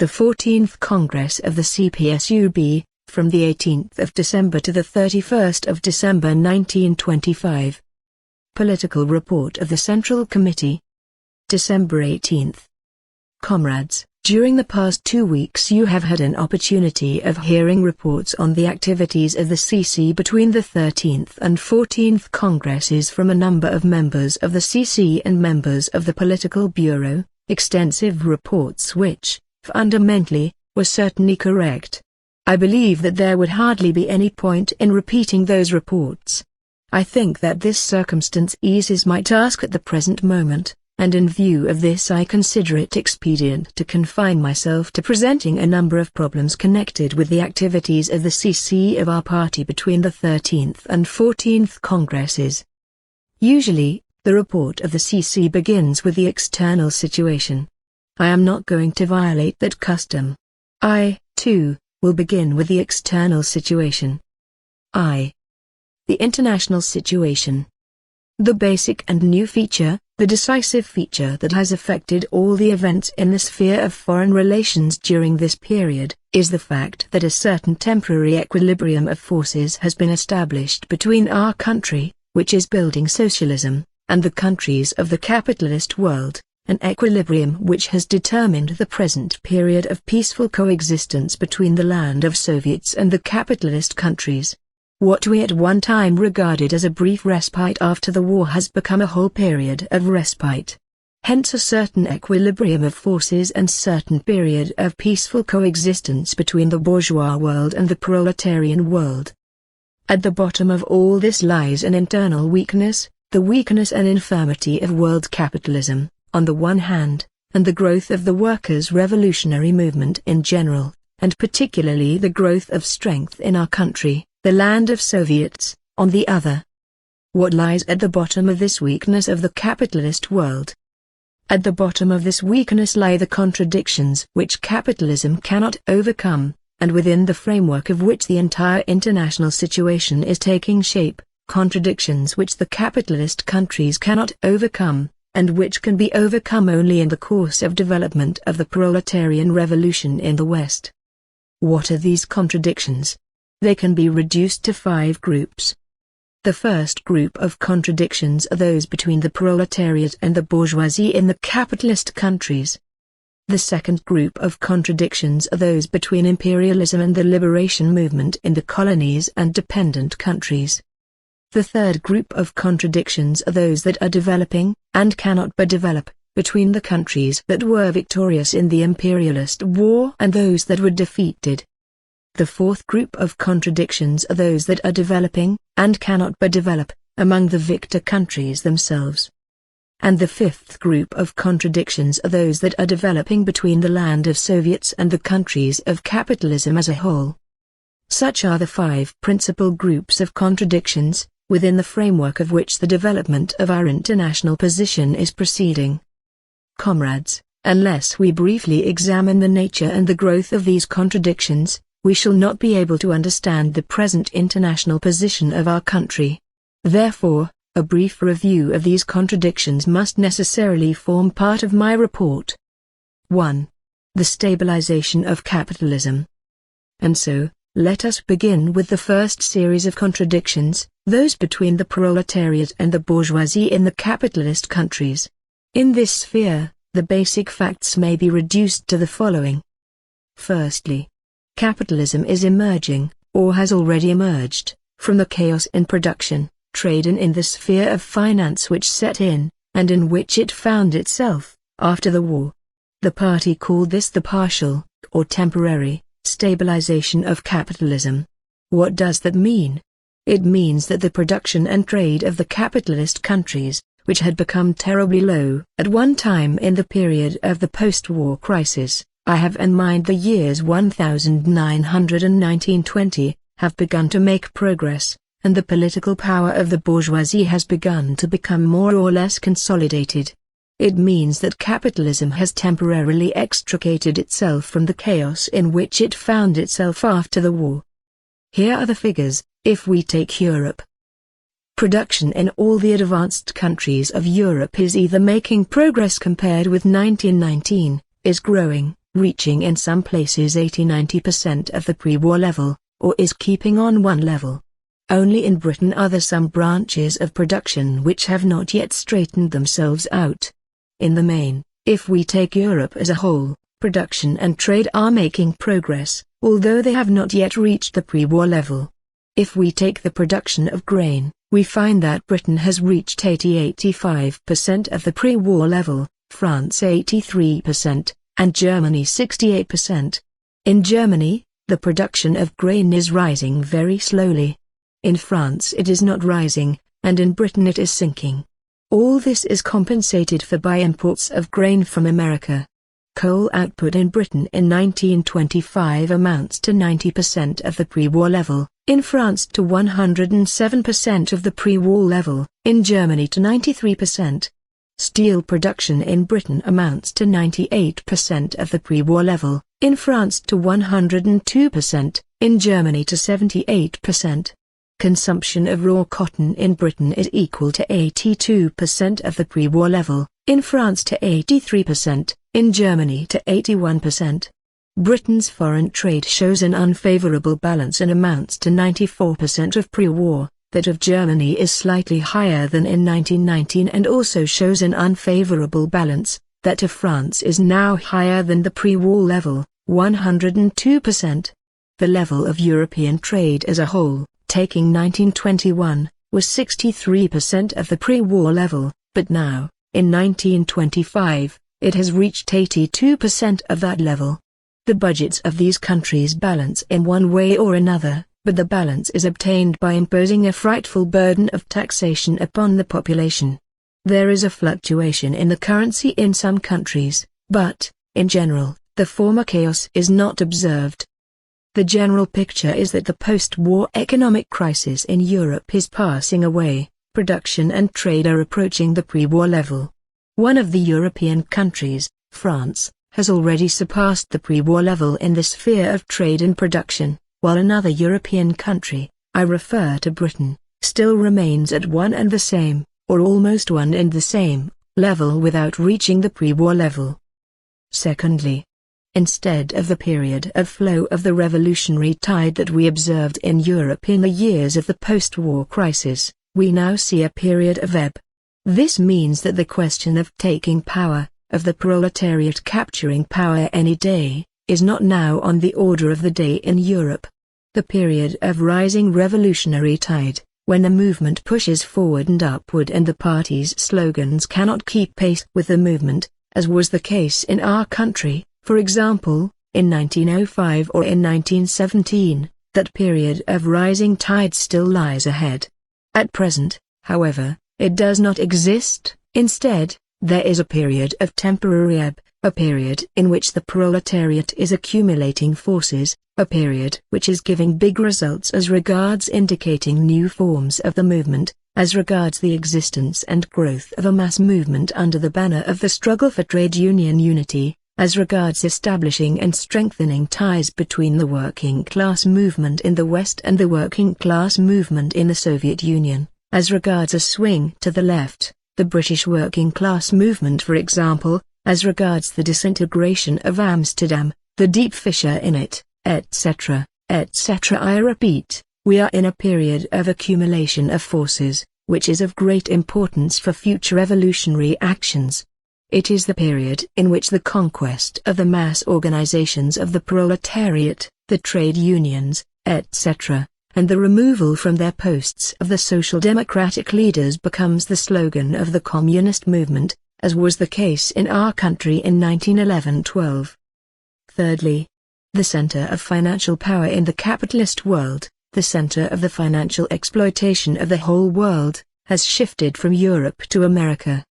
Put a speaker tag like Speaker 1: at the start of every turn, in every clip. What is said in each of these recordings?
Speaker 1: The 14th Congress of the C.P.S.U. from the 18th of December to the 31st of December 1925. Political Report of the Central Committee. December 18th. Comrades, during the past 2 weeks you have had an opportunity of hearing reports on the activities of the CC between the 13th and 14th Congresses from a number of members of the CC and members of the Political Bureau, extensive reports which, fundamentally, were certainly correct. I believe that there would hardly be any point in repeating those reports. I think that this circumstance eases my task at the present moment, and in view of this I consider it expedient to confine myself to presenting a number of problems connected with the activities of the CC of our party between the 13th and 14th Congresses. Usually, the report of the CC begins with the external situation. I am not going to violate that custom. I, too, will begin with the external situation. The international situation. The basic and new feature, the decisive feature that has affected all the events in the sphere of foreign relations during this period, is the fact that a certain temporary equilibrium of forces has been established between our country, which is building socialism, and the countries of the capitalist world, an equilibrium which has determined the present period of peaceful coexistence between the land of Soviets and the capitalist countries. What we at one time regarded as a brief respite after the war has become a whole period of respite. Hence a certain equilibrium of forces and certain period of peaceful coexistence between the bourgeois world and the proletarian world. At the bottom of all this lies an internal weakness, the weakness and infirmity of world capitalism, on the one hand, and the growth of the workers' revolutionary movement in general, and particularly the growth of strength in our country, the land of Soviets, on the other. What lies at the bottom of this weakness of the capitalist world? At the bottom of this weakness lie the contradictions which capitalism cannot overcome, and within the framework of which the entire international situation is taking shape, contradictions which the capitalist countries cannot overcome, and which can be overcome only in the course of development of the proletarian revolution in the West. What are these contradictions? They can be reduced to 5 groups. The first group of contradictions are those between the proletariat and the bourgeoisie in the capitalist countries. The second group of contradictions are those between imperialism and the liberation movement in the colonies and dependent countries. The third group of contradictions are those that are developing, and cannot but develop, between the countries that were victorious in the imperialist war and those that were defeated. The fourth group of contradictions are those that are developing, and cannot but develop, among the victor countries themselves. And the fifth group of contradictions are those that are developing between the land of Soviets and the countries of capitalism as a whole. Such are the 5 principal groups of contradictions, within the framework of which the development of our international position is proceeding. Comrades, unless we briefly examine the nature and the growth of these contradictions, we shall not be able to understand the present international position of our country. Therefore, a brief review of these contradictions must necessarily form part of my report. 1. The stabilization of capitalism. And so, let us begin with the first series of contradictions, those between the proletariat and the bourgeoisie in the capitalist countries. In this sphere, the basic facts may be reduced to the following. Firstly, capitalism is emerging, or has already emerged, from the chaos in production, trade and in the sphere of finance which set in, and in which it found itself, after the war. The party called this the partial, or temporary, stabilization of capitalism. What does that mean? It means that the production and trade of the capitalist countries, which had become terribly low at one time in the period of the post-war crisis, I have in mind the years 1919–20, have begun to make progress, and the political power of the bourgeoisie has begun to become more or less consolidated. It means that capitalism has temporarily extricated itself from the chaos in which it found itself after the war. Here are the figures, if we take Europe. Production in all the advanced countries of Europe is either making progress compared with 1919, is growing, reaching in some places 80–90% of the pre-war level, or is keeping on one level. Only in Britain are there some branches of production which have not yet straightened themselves out. In the main, if we take Europe as a whole, production and trade are making progress, although they have not yet reached the pre-war level. If we take the production of grain, we find that Britain has reached 80–85% of the pre-war level, France 83%, and Germany 68%. In Germany, the production of grain is rising very slowly. In France it is not rising, and in Britain it is sinking. All this is compensated for by imports of grain from America. Coal output in Britain in 1925 amounts to 90% of the pre-war level, in France to 107% of the pre-war level, in Germany to 93%. Steel production in Britain amounts to 98% of the pre-war level, in France to 102%, in Germany to 78%. Consumption of raw cotton in Britain is equal to 82% of the pre-war level, in France to 83%, in Germany to 81%. Britain's foreign trade shows an unfavorable balance and amounts to 94% of pre-war. That of Germany is slightly higher than in 1919 and also shows an unfavorable balance. That of France is now higher than the pre-war level, 102%. The level of European trade as a whole, taking 1921, was 63% of the pre-war level, but now, in 1925, it has reached 82% of that level. The budgets of these countries balance in one way or another, but the balance is obtained by imposing a frightful burden of taxation upon the population. There is a fluctuation in the currency in some countries, but, in general, the former chaos is not observed. The general picture is that the post-war economic crisis in Europe is passing away, production and trade are approaching the pre-war level. One of the European countries, France, has already surpassed the pre-war level in the sphere of trade and production, while another European country, I refer to Britain, still remains at one and the same, or almost one and the same, level without reaching the pre-war level. Secondly, instead of the period of flow of the revolutionary tide that we observed in Europe in the years of the post-war crisis, we now see a period of ebb. This means that the question of taking power, of the proletariat capturing power any day, is not now on the order of the day in Europe. The period of rising revolutionary tide, when the movement pushes forward and upward and the party's slogans cannot keep pace with the movement, as was the case in our country, for example, in 1905 or in 1917, that period of rising tide still lies ahead. At present, however, it does not exist. Instead, there is a period of temporary ebb, a period in which the proletariat is accumulating forces, a period which is giving big results as regards indicating new forms of the movement, as regards the existence and growth of a mass movement under the banner of the struggle for trade union unity, as regards establishing and strengthening ties between the working class movement in the West and the working class movement in the Soviet Union, as regards a swing to the left, the British working class movement for example, as regards the disintegration of Amsterdam, the deep fissure in it, etc., etc. I repeat, we are in a period of accumulation of forces, which is of great importance for future evolutionary actions. It is the period in which the conquest of the mass organizations of the proletariat, the trade unions, etc., and the removal from their posts of the social democratic leaders becomes the slogan of the communist movement, as was the case in our country in 1911–12. Thirdly, the center of financial power in the capitalist world, the center of the financial exploitation of the whole world, has shifted from Europe to America.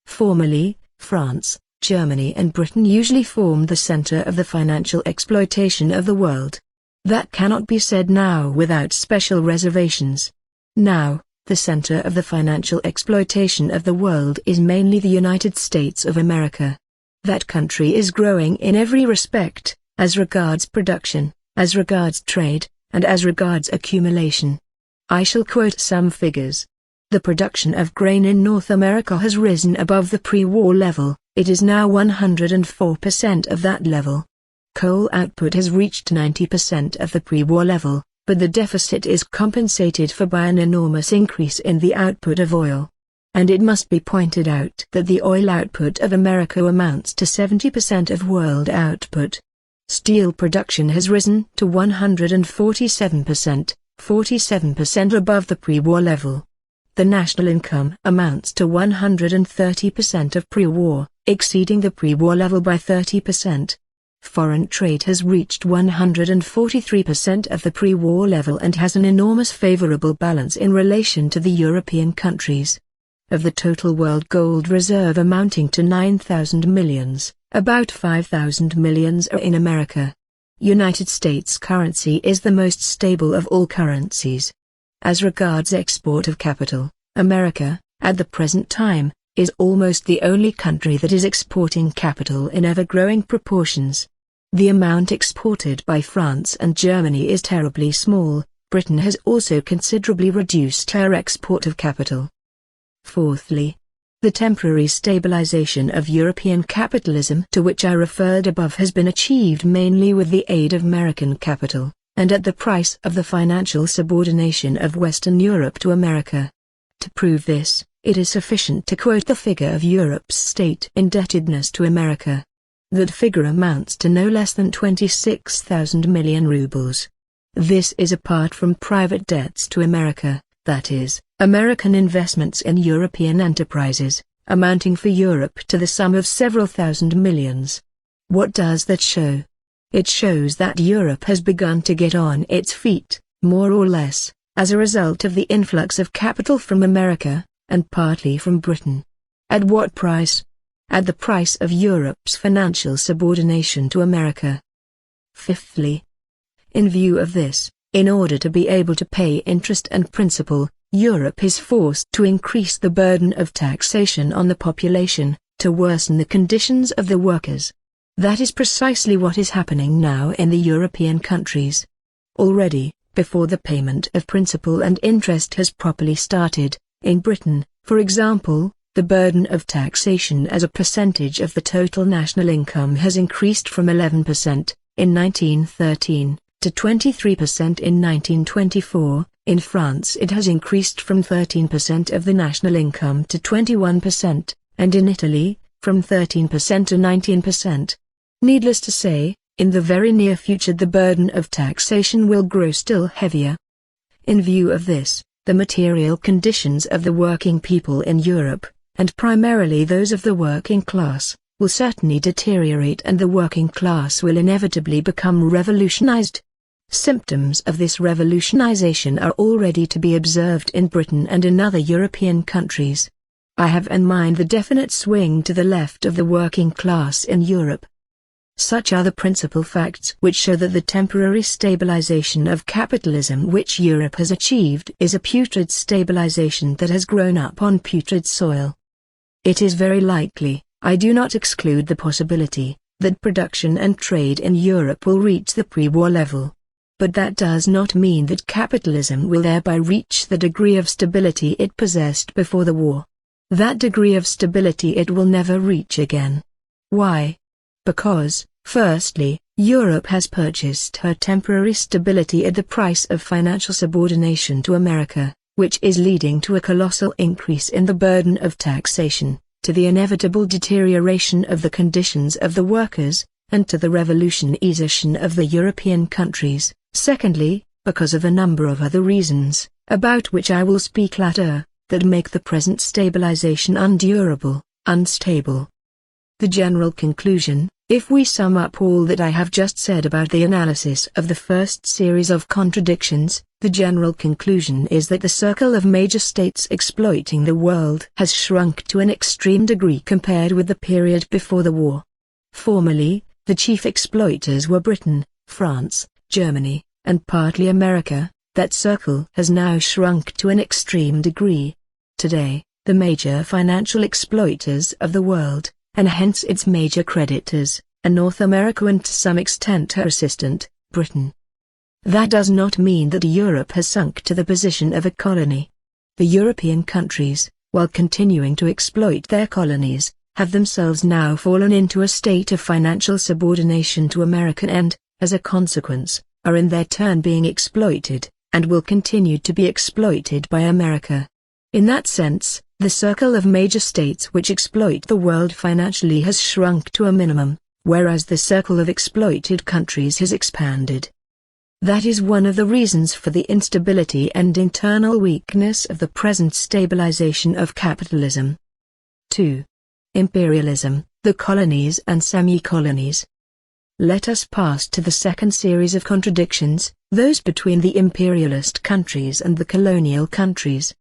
Speaker 1: Formerly, France, Germany and Britain usually formed the center of the financial exploitation of the world. That cannot be said now without special reservations. Now, the center of the financial exploitation of the world is mainly the United States of America. That country is growing in every respect, as regards production, as regards trade, and as regards accumulation. I shall quote some figures. The production of grain in North America has risen above the pre-war level, it is now 104% of that level. Coal output has reached 90% of the pre-war level, but the deficit is compensated for by an enormous increase in the output of oil. And it must be pointed out that the oil output of America amounts to 70% of world output. Steel production has risen to 147%, 47% above the pre-war level. The national income amounts to 130% of pre-war, exceeding the pre-war level by 30%. Foreign trade has reached 143% of the pre-war level and has an enormous favorable balance in relation to the European countries. Of the total world gold reserve amounting to 9,000 millions, about 5,000 millions are in America. United States currency is the most stable of all currencies. As regards export of capital, America, at the present time, is almost the only country that is exporting capital in ever-growing proportions. The amount exported by France and Germany is terribly small. Britain has also considerably reduced her export of capital. Fourthly, the temporary stabilization of European capitalism to which I referred above has been achieved mainly with the aid of American capital, and at the price of the financial subordination of Western Europe to America. To prove this, it is sufficient to quote the figure of Europe's state indebtedness to America. That figure amounts to no less than 26,000 million rubles. This is apart from private debts to America, that is, American investments in European enterprises, amounting for Europe to the sum of several thousand millions. What does that show? It shows that Europe has begun to get on its feet, more or less, as a result of the influx of capital from America, and partly from Britain. At what price? At the price of Europe's financial subordination to America. Fifthly, in view of this, in order to be able to pay interest and principal, Europe is forced to increase the burden of taxation on the population, to worsen the conditions of the workers. That is precisely what is happening now in the European countries. Already, before the payment of principal and interest has properly started, in Britain, for example, the burden of taxation as a percentage of the total national income has increased from 11% in 1913 to 23% in 1924. In France it has increased from 13% of the national income to 21%, and in Italy, from 13% to 19%. Needless to say, in the very near future the burden of taxation will grow still heavier. In view of this, the material conditions of the working people in Europe, and primarily those of the working class, will certainly deteriorate and the working class will inevitably become revolutionized. Symptoms of this revolutionization are already to be observed in Britain and in other European countries. I have in mind the definite swing to the left of the working class in Europe. Such are the principal facts which show that the temporary stabilization of capitalism which Europe has achieved is a putrid stabilization that has grown up on putrid soil. It is very likely, I do not exclude the possibility, that production and trade in Europe will reach the pre-war level. But that does not mean that capitalism will thereby reach the degree of stability it possessed before the war. That degree of stability it will never reach again. Why? Because, firstly, Europe has purchased her temporary stability at the price of financial subordination to America, which is leading to a colossal increase in the burden of taxation, to the inevitable deterioration of the conditions of the workers, and to the revolutionization of the European countries. Secondly, because of a number of other reasons, about which I will speak later, that make the present stabilization undurable, unstable. The general conclusion, if we sum up all that I have just said about the analysis of the first series of contradictions, the general conclusion is that the circle of major states exploiting the world has shrunk to an extreme degree compared with the period before the war. Formerly, the chief exploiters were Britain, France, Germany, and partly America. That circle has now shrunk to an extreme degree. Today, the major financial exploiters of the world, and hence its major creditors, are North America and to some extent her assistant, Britain. That does not mean that Europe has sunk to the position of a colony. The European countries, while continuing to exploit their colonies, have themselves now fallen into a state of financial subordination to America and, as a consequence, are in their turn being exploited, and will continue to be exploited by America. In that sense, the circle of major states which exploit the world financially has shrunk to a minimum, whereas the circle of exploited countries has expanded. That is one of the reasons for the instability and internal weakness of the present stabilization of capitalism. 2. Imperialism, the colonies and semi-colonies. Let us pass to the second series of contradictions, those between the imperialist countries and the colonial countries.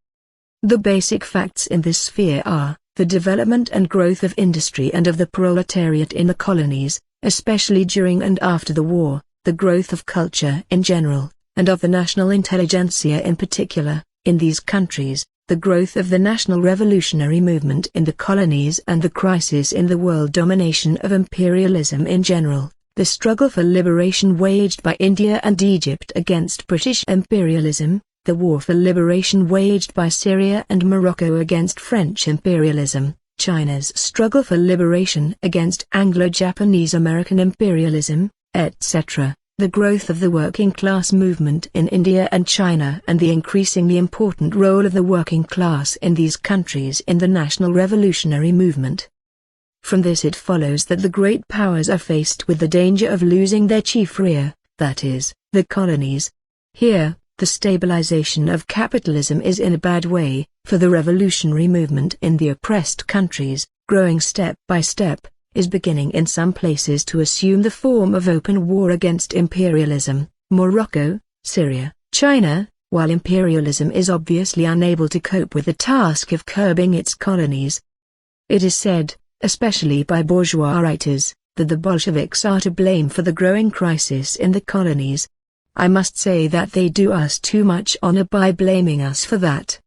Speaker 1: The basic facts in this sphere are, the development and growth of industry and of the proletariat in the colonies, especially during and after the war, the growth of culture in general, and of the national intelligentsia in particular, in these countries, the growth of the national revolutionary movement in the colonies and the crisis in the world domination of imperialism in general, the struggle for liberation waged by India and Egypt against British imperialism, the war for liberation waged by Syria and Morocco against French imperialism, China's struggle for liberation against Anglo-Japanese American imperialism, etc., the growth of the working class movement in India and China and the increasingly important role of the working class in these countries in the national revolutionary movement. From this it follows that the great powers are faced with the danger of losing their chief rear, that is, the colonies. Here, the stabilization of capitalism is in a bad way, for the revolutionary movement in the oppressed countries, growing step by step, is beginning in some places to assume the form of open war against imperialism, Morocco, Syria, China, while imperialism is obviously unable to cope with the task of curbing its colonies. It is said, especially by bourgeois writers, that the Bolsheviks are to blame for the growing crisis in the colonies. I must say that they do us too much honor by blaming us for that.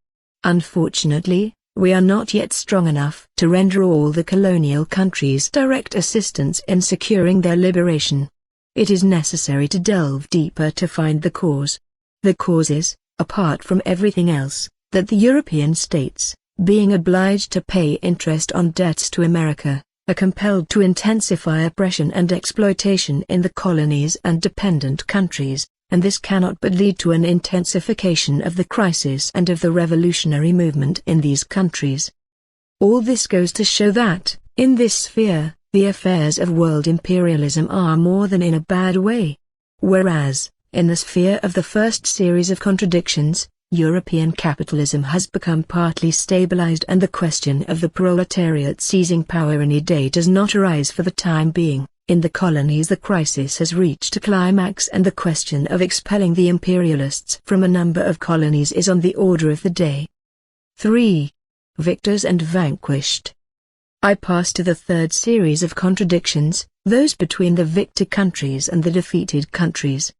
Speaker 1: Unfortunately, we are not yet strong enough to render all the colonial countries direct assistance in securing their liberation. It is necessary to delve deeper to find the cause. The cause is, apart from everything else, that the European states, being obliged to pay interest on debts to America, are compelled to intensify oppression and exploitation in the colonies and dependent countries, and this cannot but lead to an intensification of the crisis and of the revolutionary movement in these countries. All this goes to show that, in this sphere, the affairs of world imperialism are more than in a bad way. Whereas, in the sphere of the first series of contradictions, European capitalism has become partly stabilized and the question of the proletariat seizing power any day does not arise for the time being. In the colonies the crisis has reached a climax and the question of expelling the imperialists from a number of colonies is on the order of the day. 3. Victors and vanquished. I pass to the third series of contradictions, those between the victor countries and the defeated countries.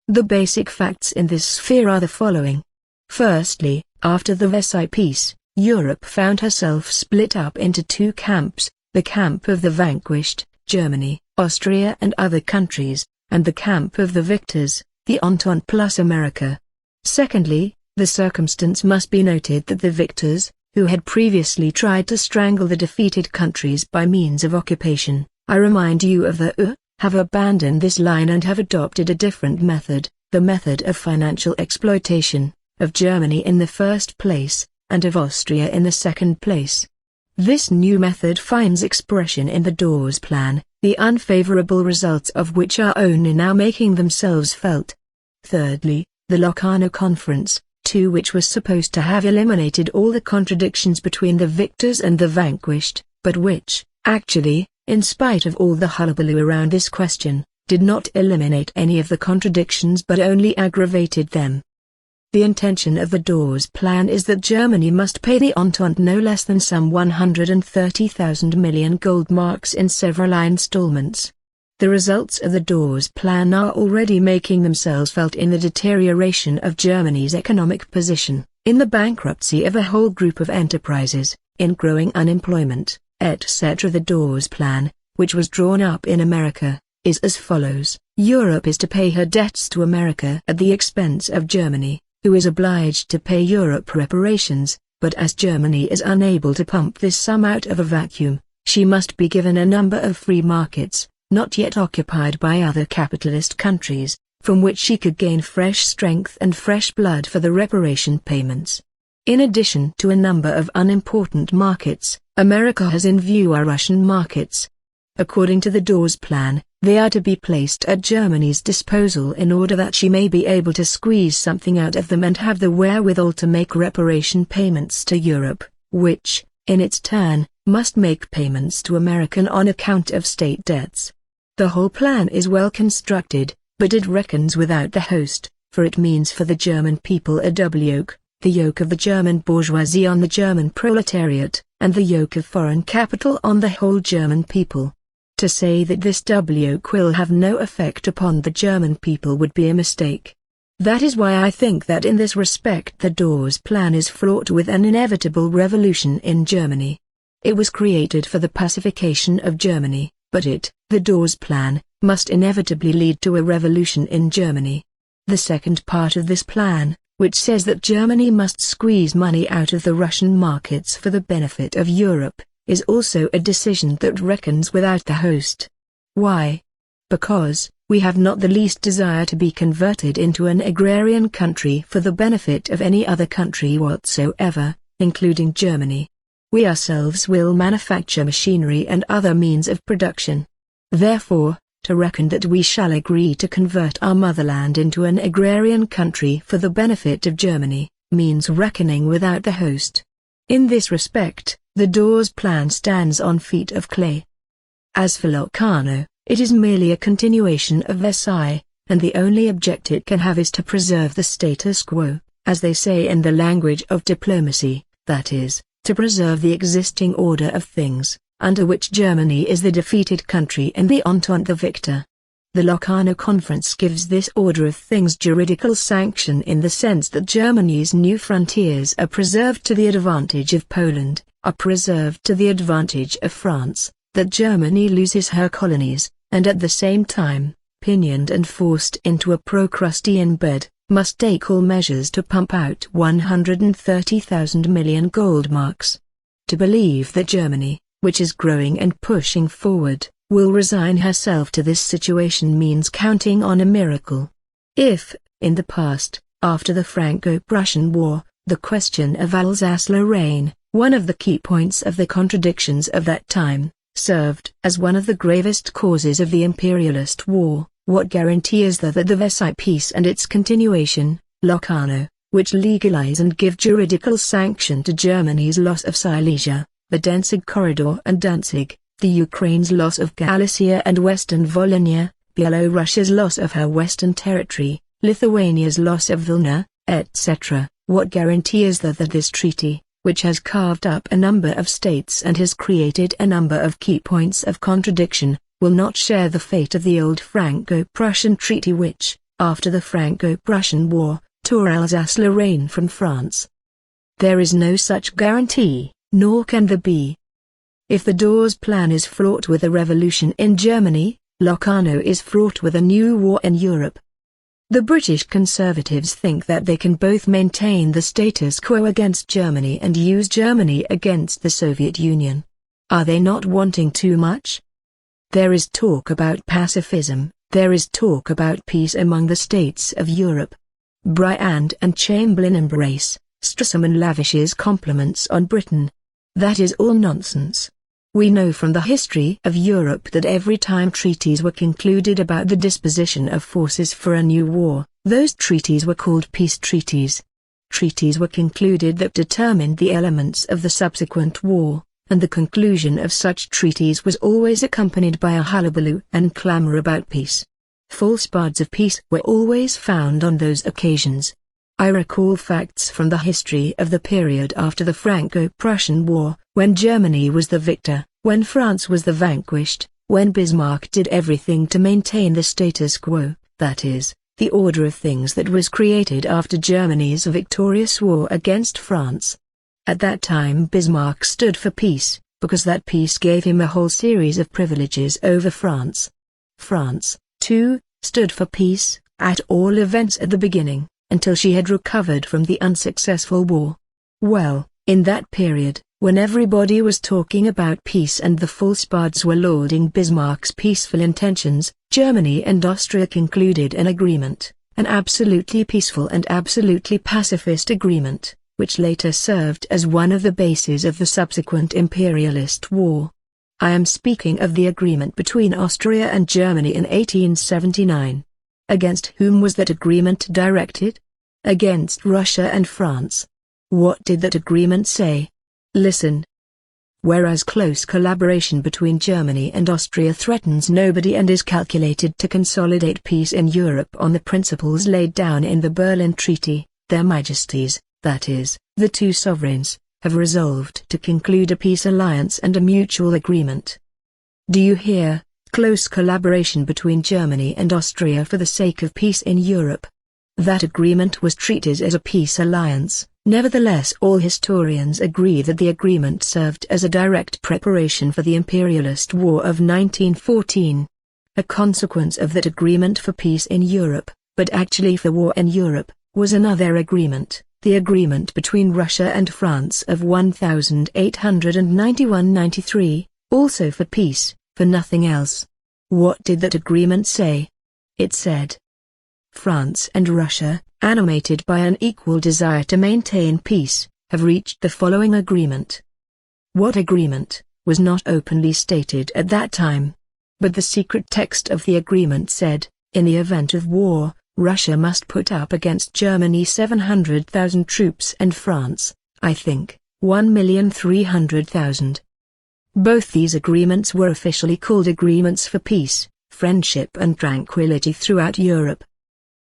Speaker 1: The basic facts in this sphere are the following. Firstly, after the Versailles Peace, Europe found herself split up into two camps, the camp of the vanquished, Germany, Austria and other countries, and the camp of the victors, the Entente plus America. Secondly, the circumstance must be noted that the victors, who had previously tried to strangle the defeated countries by means of occupation, I remind you of have abandoned this line and have adopted a different method, the method of financial exploitation, of Germany in the first place, and of Austria in the second place. This new method finds expression in the Dawes Plan, the unfavorable results of which are only now making themselves felt. Thirdly, the Locarno Conference, which was supposed to have eliminated all the contradictions between the victors and the vanquished, but which, actually, in spite of all the hullabaloo around this question, did not eliminate any of the contradictions but only aggravated them. The intention of the Dawes Plan is that Germany must pay the Entente no less than some 130,000 million gold marks in several installments. The results of the Dawes Plan are already making themselves felt in the deterioration of Germany's economic position, in the bankruptcy of a whole group of enterprises, in growing unemployment, etc. The Dawes Plan, which was drawn up in America, is as follows. Europe is to pay her debts to America at the expense of Germany, who is obliged to pay Europe reparations, but as Germany is unable to pump this sum out of a vacuum, she must be given a number of free markets, not yet occupied by other capitalist countries, from which she could gain fresh strength and fresh blood for the reparation payments. In addition to a number of unimportant markets, America has in view our Russian markets. According to the Dawes Plan, they are to be placed at Germany's disposal in order that she may be able to squeeze something out of them and have the wherewithal to make reparation payments to Europe, which, in its turn, must make payments to America on account of state debts. The whole plan is well constructed, but it reckons without the host, for it means for the German people a double yoke, the yoke of the German bourgeoisie on the German proletariat, and the yoke of foreign capital on the whole German people. To say that this double yoke will have no effect upon the German people would be a mistake. That is why I think that in this respect the Dawes Plan is fraught with an inevitable revolution in Germany. It was created for the pacification of Germany, but the Dawes Plan, must inevitably lead to a revolution in Germany. The second part of this plan, which says that Germany must squeeze money out of the Russian markets for the benefit of Europe, is also a decision that reckons without the host. Why? Because, we have not the least desire to be converted into an agrarian country for the benefit of any other country whatsoever, including Germany. We ourselves will manufacture machinery and other means of production. Therefore, to reckon that we shall agree to convert our motherland into an agrarian country for the benefit of Germany, means reckoning without the host. In this respect, the Dawes Plan stands on feet of clay. As for Locarno, it is merely a continuation of Versailles, and the only object it can have is to preserve the status quo, as they say in the language of diplomacy, that is, to preserve the existing order of things, under which Germany is the defeated country and the Entente the victor. The Locarno Conference gives this order of things juridical sanction in the sense that Germany's new frontiers are preserved to the advantage of Poland, are preserved to the advantage of France, that Germany loses her colonies, and at the same time, pinioned and forced into a Procrustean bed, must take all measures to pump out 130,000 million gold marks. To believe that Germany, which is growing and pushing forward, will resign herself to this situation means counting on a miracle. If, in the past, after the Franco-Prussian War, the question of Alsace-Lorraine, one of the key points of the contradictions of that time, served as one of the gravest causes of the imperialist war, what guarantee is there that the Versailles Peace and its continuation, Locarno, which legalize and give juridical sanction to Germany's loss of Silesia, the Danzig Corridor and Danzig, the Ukraine's loss of Galicia and Western Volhynia, Byelorussia's loss of her western territory, Lithuania's loss of Vilna, etc., what guarantee is there that this treaty, which has carved up a number of states and has created a number of key points of contradiction, will not share the fate of the old Franco-Prussian treaty which, after the Franco-Prussian War, tore Alsace-Lorraine from France? There is no such guarantee, nor can there be. If the Dawes Plan is fraught with a revolution in Germany, Locarno is fraught with a new war in Europe. The British conservatives think that they can both maintain the status quo against Germany and use Germany against the Soviet Union. Are they not wanting too much? There is talk about pacifism, there is talk about peace among the states of Europe. Briand and Chamberlain embrace, Stresemann lavishes compliments on Britain. That is all nonsense. We know from the history of Europe that every time treaties were concluded about the disposition of forces for a new war, those treaties were called peace treaties. Treaties were concluded that determined the elements of the subsequent war, and the conclusion of such treaties was always accompanied by a hullabaloo and clamor about peace. False bards of peace were always found on those occasions. I recall facts from the history of the period after the Franco-Prussian War, when Germany was the victor, when France was the vanquished, when Bismarck did everything to maintain the status quo, that is, the order of things that was created after Germany's victorious war against France. At that time Bismarck stood for peace, because that peace gave him a whole series of privileges over France. France, too, stood for peace, at all events at the beginning, until she had recovered from the unsuccessful war. Well, in that period, When everybody was talking about peace and the false bards were lauding Bismarck's peaceful intentions, Germany and Austria concluded an agreement, an absolutely peaceful and absolutely pacifist agreement, which later served as one of the bases of the subsequent imperialist war. I am speaking of the agreement between Austria and Germany in 1879. Against whom was that agreement directed? Against Russia and France. What did that agreement say? Listen. Whereas close collaboration between Germany and Austria threatens nobody and is calculated to consolidate peace in Europe on the principles laid down in the Berlin Treaty, their Majesties, that is, the two sovereigns, have resolved to conclude a peace alliance and a mutual agreement. Do you hear? Close collaboration between Germany and Austria for the sake of peace in Europe. That agreement was treated as a peace alliance. Nevertheless, all historians agree that the agreement served as a direct preparation for the imperialist war of 1914. A consequence of that agreement for peace in Europe, but actually for war in Europe, was another agreement, the agreement between Russia and France of 1891-93, also for peace, for nothing else. What did that agreement say? It said, France and Russia, animated by an equal desire to maintain peace, have reached the following agreement. What agreement, was not openly stated at that time. But the secret text of the agreement said, in the event of war, Russia must put up against Germany 700,000 troops and France, I think, 1,300,000. Both these agreements were officially called agreements for peace, friendship and tranquility throughout Europe.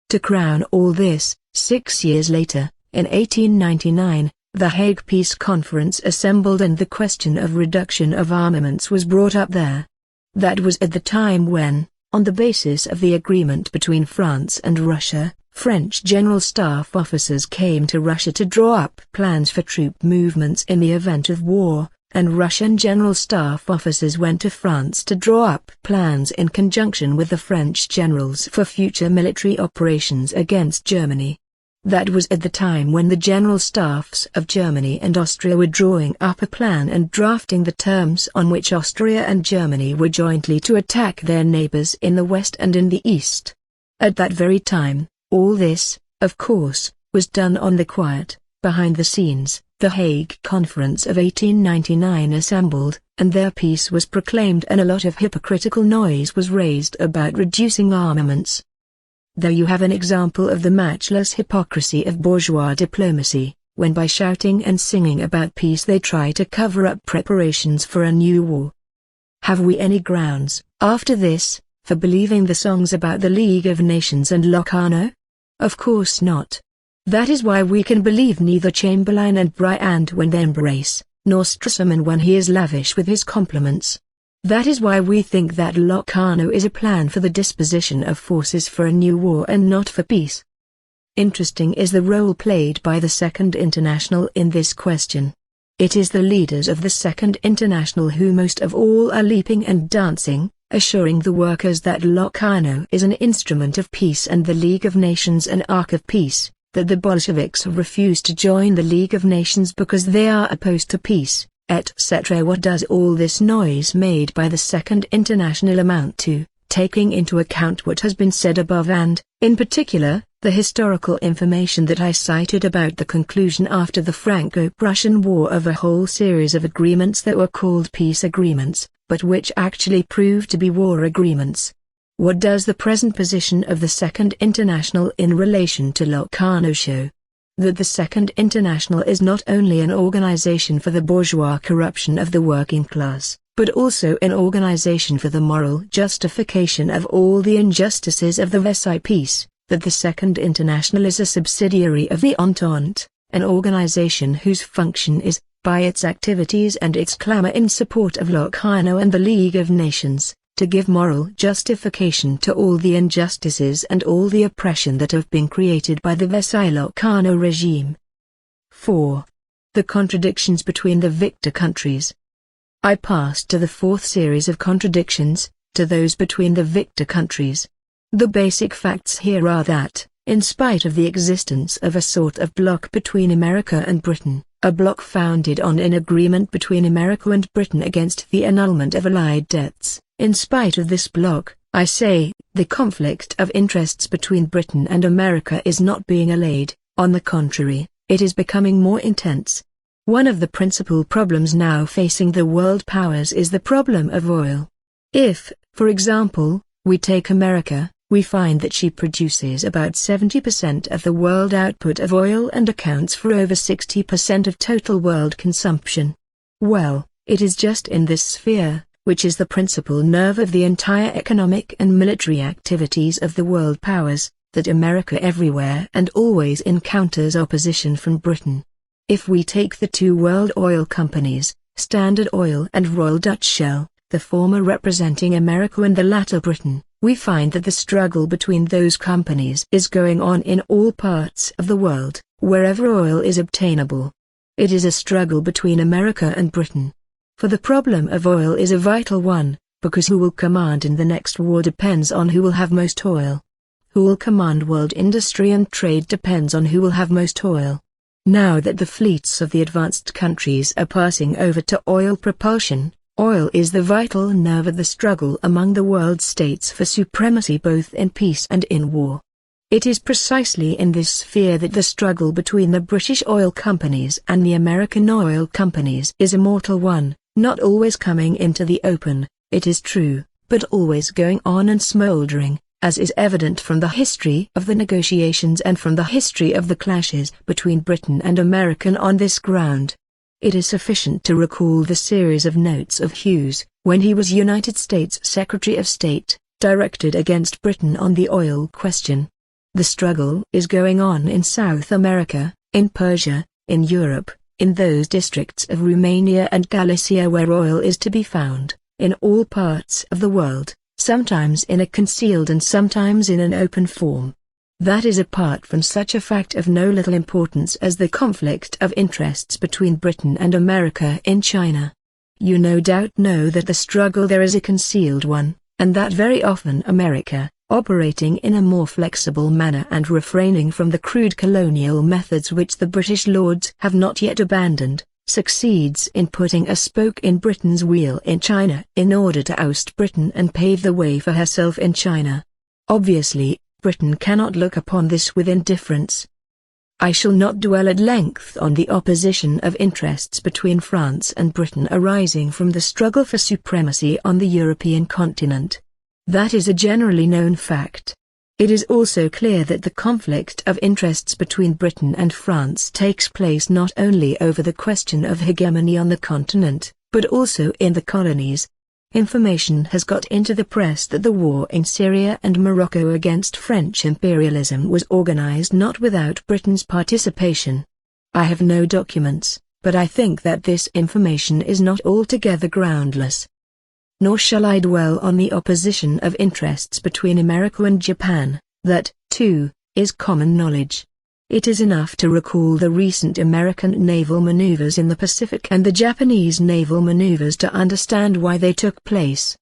Speaker 1: To crown all this, 6 years later, in 1899, the Hague Peace Conference assembled and the question of reduction of armaments was brought up there. That was at the time when, on the basis of the agreement between France and Russia, French General Staff officers came to Russia to draw up plans for troop movements in the event of war, and Russian General Staff officers went to France to draw up plans in conjunction with the French generals for future military operations against Germany. That was at the time when the General Staffs of Germany and Austria were drawing up a plan and drafting the terms on which Austria and Germany were jointly to attack their neighbors in the West and in the East. At that very time, all this, of course, was done on the quiet, behind the scenes. The Hague Conference of 1899 assembled, and their peace was proclaimed and a lot of hypocritical noise was raised about reducing armaments. There you have an example of the matchless hypocrisy of bourgeois diplomacy, when by shouting and singing about peace they try to cover up preparations for a new war. Have we any grounds, after this, for believing the songs about the League of Nations and Locarno? Of course not. That is why we can believe neither Chamberlain and Briand when they embrace, nor Stresemann when he is lavish with his compliments. That is why we think that Locarno is a plan for the disposition of forces for a new war and not for peace. Interesting is the role played by the Second International in this question. It is the leaders of the Second International who most of all are leaping and dancing, assuring the workers that Locarno is an instrument of peace and the League of Nations an ark of peace, that the Bolsheviks refuse to join the League of Nations because they are opposed to peace, etc. What does all this noise made by the Second International amount to, taking into account what has been said above and, in particular, the historical information that I cited about the conclusion after the Franco-Prussian War of a whole series of agreements that were called peace agreements, but which actually proved to be war agreements? What does the present position of the Second International in relation to Locarno show? That the Second International is not only an organization for the bourgeois corruption of the working class, but also an organization for the moral justification of all the injustices of the Versailles Peace, that the Second International is a subsidiary of the Entente, an organization whose function is, by its activities and its clamor in support of Locarno and the League of Nations, to give moral justification to all the injustices and all the oppression that have been created by the Versailles-Locarno regime. 4. The contradictions between the victor countries. I pass to the fourth series of contradictions, to those between the victor countries. The basic facts here are that, In spite of the existence of a sort of bloc between America and Britain, a bloc founded on an agreement between America and Britain against the annulment of Allied debts, in spite of this bloc, I say, the conflict of interests between Britain and America is not being allayed. On the contrary, it is becoming more intense. One of the principal problems now facing the world powers is the problem of oil. If, for example, we take America, we find that she produces about 70% of the world output of oil and accounts for over 60% of total world consumption. Well, it is just in this sphere, which is the principal nerve of the entire economic and military activities of the world powers, that America everywhere and always encounters opposition from Britain. If we take the two world oil companies, Standard Oil and Royal Dutch Shell, the former representing America and the latter Britain, we find that the struggle between those companies is going on in all parts of the world, wherever oil is obtainable. It is a struggle between America and Britain. For the problem of oil is a vital one, because who will command in the next war depends on who will have most oil. Who will command world industry and trade depends on who will have most oil. Now that the fleets of the advanced countries are passing over to oil propulsion, oil is the vital nerve of the struggle among the world states for supremacy both in peace and in war. It is precisely in this sphere that the struggle between the British oil companies and the American oil companies is a mortal one, not always coming into the open, it is true, but always going on and smouldering, as is evident from the history of the negotiations and from the history of the clashes between Britain and America on this ground. It is sufficient to recall the series of notes of Hughes, when he was United States Secretary of State, directed against Britain on the oil question. The struggle is going on in South America, in Persia, in Europe, in those districts of Romania and Galicia where oil is to be found, in all parts of the world, sometimes in a concealed and sometimes in an open form. That is apart from such a fact of no little importance as the conflict of interests between Britain and America in China. You no doubt know that the struggle there is a concealed one, and that very often America, operating in a more flexible manner and refraining from the crude colonial methods which the British lords have not yet abandoned, succeeds in putting a spoke in Britain's wheel in China in order to oust Britain and pave the way for herself in China. Obviously, Britain cannot look upon this with indifference. I shall not dwell at length on the opposition of interests between France and Britain arising from the struggle for supremacy on the European continent. That is a generally known fact. It is also clear that the conflict of interests between Britain and France takes place not only over the question of hegemony on the continent, but also in the colonies. Information has got into the press that the war in Syria and Morocco against French imperialism was organized not without Britain's participation. I have no documents, but I think that this information is not altogether groundless. Nor shall I dwell on the opposition of interests between America and Japan. That, too, is common knowledge. It is enough to recall the recent American naval maneuvers in the Pacific and the Japanese naval maneuvers to understand why they took place.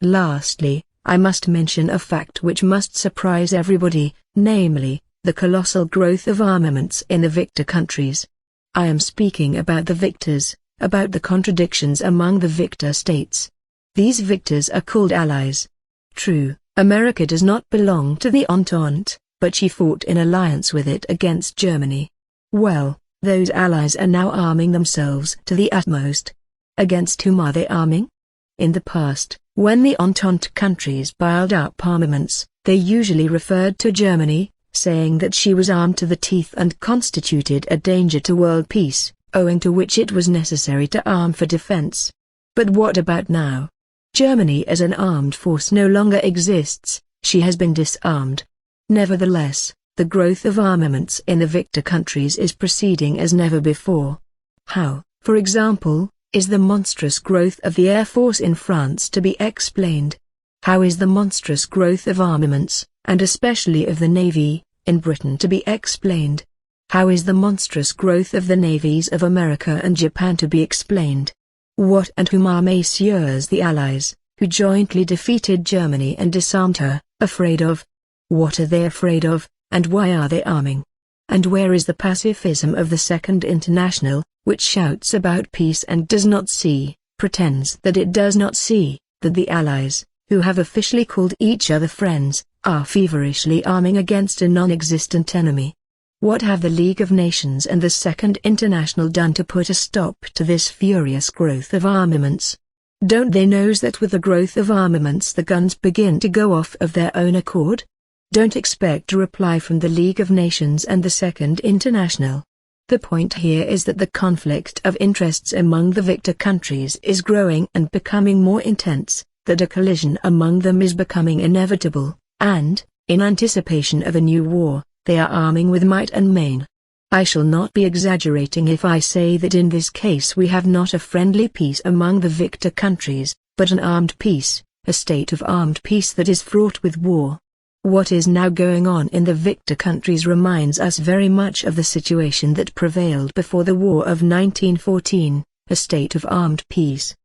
Speaker 1: Lastly, I must mention a fact which must surprise everybody, namely, the colossal growth of armaments in the victor countries. I am speaking about the victors, about the contradictions among the victor states. These victors are called allies. True, America does not belong to the Entente, but she fought in alliance with it against Germany. Well, those allies are now arming themselves to the utmost. Against whom are they arming? In the past, when the Entente countries piled up armaments, they usually referred to Germany, saying that she was armed to the teeth and constituted a danger to world peace, owing to which it was necessary to arm for defense. But what about now? Germany as an armed force no longer exists, she has been disarmed. Nevertheless, the growth of armaments in the victor countries is proceeding as never before. How, for example, is the monstrous growth of the Air Force in France to be explained? How is the monstrous growth of armaments, and especially of the Navy, in Britain to be explained? How is the monstrous growth of the navies of America and Japan to be explained? What and whom are Messieurs the Allies, who jointly defeated Germany and disarmed her, afraid of? What are they afraid of? And why are they arming? And where is the pacifism of the Second International, which shouts about peace and does not see, pretends that it does not see, that the Allies, who have officially called each other friends, are feverishly arming against a non-existent enemy? What have the League of Nations and the Second International done to put a stop to this furious growth of armaments? Don't they know that with the growth of armaments the guns begin to go off of their own accord? Don't expect a reply from the League of Nations and the Second International. The point here is that the conflict of interests among the victor countries is growing and becoming more intense, that a collision among them is becoming inevitable, and, in anticipation of a new war, they are arming with might and main. I shall not be exaggerating if I say that in this case we have not a friendly peace among the victor countries, but an armed peace, a state of armed peace that is fraught with war. What is now going on in the victor countries reminds us very much of the situation that prevailed before the War of 1914, a state of armed peace.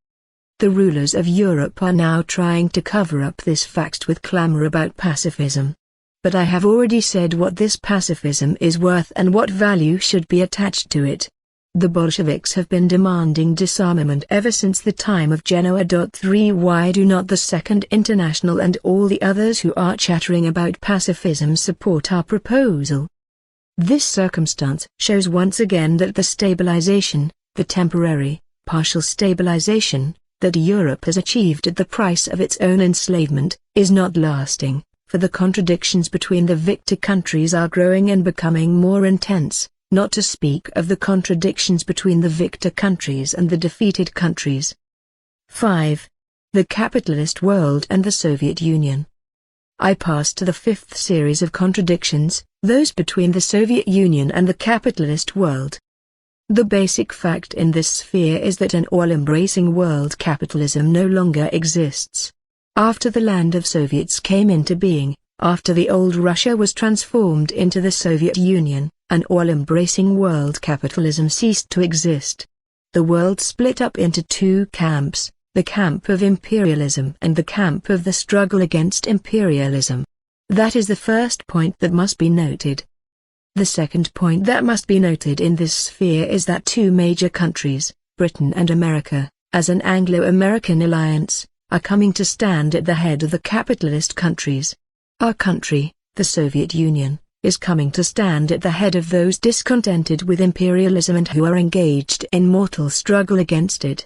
Speaker 1: The rulers of Europe are now trying to cover up this fact with clamor about pacifism. But I have already said what this pacifism is worth and what value should be attached to it. The Bolsheviks have been demanding disarmament ever since the time of Genoa. 3. Why do not the Second International and all the others who are chattering about pacifism support our proposal? This circumstance shows once again that the stabilization, the temporary, partial stabilization, that Europe has achieved at the price of its own enslavement, is not lasting, for the contradictions between the victor countries are growing and becoming more intense, not to speak of the contradictions between the victor countries and the defeated countries. 5. The capitalist world and the Soviet Union. I pass to the fifth series of contradictions, those between the Soviet Union and the capitalist world. The basic fact in this sphere is that an all-embracing world capitalism no longer exists. After the land of Soviets came into being, after the old Russia was transformed into the Soviet Union, an all-embracing world capitalism ceased to exist. The world split up into two camps, the camp of imperialism and the camp of the struggle against imperialism. That is the first point that must be noted. The second point that must be noted in this sphere is that two major countries, Britain and America, as an Anglo-American alliance, are coming to stand at the head of the capitalist countries. Our country, the Soviet Union, is coming to stand at the head of those discontented with imperialism and who are engaged in mortal struggle against it.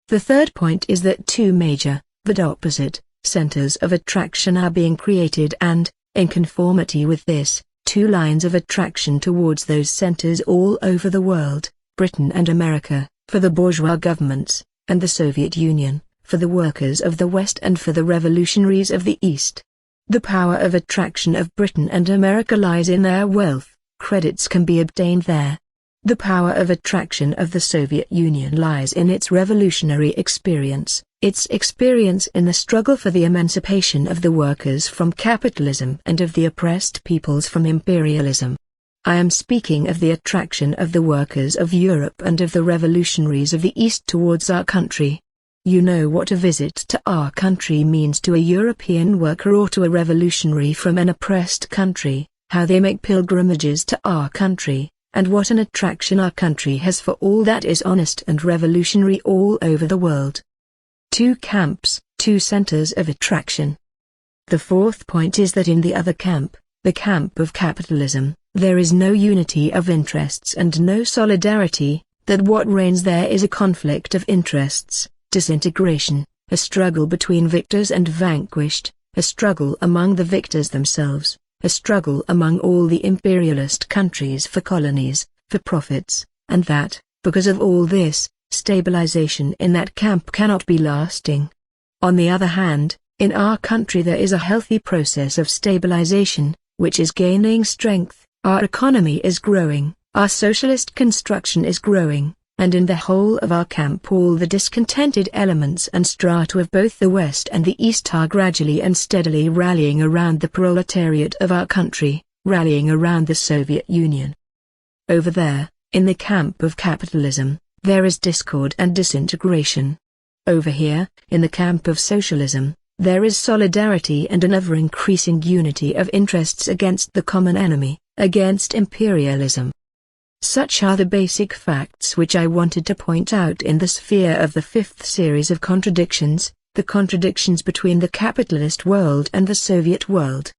Speaker 1: The third point is that two major, but opposite, centers of attraction are being created and, in conformity with this, two lines of attraction towards those centers all over the world, Britain and America, for the bourgeois governments, and the Soviet Union, for the workers of the West and for the revolutionaries of the East. The power of attraction of Britain and America lies in their wealth, credits can be obtained there. The power of attraction of the Soviet Union lies in its revolutionary experience, its experience in the struggle for the emancipation of the workers from capitalism and of the oppressed peoples from imperialism. I am speaking of the attraction of the workers of Europe and of the revolutionaries of the East towards our country. You know what a visit to our country means to a European worker or to a revolutionary from an oppressed country, how they make pilgrimages to our country, and what an attraction our country has for all that is honest and revolutionary all over the world. Two camps, two centers of attraction. The fourth point is that in the other camp, the camp of capitalism, there is no unity of interests and no solidarity, that what reigns there is a conflict of interests, disintegration, a struggle between victors and vanquished, a struggle among the victors themselves, a struggle among all the imperialist countries for colonies, for profits, and that, because of all this, stabilization in that camp cannot be lasting. On the other hand, in our country there is a healthy process of stabilization, which is gaining strength, our economy is growing, our socialist construction is growing, and in the whole of our camp all the discontented elements and strata of both the West and the East are gradually and steadily rallying around the proletariat of our country, rallying around the Soviet Union. Over there, in the camp of capitalism, there is discord and disintegration. Over here, in the camp of socialism, There is solidarity and an ever-increasing unity of interests against the common enemy, against imperialism. Such are the basic facts which I wanted to point out in the sphere of the fifth series of contradictions, the contradictions between the capitalist world and the Soviet world.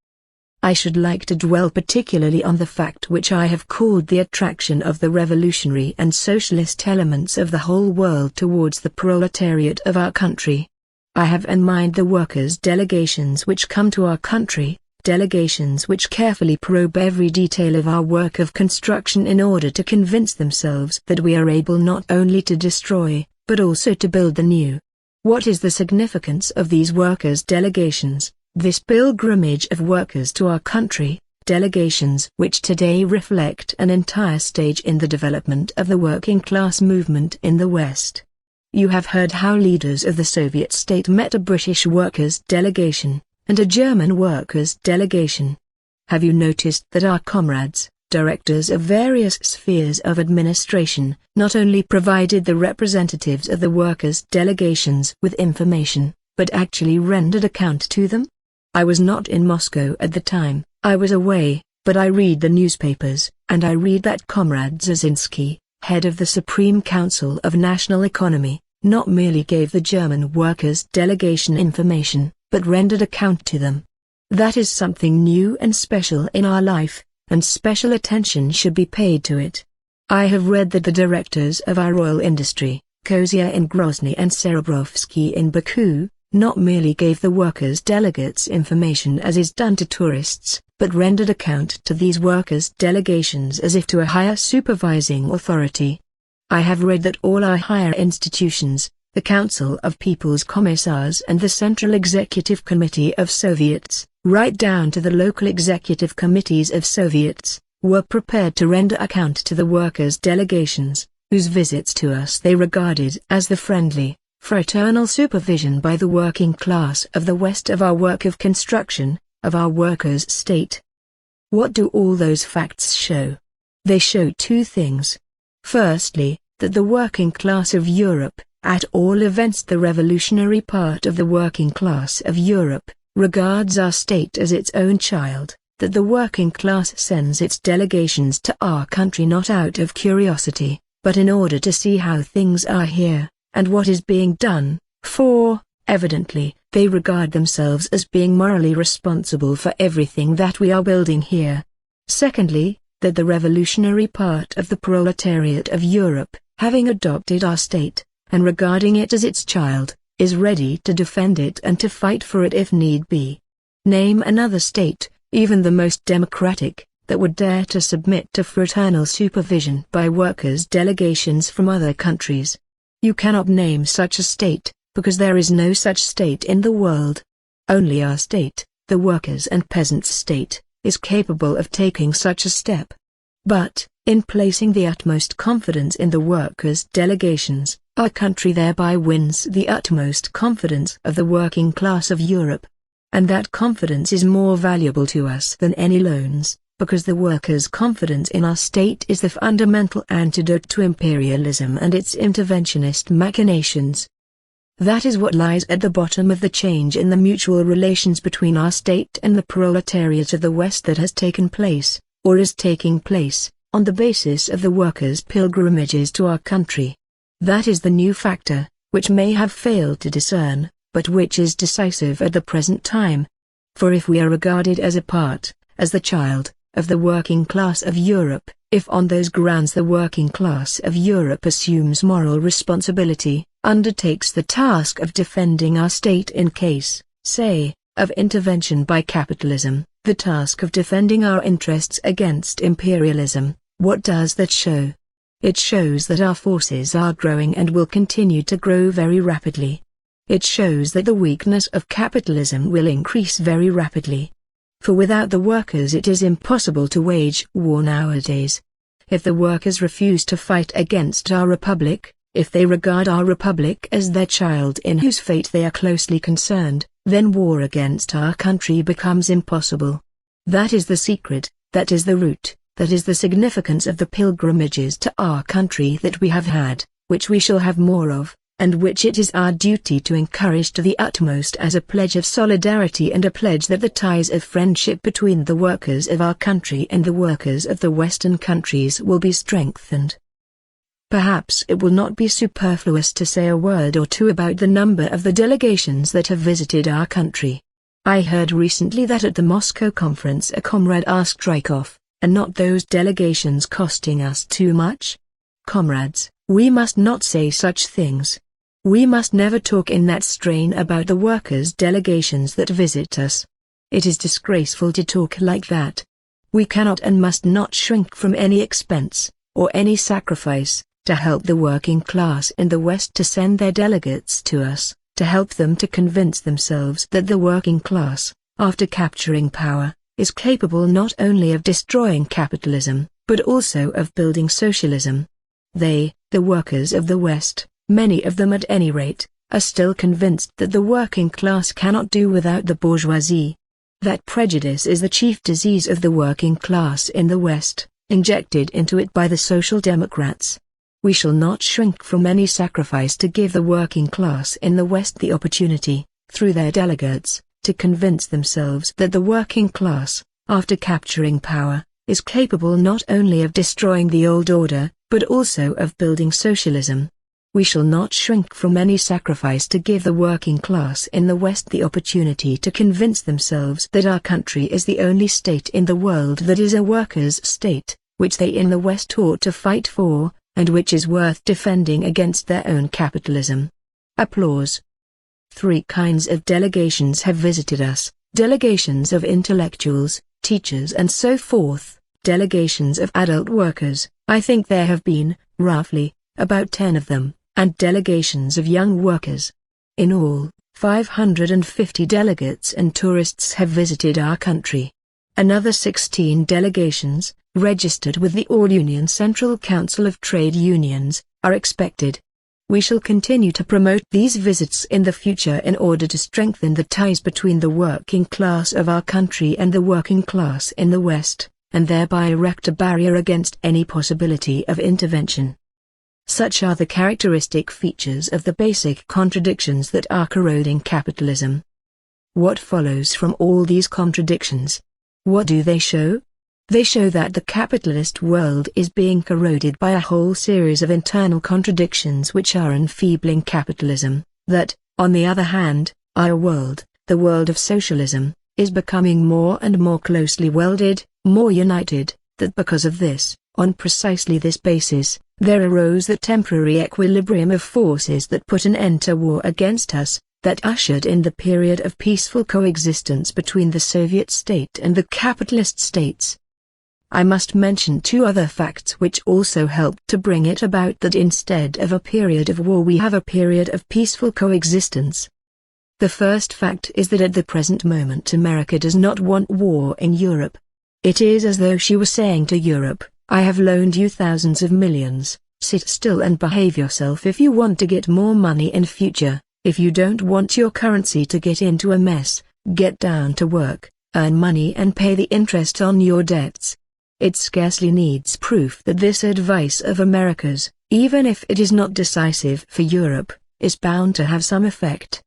Speaker 1: I should like to dwell particularly on the fact which I have called the attraction of the revolutionary and socialist elements of the whole world towards the proletariat of our country. I have in mind the workers' delegations which come to our country, delegations which carefully probe every detail of our work of construction in order to convince themselves that we are able not only to destroy, but also to build the new. What is the significance of these workers' delegations, this pilgrimage of workers to our country, delegations which today reflect an entire stage in the development of the working class movement in the West? You have heard how leaders of the Soviet state met a British workers' delegation, and a German workers' delegation. Have you noticed that our comrades, directors of various spheres of administration, not only provided the representatives of the workers' delegations with information, but actually rendered account to them? I was not in Moscow at the time, I was away, but I read the newspapers, and I read that Comrade Dzerzhinsky, head of the Supreme Council of National Economy, not merely gave the German workers' delegation information, but rendered account to them. That is something new and special in our life, and special attention should be paid to it. I have read that the directors of our oil industry, Kozia in Grozny and Serebrovsky in Baku, not merely gave the workers' delegates information as is done to tourists, but rendered account to these workers' delegations as if to a higher supervising authority. I have read that all our higher institutions, the Council of People's Commissars and the Central Executive Committee of Soviets, right down to the local executive committees of Soviets, were prepared to render account to the workers' delegations, whose visits to us they regarded as the friendly, fraternal supervision by the working class of the West of our work of construction, of our workers' state. What do all those facts show? They show two things. Firstly, that the working class of Europe, at all events the revolutionary part of the working class of Europe, regards our state as its own child, that the working class sends its delegations to our country not out of curiosity, but in order to see how things are here, and what is being done, for, evidently, they regard themselves as being morally responsible for everything that we are building here. Secondly, that the revolutionary part of the proletariat of Europe, having adopted our state, and regarding it as its child, is ready to defend it and to fight for it if need be. Name another state, even the most democratic, that would dare to submit to fraternal supervision by workers' delegations from other countries. You cannot name such a state, because there is no such state in the world. Only our state, the workers' and peasants' state, is capable of taking such a step. But, in placing the utmost confidence in the workers' delegations, our country thereby wins the utmost confidence of the working class of Europe. And that confidence is more valuable to us than any loans, because the workers' confidence in our state is the fundamental antidote to imperialism and its interventionist machinations. That is what lies at the bottom of the change in the mutual relations between our state and the proletariat of the West that has taken place, or is taking place, on the basis of the workers' pilgrimages to our country. That is the new factor, which may have failed to discern, but which is decisive at the present time. For if we are regarded as a part, as the child, of the working class of Europe, if on those grounds the working class of Europe assumes moral responsibility, undertakes the task of defending our state in case, say, of intervention by capitalism, the task of defending our interests against imperialism, what does that show? It shows that our forces are growing and will continue to grow very rapidly. It shows that the weakness of capitalism will increase very rapidly. For without the workers it is impossible to wage war nowadays. If the workers refuse to fight against our republic, if they regard our republic as their child in whose fate they are closely concerned, then war against our country becomes impossible. That is the secret, that is the root, that is the significance of the pilgrimages to our country that we have had, which we shall have more of, and which it is our duty to encourage to the utmost as a pledge of solidarity and a pledge that the ties of friendship between the workers of our country and the workers of the Western countries will be strengthened. Perhaps it will not be superfluous to say a word or two about the number of the delegations that have visited our country. I heard recently that at the Moscow conference a comrade asked Rykov, "Are not those delegations costing us too much?" Comrades, we must not say such things. We must never talk in that strain about the workers' delegations that visit us. It is disgraceful to talk like that. We cannot and must not shrink from any expense, or any sacrifice, to help the working class in the West to send their delegates to us, to help them to convince themselves that the working class, after capturing power, is capable not only of destroying capitalism, but also of building socialism. They, the workers of the West, many of them at any rate, are still convinced that the working class cannot do without the bourgeoisie. That prejudice is the chief disease of the working class in the West, injected into it by the Social Democrats. We shall not shrink from any sacrifice to give the working class in the West the opportunity, through their delegates, to convince themselves that the working class, after capturing power, is capable not only of destroying the old order, but also of building socialism. We shall not shrink from any sacrifice to give the working class in the West the opportunity to convince themselves that our country is the only state in the world that is a workers' state, which they in the West ought to fight for, and which is worth defending against their own capitalism. Applause. 3 kinds of delegations have visited us: delegations of intellectuals, teachers and so forth, delegations of adult workers, I think there have been, roughly, about 10 of them, and delegations of young workers. In all, 550 delegates and tourists have visited our country. Another 16 delegations, registered with the All-Union Central Council of Trade Unions, are expected. We shall continue to promote these visits in the future in order to strengthen the ties between the working class of our country and the working class in the West, and thereby erect a barrier against any possibility of intervention. Such are the characteristic features of the basic contradictions that are corroding capitalism. What follows from all these contradictions? What do they show? They show that the capitalist world is being corroded by a whole series of internal contradictions which are enfeebling capitalism, that, on the other hand, our world, the world of socialism, is becoming more and more closely welded, more united, that because of this, on precisely this basis, there arose that temporary equilibrium of forces that put an end to war against us, that ushered in the period of peaceful coexistence between the Soviet state and the capitalist states. I must mention 2 other facts which also helped to bring it about that instead of a period of war we have a period of peaceful coexistence. The first fact is that at the present moment America does not want war in Europe. It is as though she were saying to Europe, I have loaned you thousands of millions, sit still and behave yourself if you want to get more money in future. If you don't want your currency to get into a mess, get down to work, earn money and pay the interest on your debts. It scarcely needs proof that this advice of America's, even if it is not decisive for Europe, is bound to have some effect.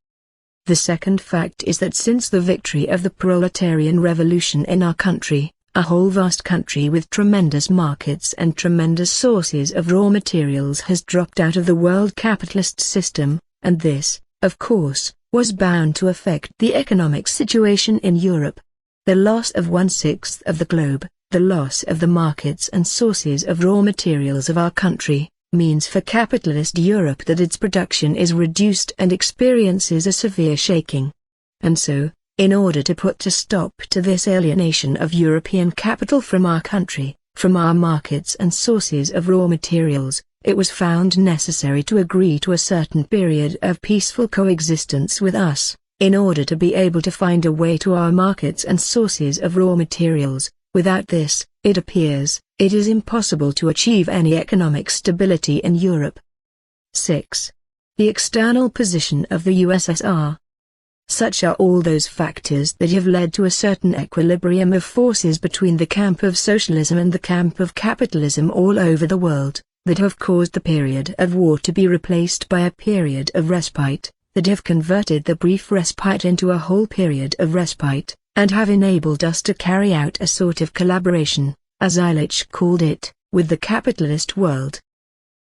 Speaker 1: The second fact is that since the victory of the proletarian revolution in our country, a whole vast country with tremendous markets and tremendous sources of raw materials has dropped out of the world capitalist system, and this, of course, was bound to affect the economic situation in Europe. The loss of 1/6 of the globe, the loss of the markets and sources of raw materials of our country, means for capitalist Europe that its production is reduced and experiences a severe shaking. And so, in order to put a stop to this alienation of European capital from our country, from our markets and sources of raw materials, it was found necessary to agree to a certain period of peaceful coexistence with us, in order to be able to find a way to our markets and sources of raw materials. Without this, it appears, it is impossible to achieve any economic stability in Europe. 6. The external position of the USSR. Such are all those factors that have led to a certain equilibrium of forces between the camp of socialism and the camp of capitalism all over the world, that have caused the period of war to be replaced by a period of respite, that have converted the brief respite into a whole period of respite, and have enabled us to carry out a sort of collaboration, as Illich called it, with the capitalist world.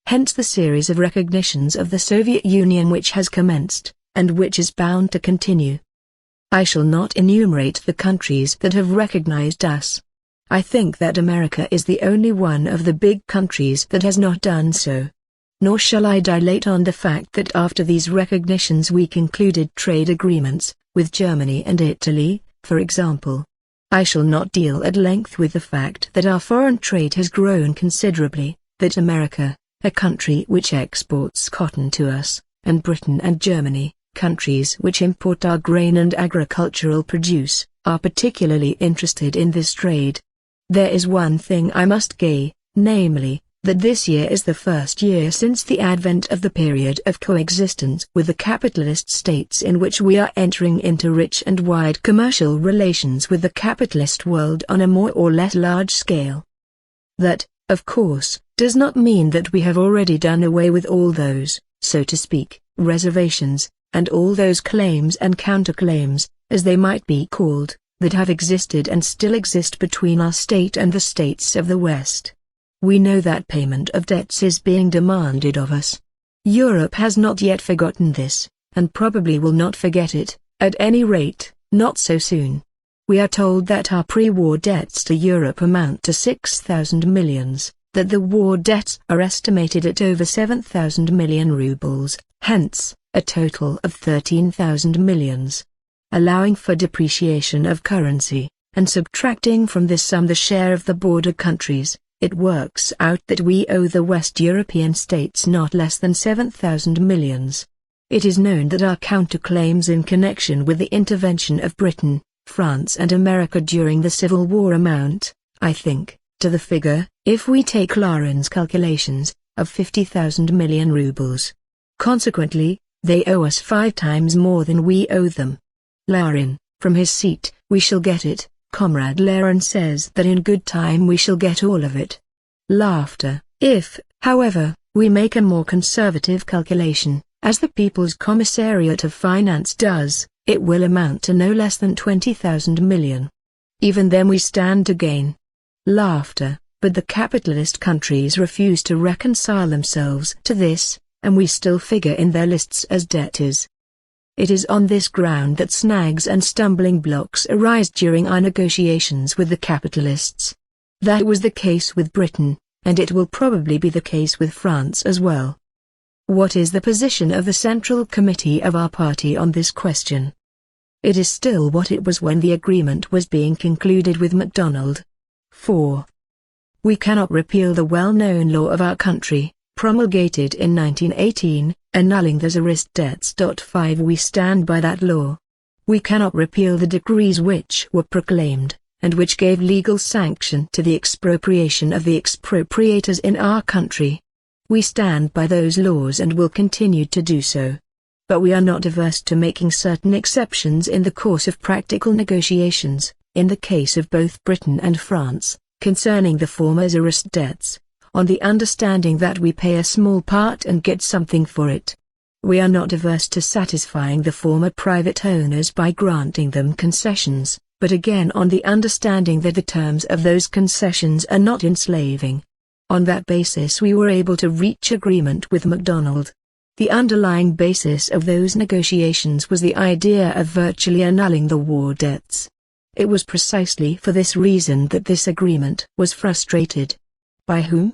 Speaker 1: Hence the series of recognitions of the Soviet Union which has commenced, and which is bound to continue. I shall not enumerate the countries that have recognized us. I think that America is the only one of the big countries that has not done so. Nor shall I dilate on the fact that after these recognitions we concluded trade agreements, with Germany and Italy, for example. I shall not deal at length with the fact that our foreign trade has grown considerably, that America, a country which exports cotton to us, and Britain and Germany, countries which import our grain and agricultural produce, are particularly interested in this trade. There is one thing I must say, namely, that this year is the first year since the advent of the period of coexistence with the capitalist states in which we are entering into rich and wide commercial relations with the capitalist world on a more or less large scale. That, of course, does not mean that we have already done away with all those, so to speak, reservations, and all those claims and counterclaims, as they might be called, that have existed and still exist between our state and the states of the West. We know that payment of debts is being demanded of us. Europe has not yet forgotten this, and probably will not forget it, at any rate, not so soon. We are told that our pre-war debts to Europe amount to 6,000 millions, that the war debts are estimated at over 7,000 million rubles, hence, a total of 13,000 millions. Allowing for depreciation of currency, and subtracting from this sum the share of the border countries, it works out that we owe the West European states not less than 7,000 millions. It is known that our counterclaims in connection with the intervention of Britain, France and America during the Civil War amount, I think, to the figure, if we take Larin's calculations, of 50,000 million rubles. Consequently, they owe us 5 times more than we owe them. Larin, from his seat, we shall get it. Comrade Larin says that in good time we shall get all of it. Laughter. If, however, we make a more conservative calculation, as the People's Commissariat of Finance does, it will amount to no less than 20,000 million. Even then we stand to gain. Laughter. But the capitalist countries refuse to reconcile themselves to this, and we still figure in their lists as debtors. It is on this ground that snags and stumbling blocks arise during our negotiations with the capitalists. That was the case with Britain, and it will probably be the case with France as well. What is the position of the Central Committee of our party on this question? It is still what it was when the agreement was being concluded with MacDonald. 4. We cannot repeal the well-known law of our country, promulgated in 1918, annulling the Tsarist debts. 5. We stand by that law. We cannot repeal the decrees which were proclaimed, and which gave legal sanction to the expropriation of the expropriators in our country. We stand by those laws and will continue to do so. But we are not averse to making certain exceptions in the course of practical negotiations, in the case of both Britain and France, concerning the former Tsarist debts, on the understanding that we pay a small part and get something for it. We are not averse to satisfying the former private owners by granting them concessions, but again on the understanding that the terms of those concessions are not enslaving. On that basis we were able to reach agreement with MacDonald. The underlying basis of those negotiations was the idea of virtually annulling the war debts. It was precisely for this reason that this agreement was frustrated. By whom?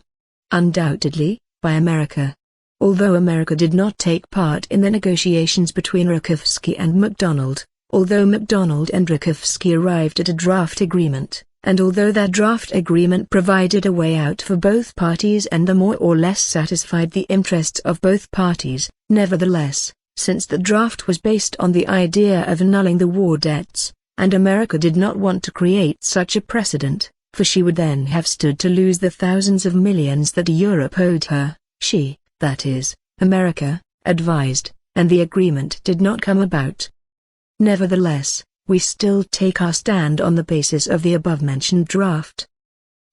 Speaker 1: Undoubtedly, by America. Although America did not take part in the negotiations between Rokowski and MacDonald, although MacDonald and Rokowski arrived at a draft agreement, and although that draft agreement provided a way out for both parties and the more or less satisfied the interests of both parties, nevertheless, since the draft was based on the idea of annulling the war debts, and America did not want to create such a precedent, for she would then have stood to lose the thousands of millions that Europe owed her, she, that is, America, advised, and the agreement did not come about. Nevertheless, we still take our stand on the basis of the above-mentioned draft.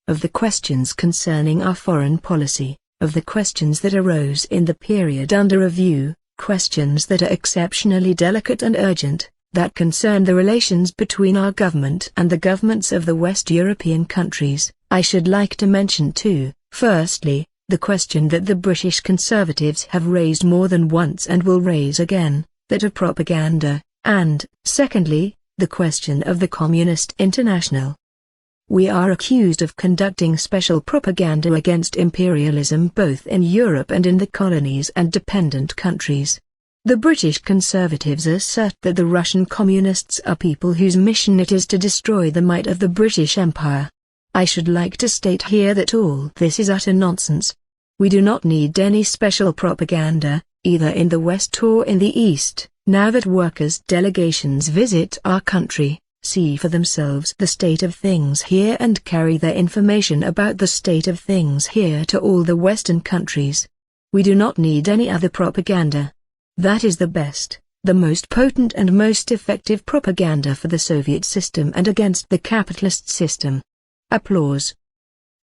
Speaker 1: Of the questions concerning our foreign policy, of the questions that arose in the period under review, questions that are exceptionally delicate and urgent, that concern the relations between our government and the governments of the West European countries, I should like to mention too, firstly, the question that the British Conservatives have raised more than once and will raise again, that of propaganda, and, secondly, the question of the Communist International. We are accused of conducting special propaganda against imperialism both in Europe and in the colonies and dependent countries. The British Conservatives assert that the Russian Communists are people whose mission it is to destroy the might of the British Empire. I should like to state here that all this is utter nonsense. We do not need any special propaganda, either in the West or in the East, now that workers' delegations visit our country, see for themselves the state of things here and carry their information about the state of things here to all the Western countries. We do not need any other propaganda. That is the best, the most potent and most effective propaganda for the Soviet system and against the capitalist system. Applause.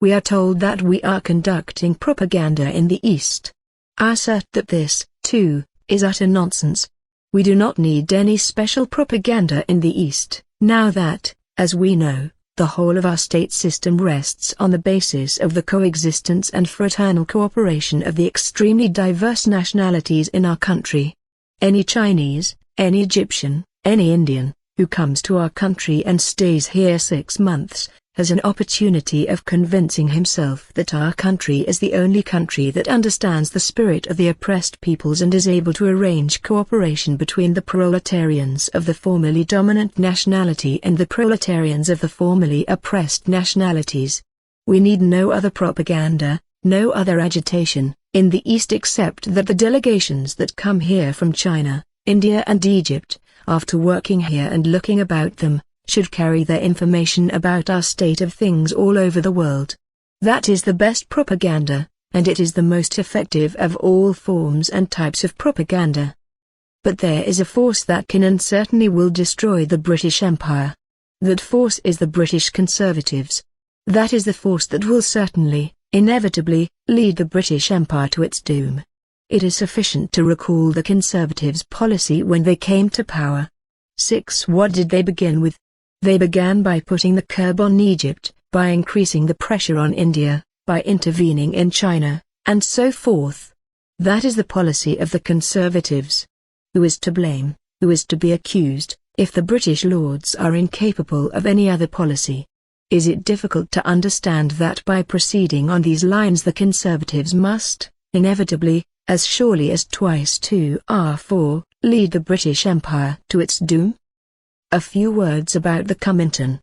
Speaker 1: We are told that we are conducting propaganda in the East. I assert that this, too, is utter nonsense. We do not need any special propaganda in the East, now that, as we know, the whole of our state system rests on the basis of the coexistence and fraternal cooperation of the extremely diverse nationalities in our country. Any Chinese, any Egyptian, any Indian, who comes to our country and stays here 6 months, has an opportunity of convincing himself that our country is the only country that understands the spirit of the oppressed peoples and is able to arrange cooperation between the proletarians of the formerly dominant nationality and the proletarians of the formerly oppressed nationalities. We need no other propaganda, no other agitation, in the East except that the delegations that come here from China, India and Egypt, after working here and looking about them, should carry their information about our state of things all over the world. That is the best propaganda, and it is the most effective of all forms and types of propaganda. But there is a force that can and certainly will destroy the British Empire. That force is the British Conservatives. That is the force that will certainly, inevitably, lead the British Empire to its doom. It is sufficient to recall the Conservatives' policy when they came to power. 6. What did they begin with? They began by putting the curb on Egypt, by increasing the pressure on India, by intervening in China, and so forth. That is the policy of the Conservatives. Who is to blame, who is to be accused, if the British Lords are incapable of any other policy? Is it difficult to understand that by proceeding on these lines the Conservatives must, inevitably, as surely as twice 2 are 4, lead the British Empire to its doom? A few words about the Comintern.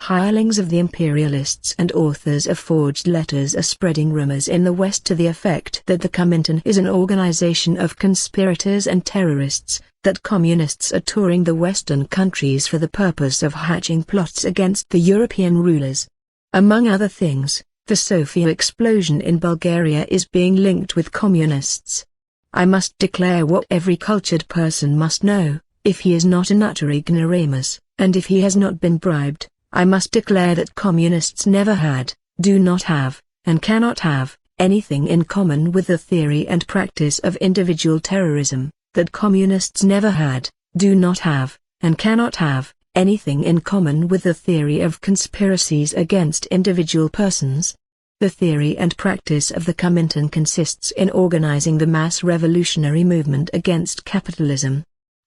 Speaker 1: Hirelings of the imperialists and authors of forged letters are spreading rumors in the West to the effect that the Comintern is an organization of conspirators and terrorists, that communists are touring the Western countries for the purpose of hatching plots against the European rulers. Among other things, the Sofia explosion in Bulgaria is being linked with communists. I must declare what every cultured person must know. If he is not an utter ignoramus, and if he has not been bribed, I must declare that communists never had, do not have, and cannot have, anything in common with the theory and practice of individual terrorism, that communists never had, do not have, and cannot have, anything in common with the theory of conspiracies against individual persons. The theory and practice of the Comintern consists in organizing the mass revolutionary movement against capitalism.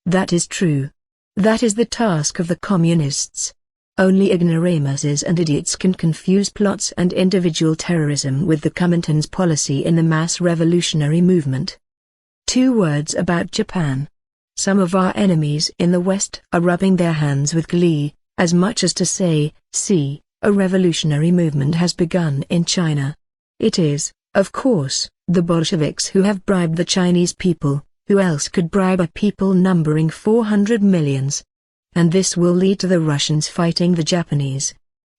Speaker 1: That is true. That is the task of the communists. Only ignoramuses and idiots can confuse plots and individual terrorism with the Comintern's policy in the mass revolutionary movement. 2 words about Japan. Some of our enemies in the West are rubbing their hands with glee, as much as to say, see, a revolutionary movement has begun in China. It is, of course, the Bolsheviks who have bribed the Chinese people. Who else could bribe a people numbering 400 millions? And this will lead to the Russians fighting the Japanese.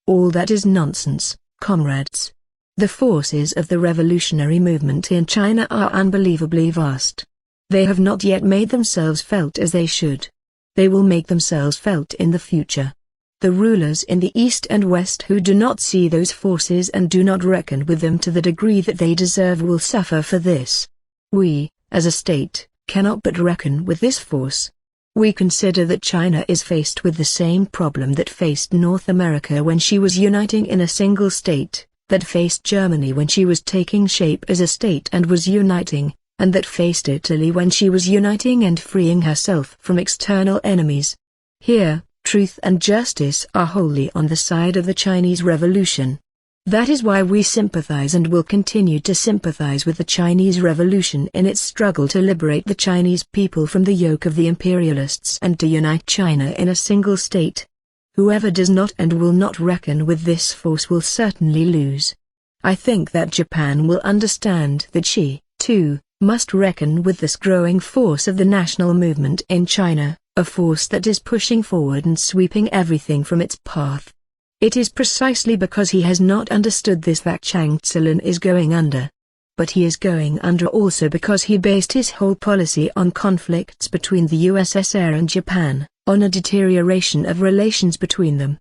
Speaker 1: All that is nonsense, comrades. The forces of the revolutionary movement in China are unbelievably vast. They have not yet made themselves felt as they should. They will make themselves felt in the future. The rulers in the East and West who do not see those forces and do not reckon with them to the degree that they deserve will suffer for this. We, as a state, cannot but reckon with this force. We consider that China is faced with the same problem that faced North America when she was uniting in a single state, that faced Germany when she was taking shape as a state and was uniting, and that faced Italy when she was uniting and freeing herself from external enemies. Here, truth and justice are wholly on the side of the Chinese Revolution. That is why we sympathize and will continue to sympathize with the Chinese Revolution in its struggle to liberate the Chinese people from the yoke of the imperialists and to unite China in a single state. Whoever does not and will not reckon with this force will certainly lose. I think that Japan will understand that she, too, must reckon with this growing force of the national movement in China, a force that is pushing forward and sweeping everything from its path. It is precisely because he has not understood this that Jiang Zemin is going under. But he is going under also because he based his whole policy on conflicts between the USSR and Japan, on a deterioration of relations between them.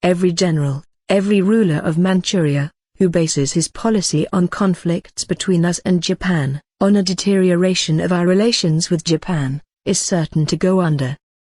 Speaker 1: Every general, every ruler of Manchuria, who bases his policy on conflicts between us and Japan, on a deterioration of our relations with Japan, is certain to go under.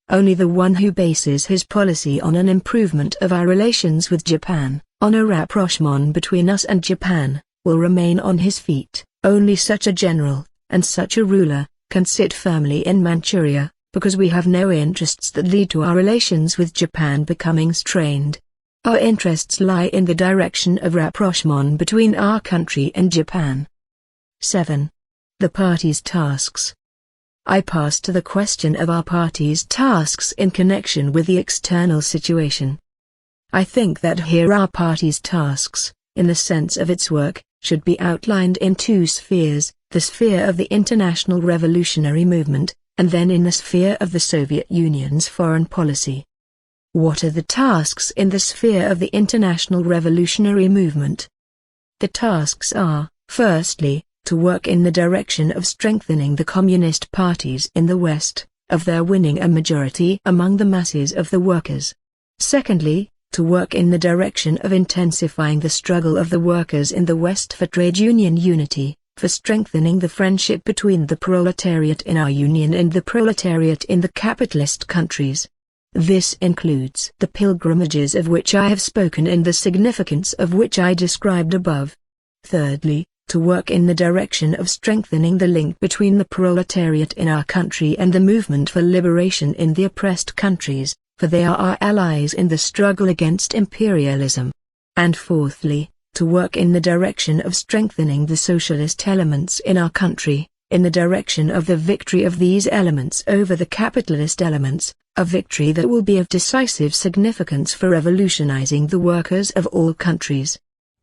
Speaker 1: Only the one who bases his policy on an improvement of our relations with Japan, on a rapprochement between us and Japan, will remain on his feet. Only such a general, and such a ruler, can sit firmly in Manchuria, because we have no interests that lead to our relations with Japan becoming strained. Our interests lie in the direction of rapprochement between our country and Japan. 7. The party's tasks. I pass to the question of our party's tasks in connection with the external situation. I think that here our party's tasks, in the sense of its work, should be outlined in two spheres, the sphere of the international revolutionary movement, and then in the sphere of the Soviet Union's foreign policy. What are the tasks in the sphere of the international revolutionary movement? The tasks are, firstly, to work in the direction of strengthening the communist parties in the West, of their winning a majority among the masses of the workers. Secondly, to work in the direction of intensifying the struggle of the workers in the West for trade union unity, for strengthening the friendship between the proletariat in our union and the proletariat in the capitalist countries. This includes the pilgrimages of which I have spoken and the significance of which I described above. Thirdly, to work in the direction of strengthening the link between the proletariat in our country and the movement for liberation in the oppressed countries, for they are our allies in the struggle against imperialism. And fourthly, to work in the direction of strengthening the socialist elements in our country, in the direction of the victory of these elements over the capitalist elements, a victory that will be of decisive significance for revolutionizing the workers of all countries.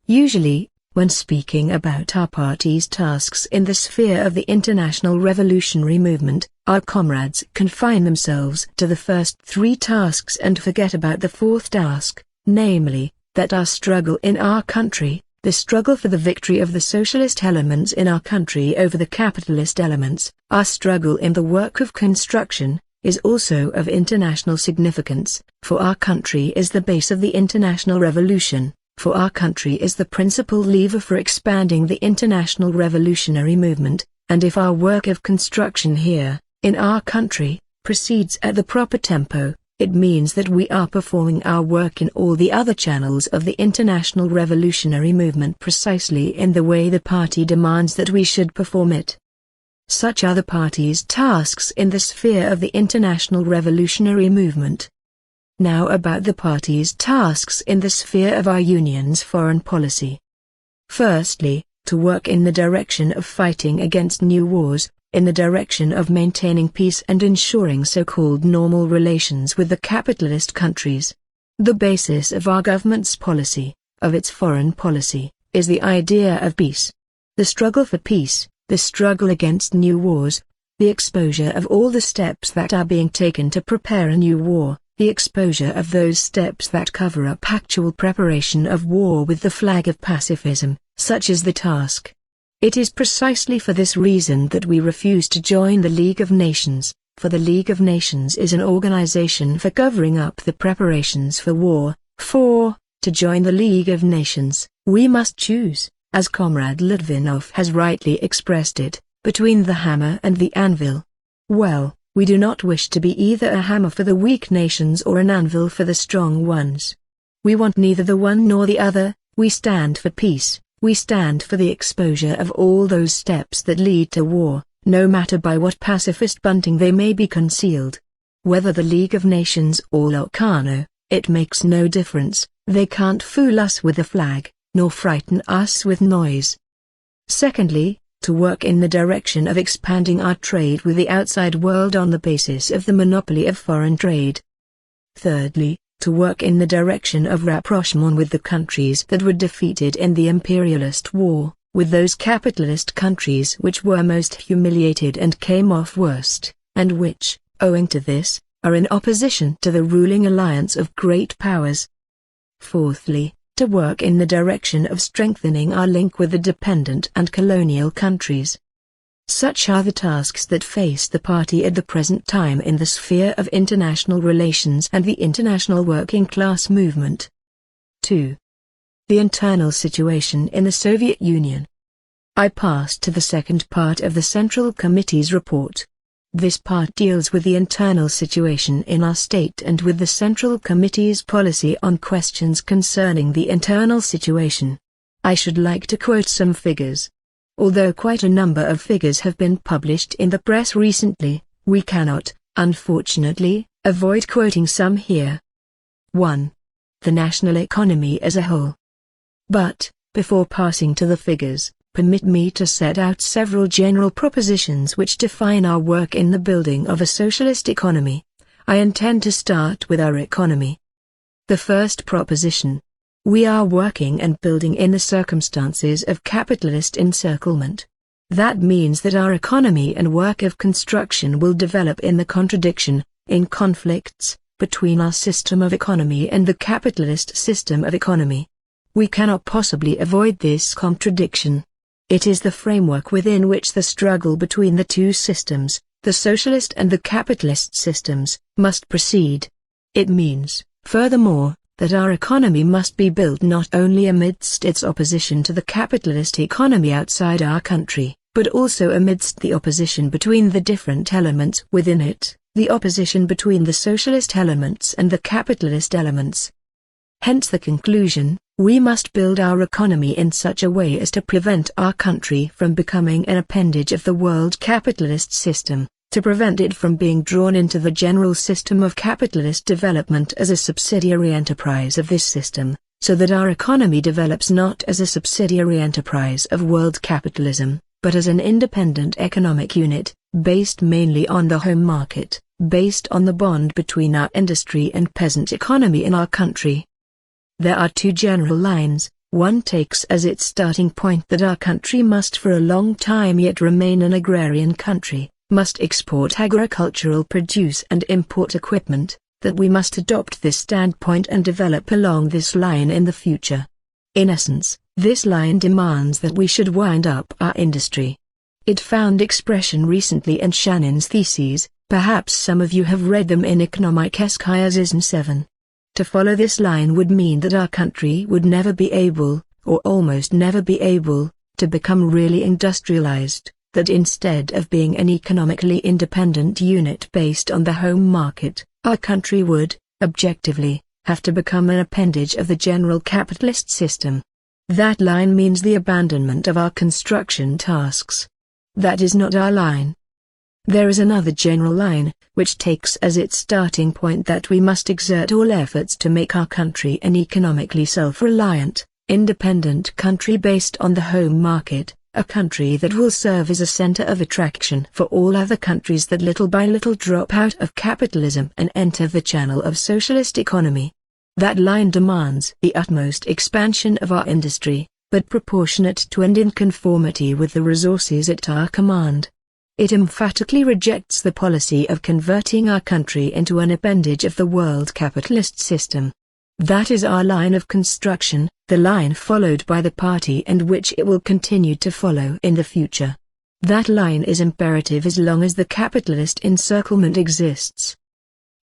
Speaker 1: Usually, when speaking about our party's tasks in the sphere of the international revolutionary movement, our comrades confine themselves to the first three tasks and forget about the fourth task, namely, that our struggle in our country, the struggle for the victory of the socialist elements in our country over the capitalist elements, our struggle in the work of construction, is also of international significance, for our country is the base of the international revolution. For our country is the principal lever for expanding the international revolutionary movement, and if our work of construction here, in our country, proceeds at the proper tempo, it means that we are performing our work in all the other channels of the international revolutionary movement precisely in the way the party demands that we should perform it. Such are the party's tasks in the sphere of the international revolutionary movement. Now about the party's tasks in the sphere of our union's foreign policy. Firstly, to work in the direction of fighting against new wars, in the direction of maintaining peace and ensuring so-called normal relations with the capitalist countries. The basis of our government's policy, of its foreign policy, is the idea of peace. The struggle for peace, the struggle against new wars, the exposure of all the steps that are being taken to prepare a new war, the exposure of those steps that cover up actual preparation of war with the flag of pacifism, such is the task. It is precisely for this reason that we refuse to join the League of Nations, for the League of Nations is an organization for covering up the preparations for war. 4. To join the League of Nations, we must choose, as Comrade Litvinov has rightly expressed it, between the hammer and the anvil. Well, we do not wish to be either a hammer for the weak nations or an anvil for the strong ones. We want neither the one nor the other. We stand for peace. We stand for the exposure of all those steps that lead to war, no matter by what pacifist bunting they may be concealed. Whether the League of Nations or Locarno, it makes no difference. They can't fool us with a flag, nor frighten us with noise. Secondly, to work in the direction of expanding our trade with the outside world on the basis of the monopoly of foreign trade. Thirdly, to work in the direction of rapprochement with the countries that were defeated in the imperialist war, with those capitalist countries which were most humiliated and came off worst, and which, owing to this, are in opposition to the ruling alliance of great powers. Fourthly, to work in the direction of strengthening our link with the dependent and colonial countries. Such are the tasks that face the party at the present time in the sphere of international relations and the international working class movement. 2. The internal situation in the Soviet Union. I pass to the second part of the Central Committee's report. This part deals with the internal situation in our state and with the Central Committee's policy on questions concerning the internal situation. I should like to quote some figures. Although quite a number of figures have been published in the press recently, we cannot, unfortunately, avoid quoting some here. 1. The national economy as a whole. But, before passing to the figures, permit me to set out several general propositions which define our work in the building of a socialist economy. I intend to start with our economy. The first proposition. We are working and building in the circumstances of capitalist encirclement. That means that our economy and work of construction will develop in the contradiction, in conflicts, between our system of economy and the capitalist system of economy. We cannot possibly avoid this contradiction. It is the framework within which the struggle between the two systems, the socialist and the capitalist systems, must proceed. It means, furthermore, that our economy must be built not only amidst its opposition to the capitalist economy outside our country, but also amidst the opposition between the different elements within it, the opposition between the socialist elements and the capitalist elements. Hence the conclusion, we must build our economy in such a way as to prevent our country from becoming an appendage of the world capitalist system, to prevent it from being drawn into the general system of capitalist development as a subsidiary enterprise of this system, so that our economy develops not as a subsidiary enterprise of world capitalism, but as an independent economic unit, based mainly on the home market, based on the bond between our industry and peasant economy in our country. There are two general lines. One takes as its starting point that our country must for a long time yet remain an agrarian country, must export agricultural produce and import equipment, that we must adopt this standpoint and develop along this line in the future. In essence, this line demands that we should wind up our industry. It found expression recently in Shannon's theses, perhaps some of you have read them in Economic Sciences 7. To follow this line would mean that our country would never be able, or almost never be able, to become really industrialized, that instead of being an economically independent unit based on the home market, our country would, objectively, have to become an appendage of the general capitalist system. That line means the abandonment of our construction tasks. That is not our line. There is another general line, which takes as its starting point that we must exert all efforts to make our country an economically self-reliant, independent country based on the home market, a country that will serve as a center of attraction for all other countries that little by little drop out of capitalism and enter the channel of socialist economy. That line demands the utmost expansion of our industry, but proportionate to and in conformity with the resources at our command. It emphatically rejects the policy of converting our country into an appendage of the world capitalist system. That is our line of construction, the line followed by the party and which it will continue to follow in the future. That line is imperative as long as the capitalist encirclement exists.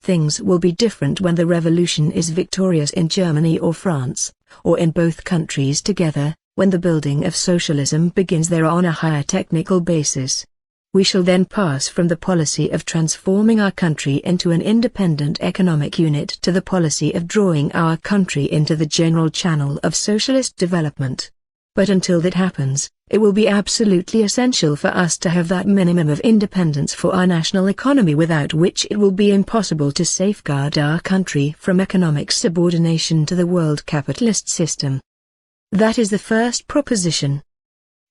Speaker 1: Things will be different when the revolution is victorious in Germany or France, or in both countries together, when the building of socialism begins there on a higher technical basis. We shall then pass from the policy of transforming our country into an independent economic unit to the policy of drawing our country into the general channel of socialist development. But until that happens, it will be absolutely essential for us to have that minimum of independence for our national economy without which it will be impossible to safeguard our country from economic subordination to the world capitalist system. That is the first proposition.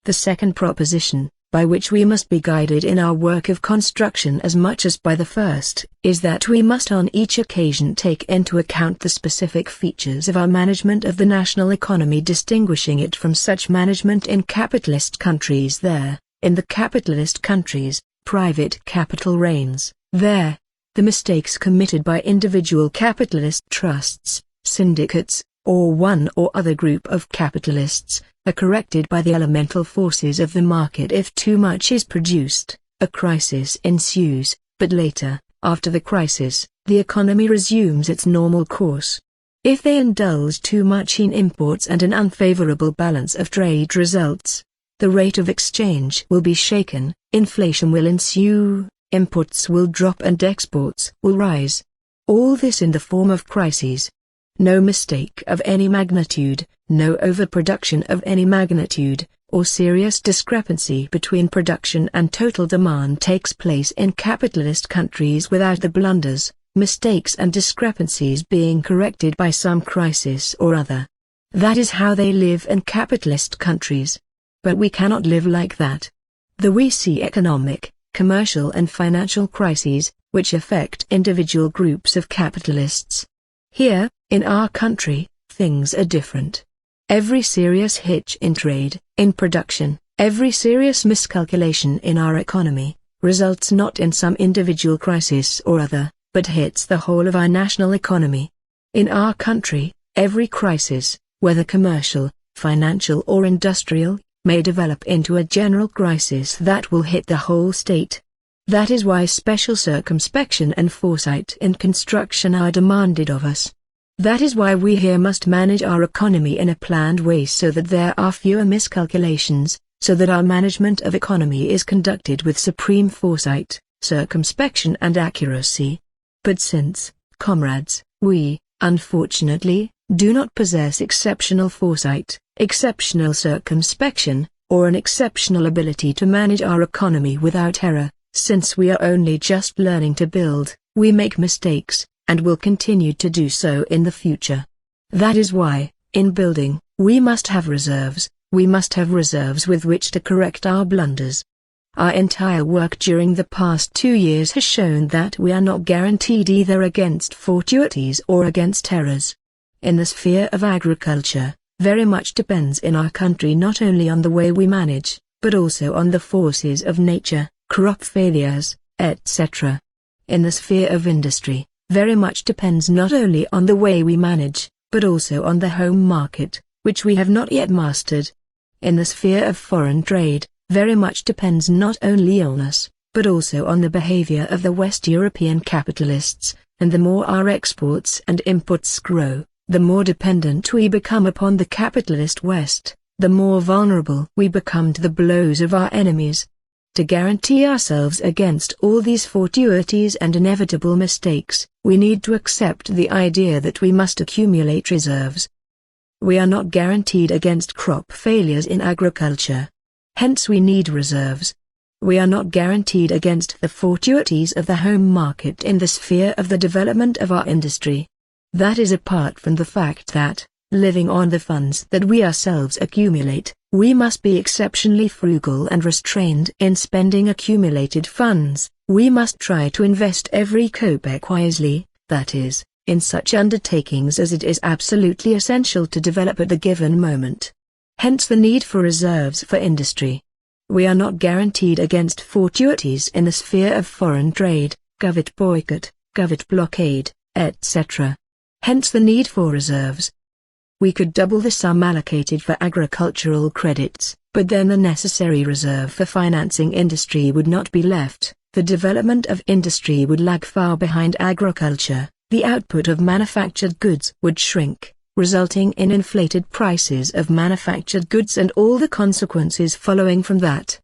Speaker 1: The second proposition, by which we must be guided in our work of construction as much as by the first, is that we must on each occasion take into account the specific features of our management of the national economy, distinguishing it from such management in capitalist countries. There, in the capitalist countries, private capital reigns. There, the mistakes committed by individual capitalist trusts, syndicates, or one or other group of capitalists, are corrected by the elemental forces of the market. If too much is produced, a crisis ensues, but later, after the crisis, the economy resumes its normal course. If they indulge too much in imports and an unfavorable balance of trade results, the rate of exchange will be shaken, inflation will ensue, imports will drop and exports will rise. All this in the form of crises. No mistake of any magnitude, no overproduction of any magnitude, or serious discrepancy between production and total demand takes place in capitalist countries without the blunders, mistakes and discrepancies being corrected by some crisis or other. That is how they live in capitalist countries. But we cannot live like that. We see economic, commercial and financial crises, which affect individual groups of capitalists. Here, in our country, things are different. Every serious hitch in trade, in production, every serious miscalculation in our economy, results not in some individual crisis or other, but hits the whole of our national economy. In our country, every crisis, whether commercial, financial or industrial, may develop into a general crisis that will hit the whole state. That is why special circumspection and foresight in construction are demanded of us. That is why we here must manage our economy in a planned way so that there are fewer miscalculations, so that our management of economy is conducted with supreme foresight, circumspection and accuracy. But since, comrades, we, unfortunately, do not possess exceptional foresight, exceptional circumspection, or an exceptional ability to manage our economy without error, since we are only just learning to build, we make mistakes, and will continue to do so in the future. That is why, in building, we must have reserves with which to correct our blunders. Our entire work during the past 2 years has shown that we are not guaranteed either against fortuities or against errors. In the sphere of agriculture, very much depends in our country not only on the way we manage, but also on the forces of nature, crop failures, etc. In the sphere of industry, very much depends not only on the way we manage, but also on the home market, which we have not yet mastered. In the sphere of foreign trade, very much depends not only on us, but also on the behavior of the West European capitalists, and the more our exports and imports grow, the more dependent we become upon the capitalist West, the more vulnerable we become to the blows of our enemies. To guarantee ourselves against all these fortuities and inevitable mistakes, we need to accept the idea that we must accumulate reserves. We are not guaranteed against crop failures in agriculture. Hence we need reserves. We are not guaranteed against the fortuities of the home market in the sphere of the development of our industry. That is apart from the fact that, living on the funds that we ourselves accumulate, we must be exceptionally frugal and restrained in spending accumulated funds. We must try to invest every kopeck wisely, that is, in such undertakings as it is absolutely essential to develop at the given moment. Hence the need for reserves for industry. We are not guaranteed against fortuities in the sphere of foreign trade, government boycott, government blockade, etc. Hence the need for reserves. We could double the sum allocated for agricultural credits, but then the necessary reserve for financing industry would not be left. The development of industry would lag far behind agriculture. The output of manufactured goods would shrink, resulting in inflated prices of manufactured goods and all the consequences following from that.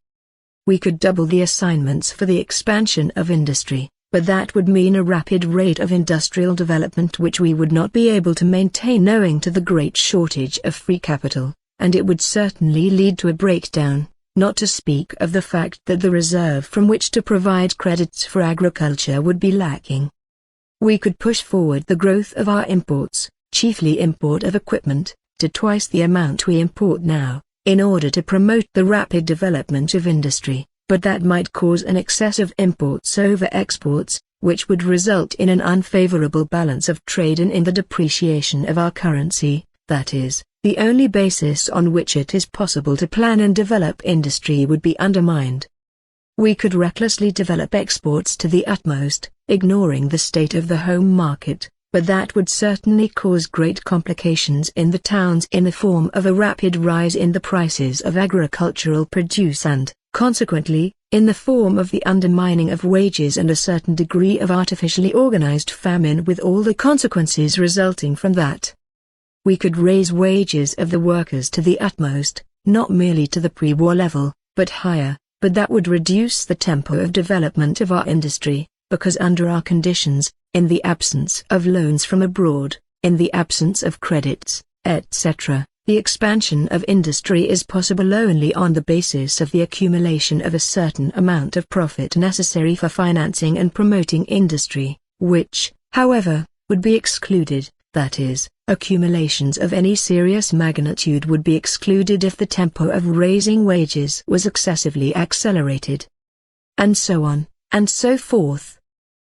Speaker 1: We could double the assignments for the expansion of industry, but that would mean a rapid rate of industrial development which we would not be able to maintain owing to the great shortage of free capital, and it would certainly lead to a breakdown, not to speak of the fact that the reserve from which to provide credits for agriculture would be lacking. We could push forward the growth of our imports, chiefly import of equipment, to twice the amount we import now, in order to promote the rapid development of industry, but that might cause an excess of imports over exports, which would result in an unfavorable balance of trade and in the depreciation of our currency, that is, the only basis on which it is possible to plan and develop industry would be undermined. We could recklessly develop exports to the utmost, ignoring the state of the home market, but that would certainly cause great complications in the towns in the form of a rapid rise in the prices of agricultural produce and, consequently, in the form of the undermining of wages and a certain degree of artificially organized famine with all the consequences resulting from that. We could raise wages of the workers to the utmost, not merely to the pre-war level, but higher, but that would reduce the tempo of development of our industry, because under our conditions, in the absence of loans from abroad, in the absence of credits, etc., the expansion of industry is possible only on the basis of the accumulation of a certain amount of profit necessary for financing and promoting industry, which, however, would be excluded, that is, accumulations of any serious magnitude would be excluded if the tempo of raising wages was excessively accelerated. And so on, and so forth.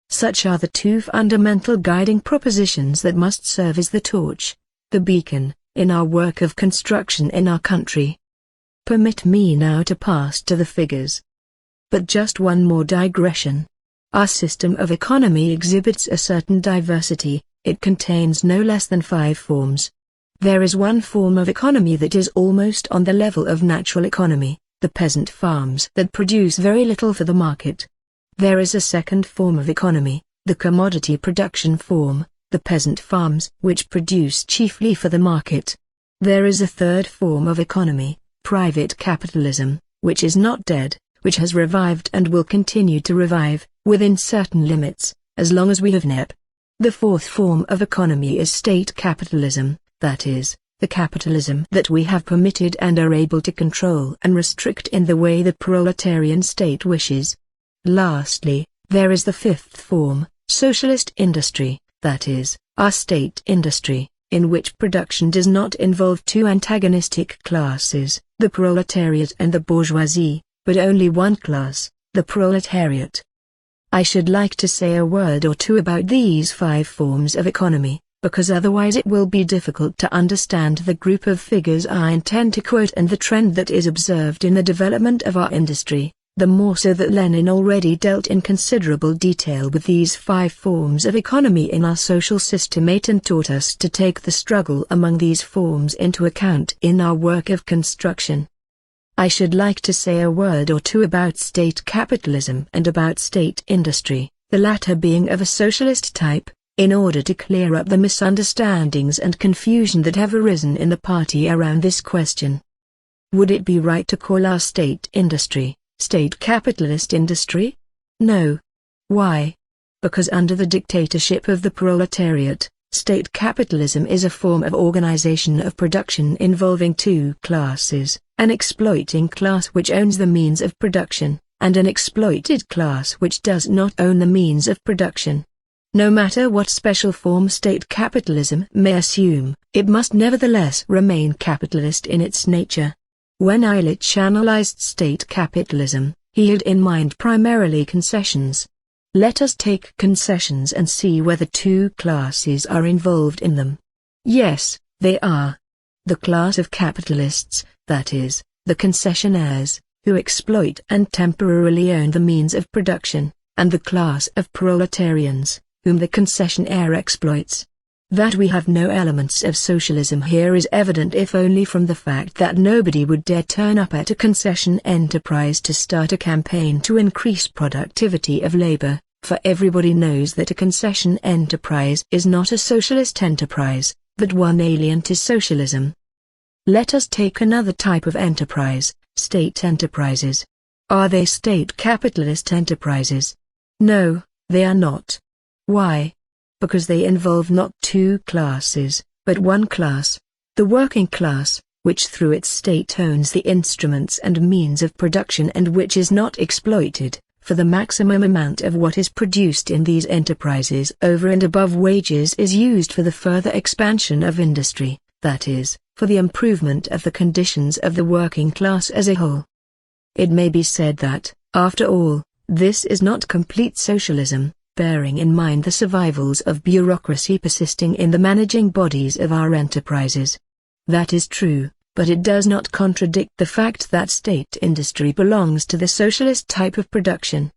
Speaker 1: Such are the two fundamental guiding propositions that must serve as the torch, the beacon, in our work of construction in our country. Permit me now to pass to the figures. But just one more digression. Our system of economy exhibits a certain diversity. It contains no less than 5 forms. There is one form of economy that is almost on the level of natural economy, the peasant farms that produce very little for the market. There is a second form of economy, the commodity production form, the peasant farms which produce chiefly for the market. There is a third form of economy, private capitalism, which is not dead, which has revived and will continue to revive, within certain limits, as long as we have NEP. The fourth form of economy is state capitalism, that is, the capitalism that we have permitted and are able to control and restrict in the way the proletarian state wishes. Lastly, there is the fifth form, socialist industry, that is, our state industry, in which production does not involve two antagonistic classes, the proletariat and the bourgeoisie, but only one class, the proletariat. I should like to say a word or two about these 5 forms of economy, because otherwise it will be difficult to understand the group of figures I intend to quote and the trend that is observed in the development of our industry, the more so that Lenin already dealt in considerable detail with these 5 forms of economy in our social systemate and taught us to take the struggle among these forms into account in our work of construction. I should like to say a word or two about state capitalism and about state industry, the latter being of a socialist type, in order to clear up the misunderstandings and confusion that have arisen in the party around this question. Would it be right to call our state industry, state capitalist industry? No. Why? Because under the dictatorship of the proletariat, state capitalism is a form of organization of production involving 2 classes, an exploiting class which owns the means of production, and an exploited class which does not own the means of production. No matter what special form state capitalism may assume, it must nevertheless remain capitalist in its nature. When Illich analyzed state capitalism, he had in mind primarily concessions. Let us take concessions and see whether 2 classes are involved in them. Yes, they are. The class of capitalists, that is, the concessionaires, who exploit and temporarily own the means of production, and the class of proletarians, whom the concessionaire exploits. That we have no elements of socialism here is evident if only from the fact that nobody would dare turn up at a concession enterprise to start a campaign to increase productivity of labor, for everybody knows that a concession enterprise is not a socialist enterprise, but one alien to socialism. Let us take another type of enterprise, state enterprises. Are they state capitalist enterprises? No, they are not. Why? Because they involve not two classes, but one class, the working class, which through its state owns the instruments and means of production and which is not exploited, for the maximum amount of what is produced in these enterprises over and above wages is used for the further expansion of industry, that is, for the improvement of the conditions of the working class as a whole. It may be said that, after all, this is not complete socialism, bearing in mind the survivals of bureaucracy persisting in the managing bodies of our enterprises. That is true, but it does not contradict the fact that state industry belongs to the socialist type of production.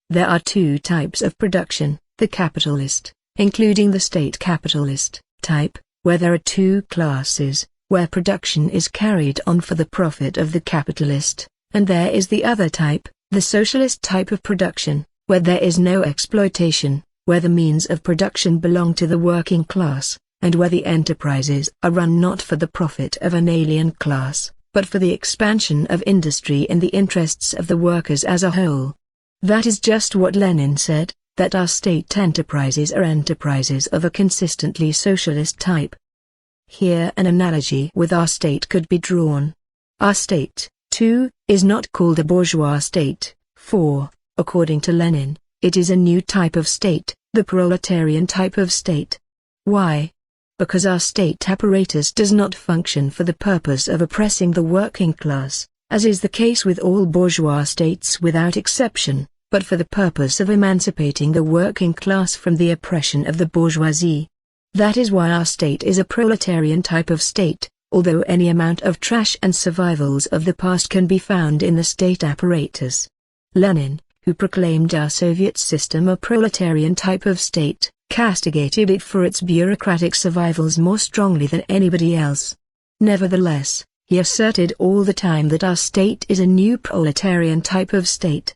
Speaker 1: There are two types of production, the capitalist, including the state capitalist type, where there are two classes, where production is carried on for the profit of the capitalist, and there is the other type, the socialist type of production, where there is no exploitation, where the means of production belong to the working class, and where the enterprises are run not for the profit of an alien class, but for the expansion of industry in the interests of the workers as a whole. That is just what Lenin said, that our state enterprises are enterprises of a consistently socialist type. Here an analogy with our state could be drawn. Our state, too, is not called a bourgeois state, for, according to Lenin, it is a new type of state, the proletarian type of state. Why? Because our state apparatus does not function for the purpose of oppressing the working class, as is the case with all bourgeois states without exception, but for the purpose of emancipating the working class from the oppression of the bourgeoisie. That is why our state is a proletarian type of state, although any amount of trash and survivals of the past can be found in the state apparatus. Lenin, who proclaimed our Soviet system a proletarian type of state, castigated it for its bureaucratic survivals more strongly than anybody else. Nevertheless, he asserted all the time that our state is a new proletarian type of state.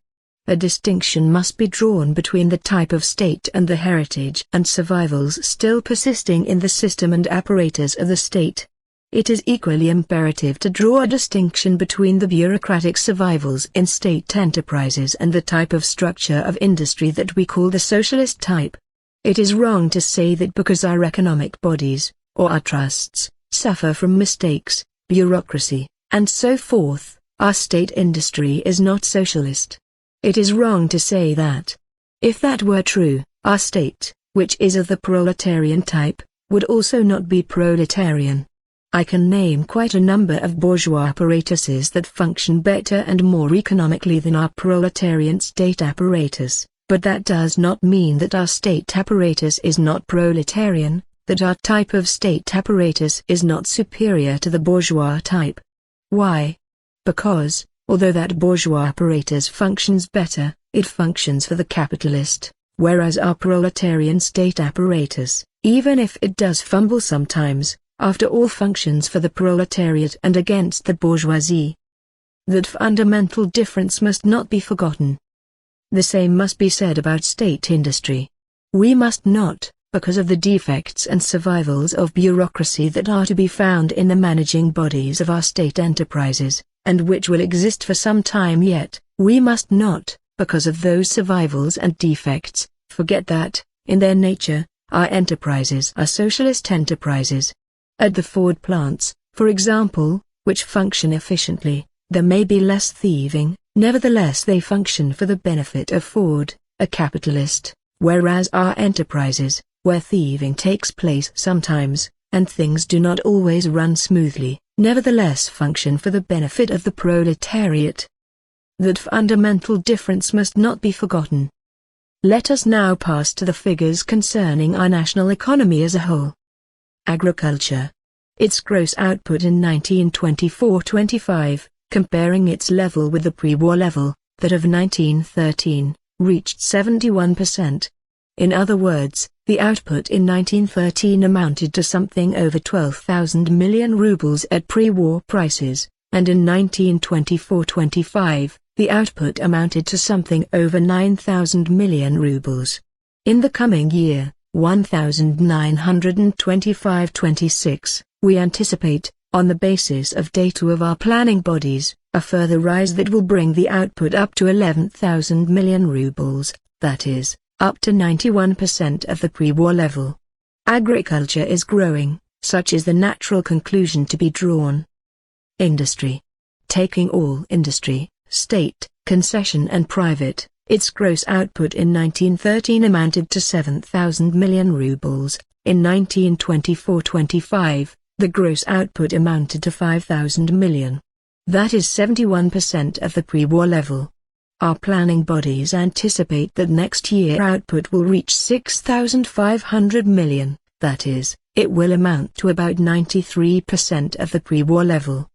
Speaker 1: A distinction must be drawn between the type of state and the heritage and survivals still persisting in the system and apparatus of the state. It is equally imperative to draw a distinction between the bureaucratic survivals in state enterprises and the type of structure of industry that we call the socialist type. It is wrong to say that because our economic bodies, or our trusts, suffer from mistakes, bureaucracy, and so forth, our state industry is not socialist. It is wrong to say that. If that were true, our state, which is of the proletarian type, would also not be proletarian. I can name quite a number of bourgeois apparatuses that function better and more economically than our proletarian state apparatus, but that does not mean that our state apparatus is not proletarian, that our type of state apparatus is not superior to the bourgeois type. Why? Because, although that bourgeois apparatus functions better, it functions for the capitalist, whereas our proletarian state apparatus, even if it does fumble sometimes, after all functions for the proletariat and against the bourgeoisie. That fundamental difference must not be forgotten. The same must be said about state industry. We must not, because of the defects and survivals of bureaucracy that are to be found in the managing bodies of our state enterprises, and which will exist for some time yet, we must not, because of those survivals and defects, forget that, in their nature, our enterprises are socialist enterprises. At the Ford plants, for example, which function efficiently, there may be less thieving, nevertheless they function for the benefit of Ford, a capitalist, whereas our enterprises, where thieving takes place sometimes, and things do not always run smoothly, nevertheless function for the benefit of the proletariat. That fundamental difference must not be forgotten. Let us now pass to the figures concerning our national economy as a whole. Agriculture. Its gross output in 1924-25, comparing its level with the pre-war level, that of 1913, reached 71%. In other words, the output in 1913 amounted to something over 12,000 million rubles at pre-war prices, and in 1924-25, the output amounted to something over 9,000 million rubles. In the coming year, 1925-26, we anticipate, on the basis of data of our planning bodies, a further rise that will bring the output up to 11,000 million rubles, that is, up to 91% of the pre-war level. Agriculture is growing, such is the natural conclusion to be drawn. Industry. Taking all industry, state, concession and private, its gross output in 1913 amounted to 7,000 million rubles. In 1924-25, the gross output amounted to 5,000 million. That is 71% of the pre-war level. Our planning bodies anticipate that next year output will reach 6,500 million, that is, it will amount to about 93% of the pre-war level.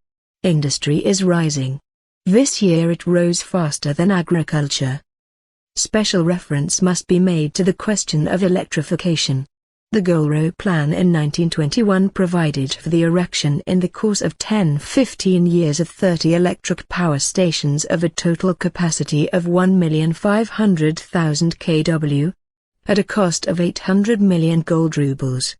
Speaker 1: Industry is rising. This year it rose faster than agriculture. Special reference must be made to the question of electrification. The Golro Plan in 1921 provided for the erection in the course of 10-15 years of 30 electric power stations of a total capacity of 1,500,000 kW, at a cost of 800 million gold rubles.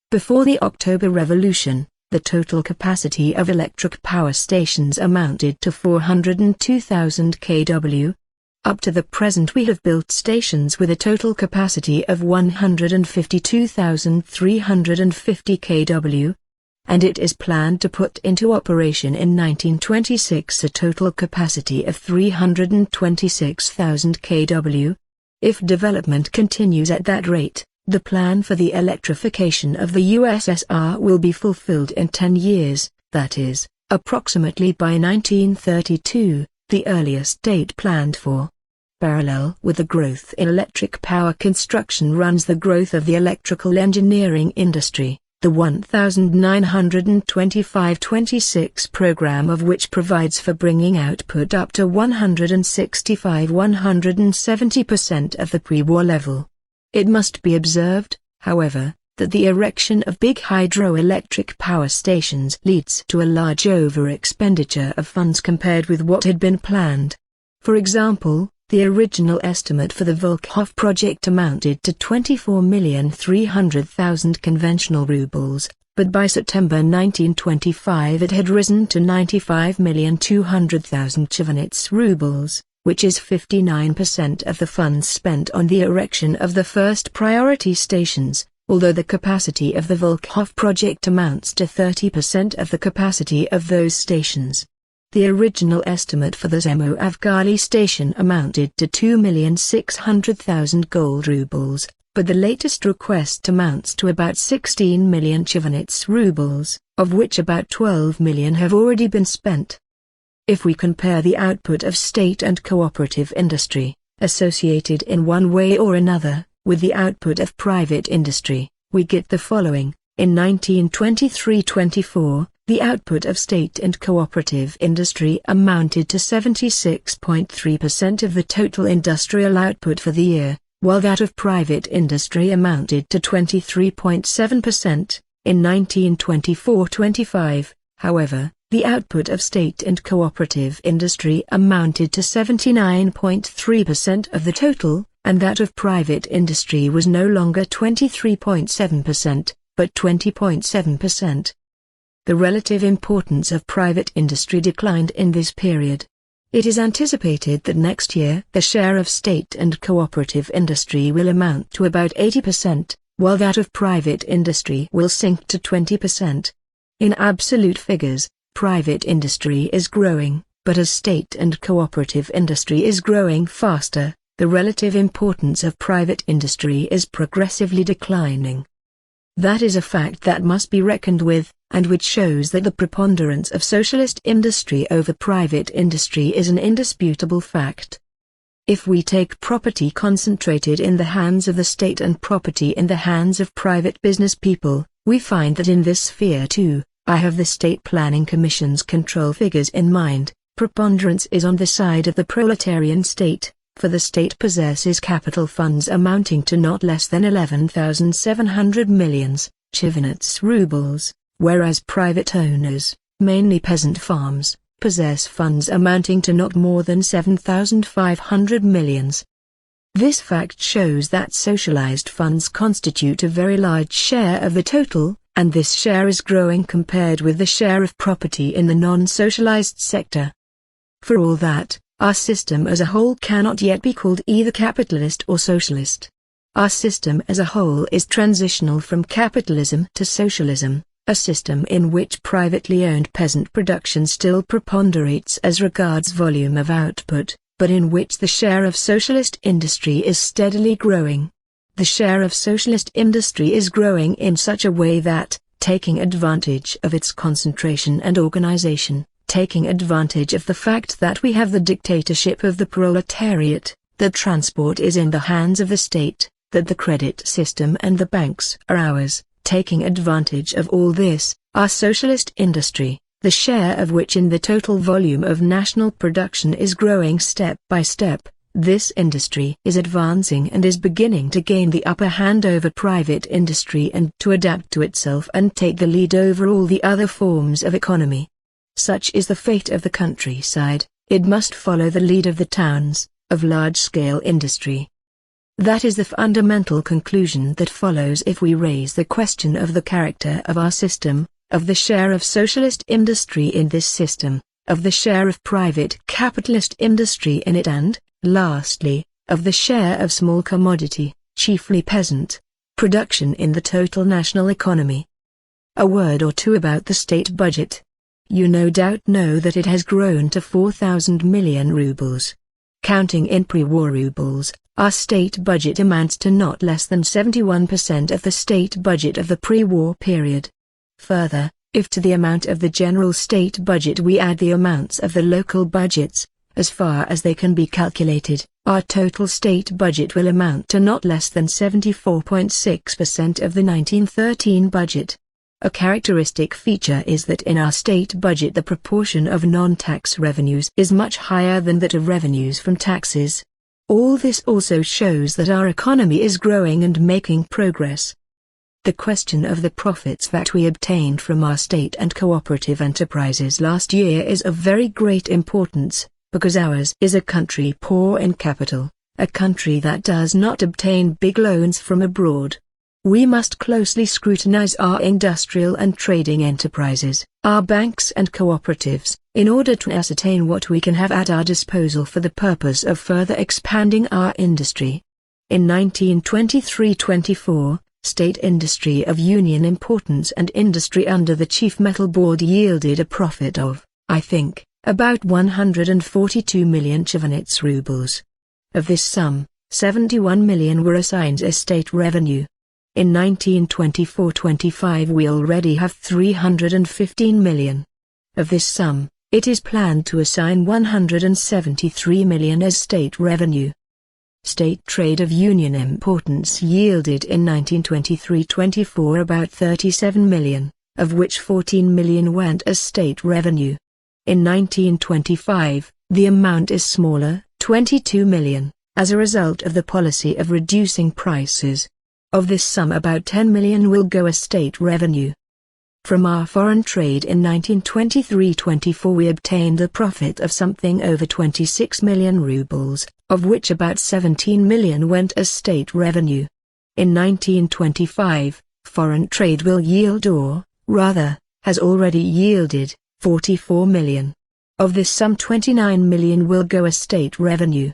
Speaker 1: Before the October Revolution, the total capacity of electric power stations amounted to 402,000 kW. Up to the present we have built stations with a total capacity of 152,350 kW, and it is planned to put into operation in 1926 a total capacity of 326,000 kW. If development continues at that rate, the plan for the electrification of the USSR will be fulfilled in 10 years, that is, approximately by 1932, the earliest date planned for. Parallel with the growth in electric power construction runs the growth of the electrical engineering industry, the 1925-26 program of which provides for bringing output up to 165-170% of the pre-war level. It must be observed, however, that the erection of big hydroelectric power stations leads to a large over-expenditure of funds compared with what had been planned. For example, the original estimate for the Volkhov project amounted to 24,300,000 conventional rubles, but by September 1925 it had risen to 95,200,000 chivanets rubles, which is 59% of the funds spent on the erection of the first priority stations, although the capacity of the Volkhov project amounts to 30% of the capacity of those stations. The original estimate for the Zemo-Avgali station amounted to 2,600,000 gold rubles, but the latest request amounts to about 16 million chivanets rubles, of which about 12 million have already been spent. If we compare the output of state and cooperative industry, associated in one way or another, with the output of private industry, we get the following. In 1923-24, the output of state and cooperative industry amounted to 76.3% of the total industrial output for the year, while that of private industry amounted to 23.7%. In 1924-25, however, the output of state and cooperative industry amounted to 79.3% of the total, and that of private industry was no longer 23.7%, but 20.7%. The relative importance of private industry declined in this period. It is anticipated that next year the share of state and cooperative industry will amount to about 80%, while that of private industry will sink to 20%. In absolute figures, private industry is growing, but as state and cooperative industry is growing faster, the relative importance of private industry is progressively declining. That is a fact that must be reckoned with, and which shows that the preponderance of socialist industry over private industry is an indisputable fact. If we take property concentrated in the hands of the state and property in the hands of private business people, we find that in this sphere too, I have the State Planning Commission's control figures in mind, preponderance is on the side of the proletarian state, for the state possesses capital funds amounting to not less than 11,700 millions, chivinets rubles, whereas private owners, mainly peasant farms, possess funds amounting to not more than 7,500 millions. This fact shows that socialized funds constitute a very large share of the total, and this share is growing compared with the share of property in the non-socialized sector. For all that, our system as a whole cannot yet be called either capitalist or socialist. Our system as a whole is transitional from capitalism to socialism, a system in which privately owned peasant production still preponderates as regards volume of output, but in which the share of socialist industry is steadily growing. The share of socialist industry is growing in such a way that, taking advantage of its concentration and organization, taking advantage of the fact that we have the dictatorship of the proletariat, that transport is in the hands of the state, that the credit system and the banks are ours, taking advantage of all this, our socialist industry, the share of which in the total volume of national production is growing step by step, this industry is advancing and is beginning to gain the upper hand over private industry and to adapt to itself and take the lead over all the other forms of economy. Such is the fate of the countryside, it must follow the lead of the towns, of large-scale industry. That is the fundamental conclusion that follows if we raise the question of the character of our system, of the share of socialist industry in this system, of the share of private capitalist industry in it and, lastly, of the share of small commodity, chiefly peasant, production in the total national economy. A word or two about the state budget. You no doubt know that it has grown to 4,000 million rubles. Counting in pre-war rubles, our state budget amounts to not less than 71% of the state budget of the pre-war period. Further, if to the amount of the general state budget we add the amounts of the local budgets, as far as they can be calculated, our total state budget will amount to not less than 74.6% of the 1913 budget. A characteristic feature is that in our state budget the proportion of non-tax revenues is much higher than that of revenues from taxes. All this also shows that our economy is growing and making progress. The question of the profits that we obtained from our state and cooperative enterprises last year is of very great importance, because ours is a country poor in capital, a country that does not obtain big loans from abroad. We must closely scrutinize our industrial and trading enterprises, our banks and cooperatives, in order to ascertain what we can have at our disposal for the purpose of further expanding our industry. In 1923-24, state industry of union importance and industry under the Chief Metal Board yielded a profit of, I think, about 142 million chivinets rubles. Of this sum, 71 million were assigned as state revenue. In 1924-25 we already have 315 million. Of this sum, it is planned to assign 173 million as state revenue. State trade of union importance yielded in 1923-24 about 37 million, of which 14 million went as state revenue. In 1925, the amount is smaller, 22 million, as a result of the policy of reducing prices. Of this sum about 10 million will go as state revenue. From our foreign trade in 1923-24 we obtained a profit of something over 26 million rubles, of which about 17 million went as state revenue. In 1925, foreign trade will yield or, rather, has already yielded, 44 million. Of this sum 29 million will go as state revenue.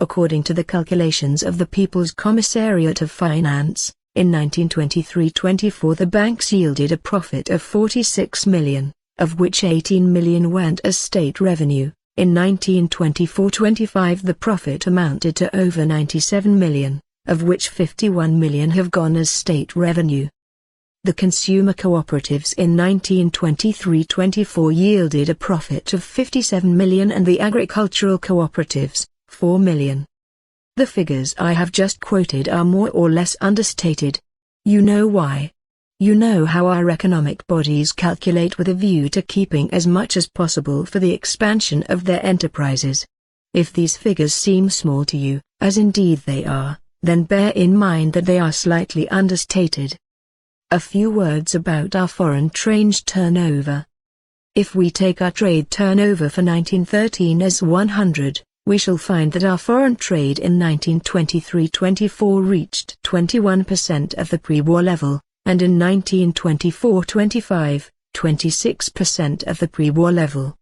Speaker 1: According to the calculations of the People's Commissariat of Finance, in 1923-24 the banks yielded a profit of 46 million, of which 18 million went as state revenue. In 1924-25 the profit amounted to over 97 million, of which 51 million have gone as state revenue. The consumer cooperatives in 1923-24 yielded a profit of 57 million and the agricultural cooperatives, 4 million. The figures I have just quoted are more or less understated. You know why. You know how our economic bodies calculate with a view to keeping as much as possible for the expansion of their enterprises. If these figures seem small to you, as indeed they are, then bear in mind that they are slightly understated. A few words about our foreign trade turnover. If we take our trade turnover for 1913 as 100, we shall find that our foreign trade in 1923-24 reached 21% of the pre-war level, and in 1924-25, 26% of the pre-war level.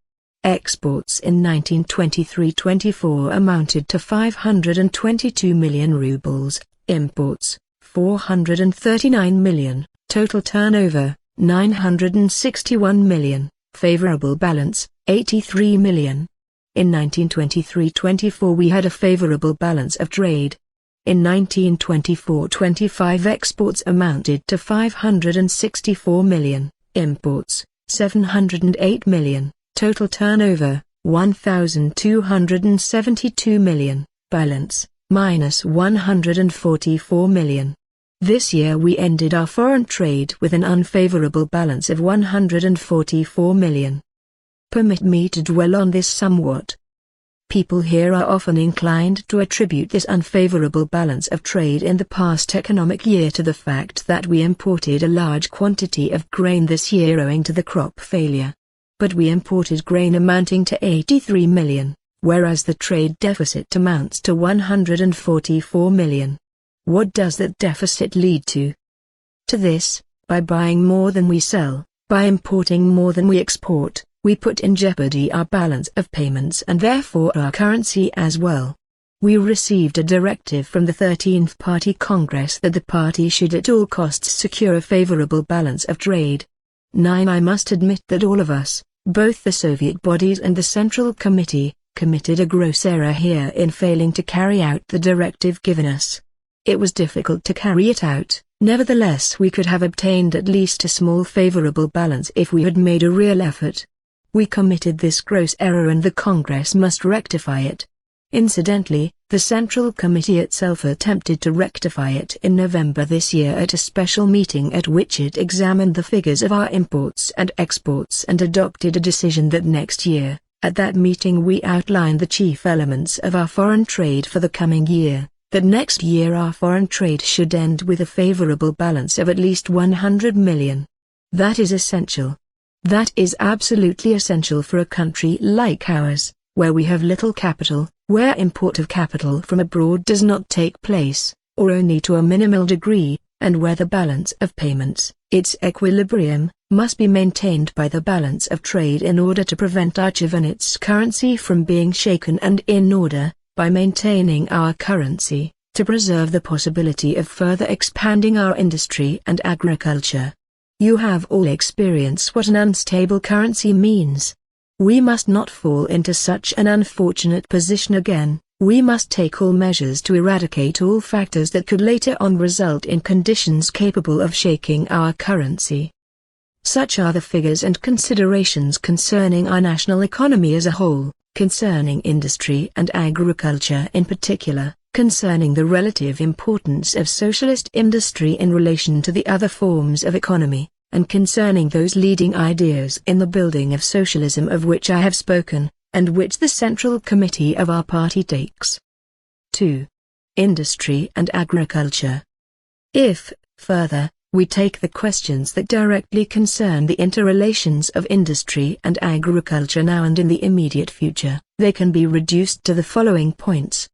Speaker 1: Exports in 1923-24 amounted to 522 million rubles, imports, 439 million, total turnover, 961 million, favorable balance, 83 million. In 1923-24 we had a favorable balance of trade. In 1924-25 exports amounted to 564 million, imports, 708 million. Total turnover, 1,272 million, balance, minus 144 million. This year we ended our foreign trade with an unfavorable balance of 144 million. Permit me to dwell on this somewhat. People here are often inclined to attribute this unfavorable balance of trade in the past economic year to the fact that we imported a large quantity of grain this year owing to the crop failure. But we imported grain amounting to 83 million, whereas the trade deficit amounts to 144 million. What does that deficit lead to? To this, by buying more than we sell, by importing more than we export, we put in jeopardy our balance of payments and therefore our currency as well. We received a directive from the 13th Party Congress that the party should at all costs secure a favorable balance of trade. 9. I must admit that all of us, both the Soviet bodies and the Central Committee, committed a gross error here in failing to carry out the directive given us. It was difficult to carry it out, nevertheless we could have obtained at least a small favorable balance if we had made a real effort. We committed this gross error and the Congress must rectify it. Incidentally, the Central Committee itself attempted to rectify it in November this year at a special meeting at which it examined the figures of our imports and exports and adopted a decision that next year, at that meeting we outlined the chief elements of our foreign trade for the coming year, that next year our foreign trade should end with a favorable balance of at least 100 million. That is essential. That is absolutely essential for a country like ours, where we have little capital, where import of capital from abroad does not take place, or only to a minimal degree, and where the balance of payments, its equilibrium, must be maintained by the balance of trade in order to prevent our chiv and its currency from being shaken, and in order, by maintaining our currency, to preserve the possibility of further expanding our industry and agriculture. You have all experienced what an unstable currency means. We must not fall into such an unfortunate position again. We must take all measures to eradicate all factors that could later on result in conditions capable of shaking our currency. Such are the figures and considerations concerning our national economy as a whole, concerning industry and agriculture in particular, concerning the relative importance of socialist industry in relation to the other forms of economy, and concerning those leading ideas in the building of socialism of which I have spoken, and which the Central Committee of our party takes. 2. Industry and agriculture. If, further, we take the questions that directly concern the interrelations of industry and agriculture now and in the immediate future, they can be reduced to the following points.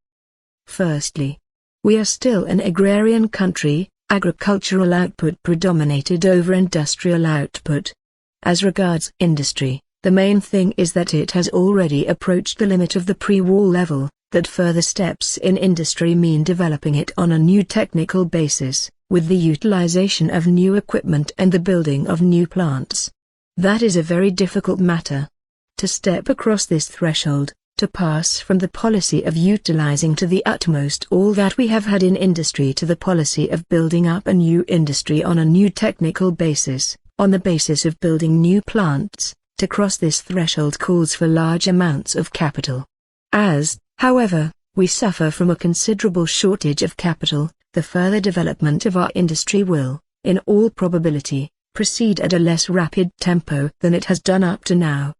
Speaker 1: Firstly, we are still an agrarian country. Agricultural output predominated over industrial output. As regards industry, the main thing is that it has already approached the limit of the pre-war level, that further steps in industry mean developing it on a new technical basis, with the utilization of new equipment and the building of new plants. That is a very difficult matter. To step across this threshold, to pass from the policy of utilizing to the utmost all that we have had in industry to the policy of building up a new industry on a new technical basis, on the basis of building new plants, to cross this threshold calls for large amounts of capital. As, however, we suffer from a considerable shortage of capital, the further development of our industry will, in all probability, proceed at a less rapid tempo than it has done up to now.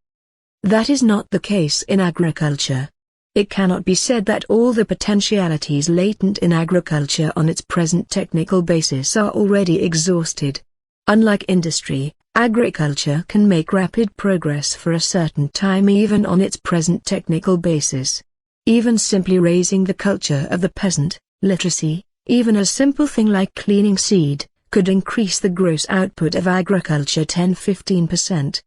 Speaker 1: That is not the case in agriculture. It cannot be said that all the potentialities latent in agriculture on its present technical basis are already exhausted. Unlike industry, agriculture can make rapid progress for a certain time even on its present technical basis. Even simply raising the culture of the peasant, literacy, even a simple thing like cleaning seed, could increase the gross output of agriculture 10–15%.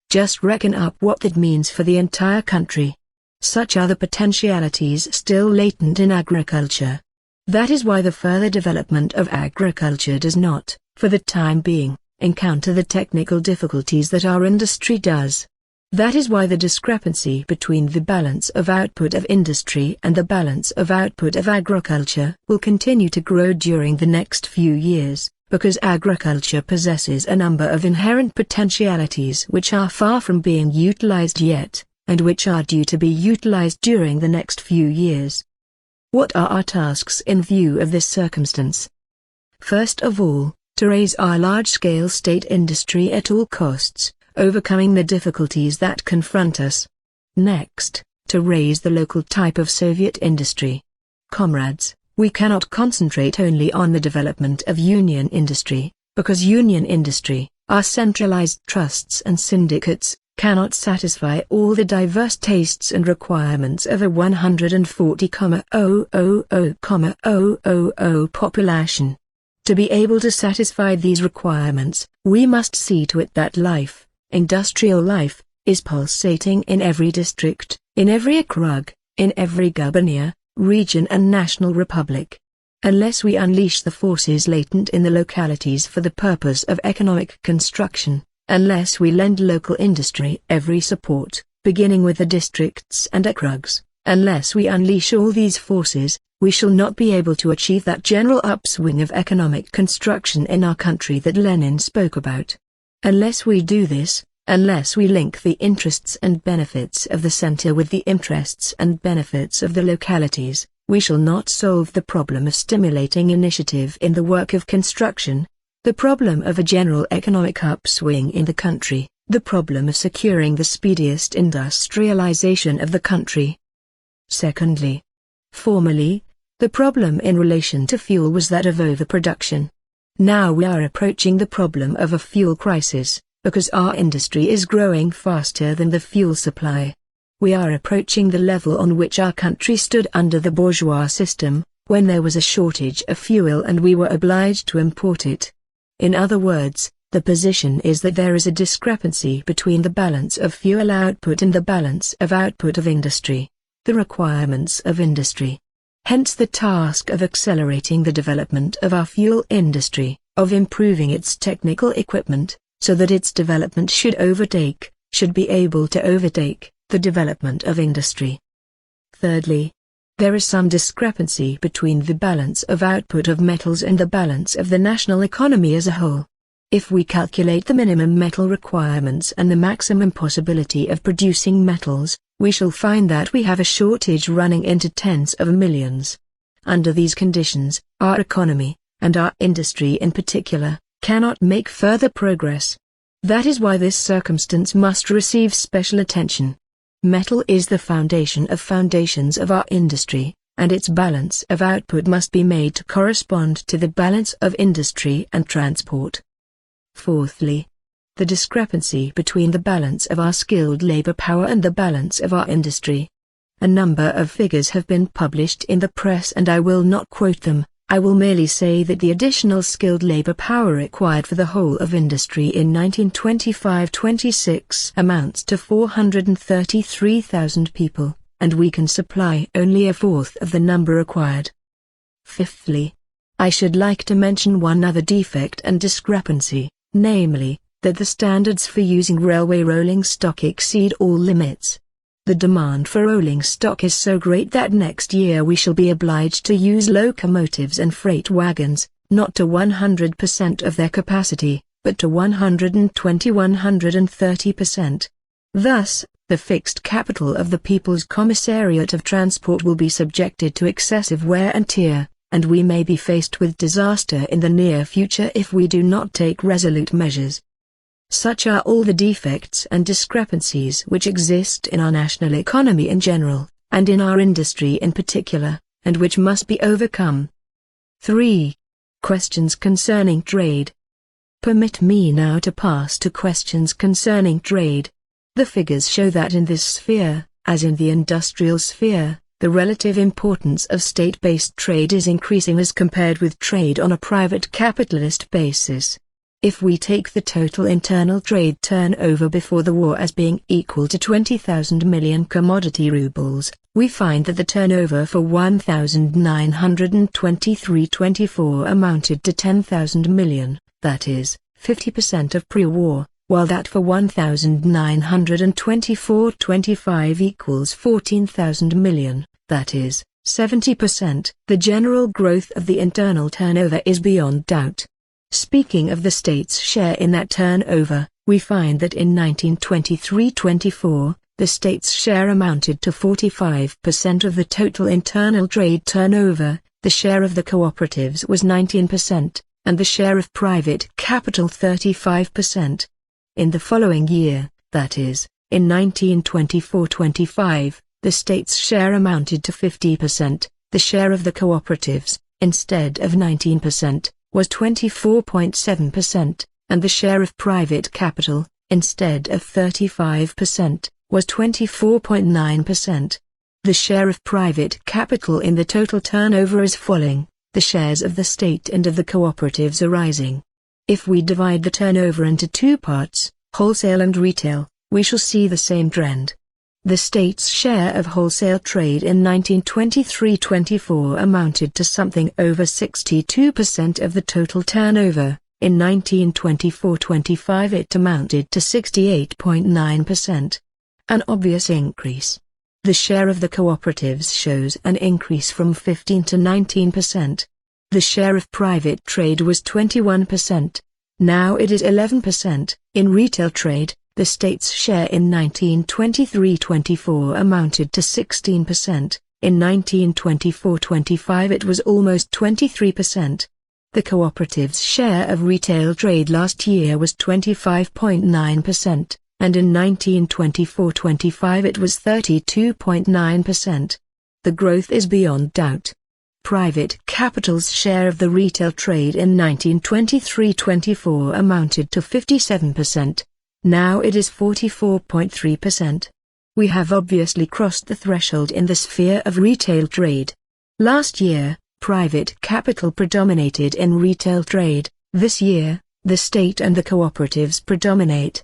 Speaker 1: Just reckon up what that means for the entire country. Such are the potentialities still latent in agriculture. That is why the further development of agriculture does not, for the time being, encounter the technical difficulties that our industry does. That is why the discrepancy between the balance of output of industry and the balance of output of agriculture will continue to grow during the next few years, because agriculture possesses a number of inherent potentialities which are far from being utilized yet, and which are due to be utilized during the next few years. What are our tasks in view of this circumstance? First of all, to raise our large-scale state industry at all costs, overcoming the difficulties that confront us. Next, to raise the local type of Soviet industry. Comrades, we cannot concentrate only on the development of union industry, because union industry, our centralized trusts and syndicates, cannot satisfy all the diverse tastes and requirements of a 140,000,000 population. To be able to satisfy these requirements, we must see to it that life, industrial life, is pulsating in every district, in every okrug, in every gubernia, region and national republic. Unless we unleash the forces latent in the localities for the purpose of economic construction, unless we lend local industry every support, beginning with the districts and okrugs, unless we unleash all these forces, we shall not be able to achieve that general upswing of economic construction in our country that Lenin spoke about. Unless we do this, unless we link the interests and benefits of the center with the interests and benefits of the localities, we shall not solve the problem of stimulating initiative in the work of construction, the problem of a general economic upswing in the country, the problem of securing the speediest industrialization of the country. Secondly, formerly, the problem in relation to fuel was that of overproduction. Now we are approaching the problem of a fuel crisis, because our industry is growing faster than the fuel supply. We are approaching the level on which our country stood under the bourgeois system, when there was a shortage of fuel and we were obliged to import it. In other words, the position is that there is a discrepancy between the balance of fuel output and the balance of output of industry, the requirements of industry. Hence the task of accelerating the development of our fuel industry, of improving its technical equipment, so that its development should be able to overtake, the development of industry. Thirdly, there is some discrepancy between the balance of output of metals and the balance of the national economy as a whole. If we calculate the minimum metal requirements and the maximum possibility of producing metals, we shall find that we have a shortage running into tens of millions. Under these conditions, our economy, and our industry in particular, cannot make further progress. That is why this circumstance must receive special attention. Metal is the foundation of foundations of our industry, and its balance of output must be made to correspond to the balance of industry and transport. Fourthly, the discrepancy between the balance of our skilled labor power and the balance of our industry. A number of figures have been published in the press and I will not quote them. I will merely say that the additional skilled labor power required for the whole of industry in 1925-26 amounts to 433,000 people, and we can supply only a fourth of the number required. Fifthly, I should like to mention one other defect and discrepancy, namely, that the standards for using railway rolling stock exceed all limits. The demand for rolling stock is so great that next year we shall be obliged to use locomotives and freight wagons, not to 100% of their capacity, but to 120–130%. Thus, the fixed capital of the People's Commissariat of Transport will be subjected to excessive wear and tear, and we may be faced with disaster in the near future if we do not take resolute measures. Such are all the defects and discrepancies which exist in our national economy in general, and in our industry in particular, and which must be overcome. 3. Questions concerning trade. Permit me now to pass to questions concerning trade. The figures show that in this sphere, as in the industrial sphere, the relative importance of state-based trade is increasing as compared with trade on a private capitalist basis. If we take the total internal trade turnover before the war as being equal to 20,000 million commodity rubles, we find that the turnover for 1923-24 amounted to 10,000 million, that is, 50% of pre-war, while that for 1924-25 equals 14,000 million, that is, 70%. The general growth of the internal turnover is beyond doubt. Speaking of the state's share in that turnover, we find that in 1923-24, the state's share amounted to 45% of the total internal trade turnover, the share of the cooperatives was 19%, and the share of private capital 35%. In the following year, that is, in 1924-25, the state's share amounted to 50%, the share of the cooperatives, instead of 19%, was 24.7%, and the share of private capital, instead of 35%, was 24.9%. The share of private capital in the total turnover is falling, the shares of the state and of the cooperatives are rising. If we divide the turnover into two parts, wholesale and retail, we shall see the same trend. The state's share of wholesale trade in 1923-24 amounted to something over 62% of the total turnover. In 1924-25 it amounted to 68.9%. An obvious increase. The share of the cooperatives shows an increase from 15 to 19%. The share of private trade was 21%. Now it is 11%. In retail trade, the state's share in 1923-24 amounted to 16%. In 1924-25 it was almost 23%. The cooperative's share of retail trade last year was 25.9%, and in 1924-25 it was 32.9%. The growth is beyond doubt. Private capital's share of the retail trade in 1923-24 amounted to 57%. Now it is 44.3%. We have obviously crossed the threshold in the sphere of retail trade. Last year, private capital predominated in retail trade. This year, the state and the cooperatives predominate.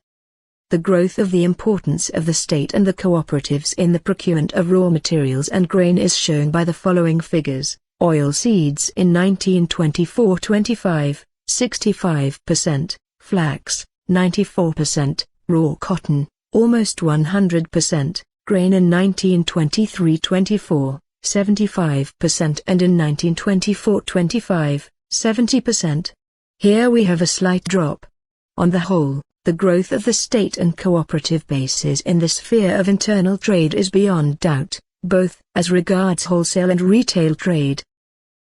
Speaker 1: The growth of the importance of the state and the cooperatives in the procurement of raw materials and grain is shown by the following figures. Oilseeds in 1924-25, 65%, flax, 94%, raw cotton, almost 100%, grain in 1923-24, 75%, and in 1924-25, 70%. Here we have a slight drop. On the whole, the growth of the state and cooperative bases in the sphere of internal trade is beyond doubt, both as regards wholesale and retail trade.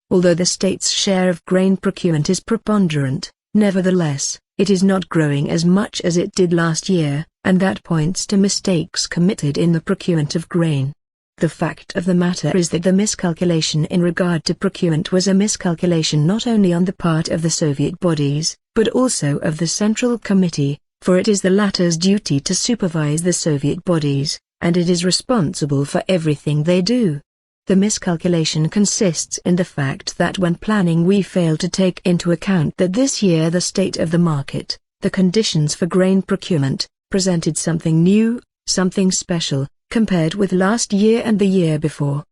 Speaker 1: Although the state's share of grain procurement is preponderant, nevertheless, it is not growing as much as it did last year, and that points to mistakes committed in the procurement of grain. The fact of the matter is that the miscalculation in regard to procurement was a miscalculation not only on the part of the Soviet bodies, but also of the Central Committee, for it is the latter's duty to supervise the Soviet bodies, and it is responsible for everything they do. The miscalculation consists in the fact that when planning we fail to take into account that this year the state of the market, the conditions for grain procurement, presented something new, something special, compared with last year and the year before.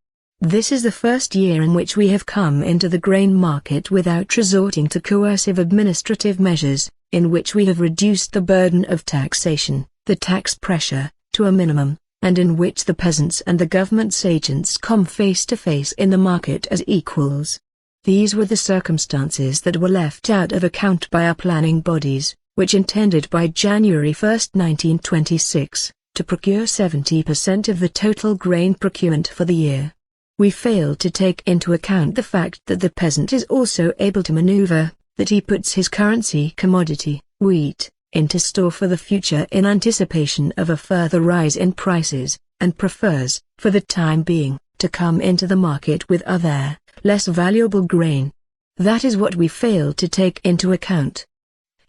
Speaker 1: This is the first year in which we have come into the grain market without resorting to coercive administrative measures, in which we have reduced the burden of taxation, the tax pressure, to a minimum, and in which the peasants and the government's agents come face to face in the market as equals. These were the circumstances that were left out of account by our planning bodies, which intended by January 1, 1926, to procure 70% of the total grain procurement for the year. We failed to take into account the fact that the peasant is also able to maneuver, that he puts his currency commodity, wheat, into store for the future in anticipation of a further rise in prices, and prefers, for the time being, to come into the market with other, less valuable grain. That is what we fail to take into account.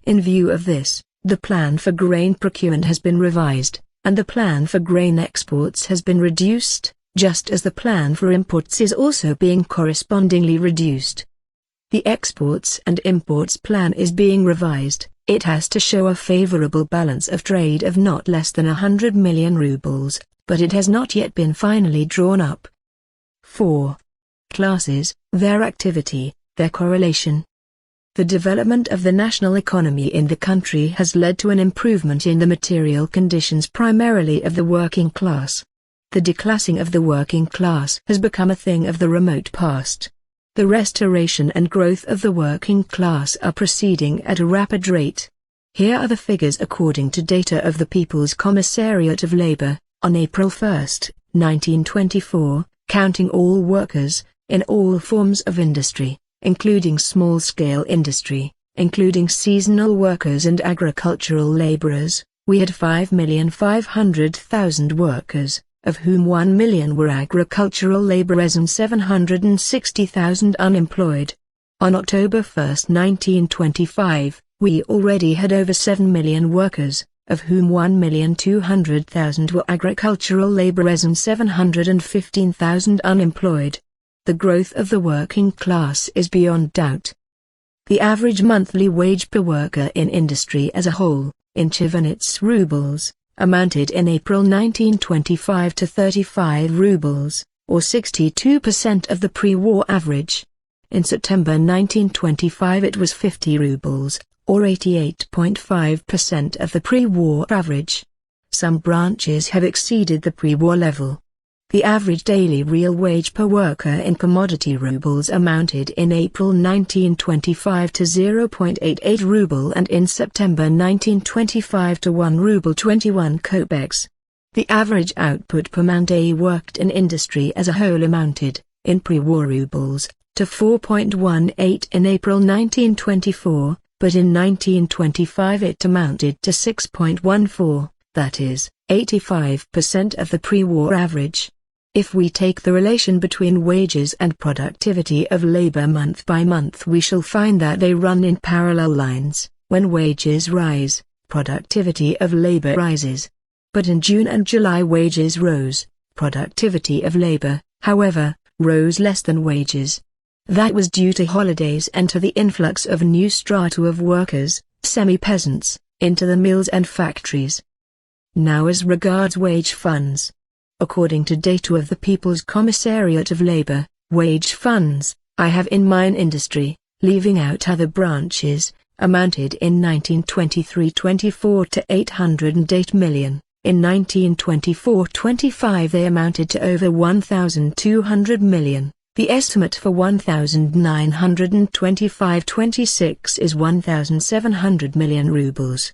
Speaker 1: In view of this, the plan for grain procurement has been revised, and the plan for grain exports has been reduced, just as the plan for imports is also being correspondingly reduced. The exports and imports plan is being revised. It has to show a favorable balance of trade of not less than 100 million rubles, but it has not yet been finally drawn up. 4. Classes, their activity, their correlation. The development of the national economy in the country has led to an improvement in the material conditions primarily of the working class. The declassing of the working class has become a thing of the remote past. The restoration and growth of the working class are proceeding at a rapid rate. Here are the figures according to data of the People's Commissariat of Labor, on April 1, 1924, counting all workers, in all forms of industry, including small-scale industry, including seasonal workers and agricultural laborers. We had 5,500,000 workers, of whom 1 million were agricultural laborers and 760,000 unemployed. On October 1, 1925, we already had over 7 million workers, of whom 1,200,000 were agricultural laborers and 715,000 unemployed. The growth of the working class is beyond doubt. The average monthly wage per worker in industry as a whole, in Chivanets rubles, amounted in April 1925 to 35 rubles, or 62% of the pre-war average. In September 1925 it was 50 rubles, or 88.5% of the pre-war average. Some branches have exceeded the pre-war level. The average daily real wage per worker in commodity rubles amounted in April 1925 to 0.88 ruble and in September 1925 to 1 ruble 21 kopecks. The average output per man day worked in industry as a whole amounted, in pre-war rubles, to 4.18 in April 1924, but in 1925 it amounted to 6.14, that is, 85% of the pre-war average. If we take the relation between wages and productivity of labor month by month, we shall find that they run in parallel lines. When wages rise, productivity of labor rises. But in June and July wages rose. Productivity of labor, however, rose less than wages. That was due to holidays and to the influx of new strata of workers, semi-peasants, into the mills and factories. Now as regards wage funds. According to data of the People's Commissariat of Labor, wage funds, I have in mine industry, leaving out other branches, amounted in 1923-24 to 808 million. In 1924-25 they amounted to over 1,200 million. The estimate for 1925-26 is 1,700 million rubles.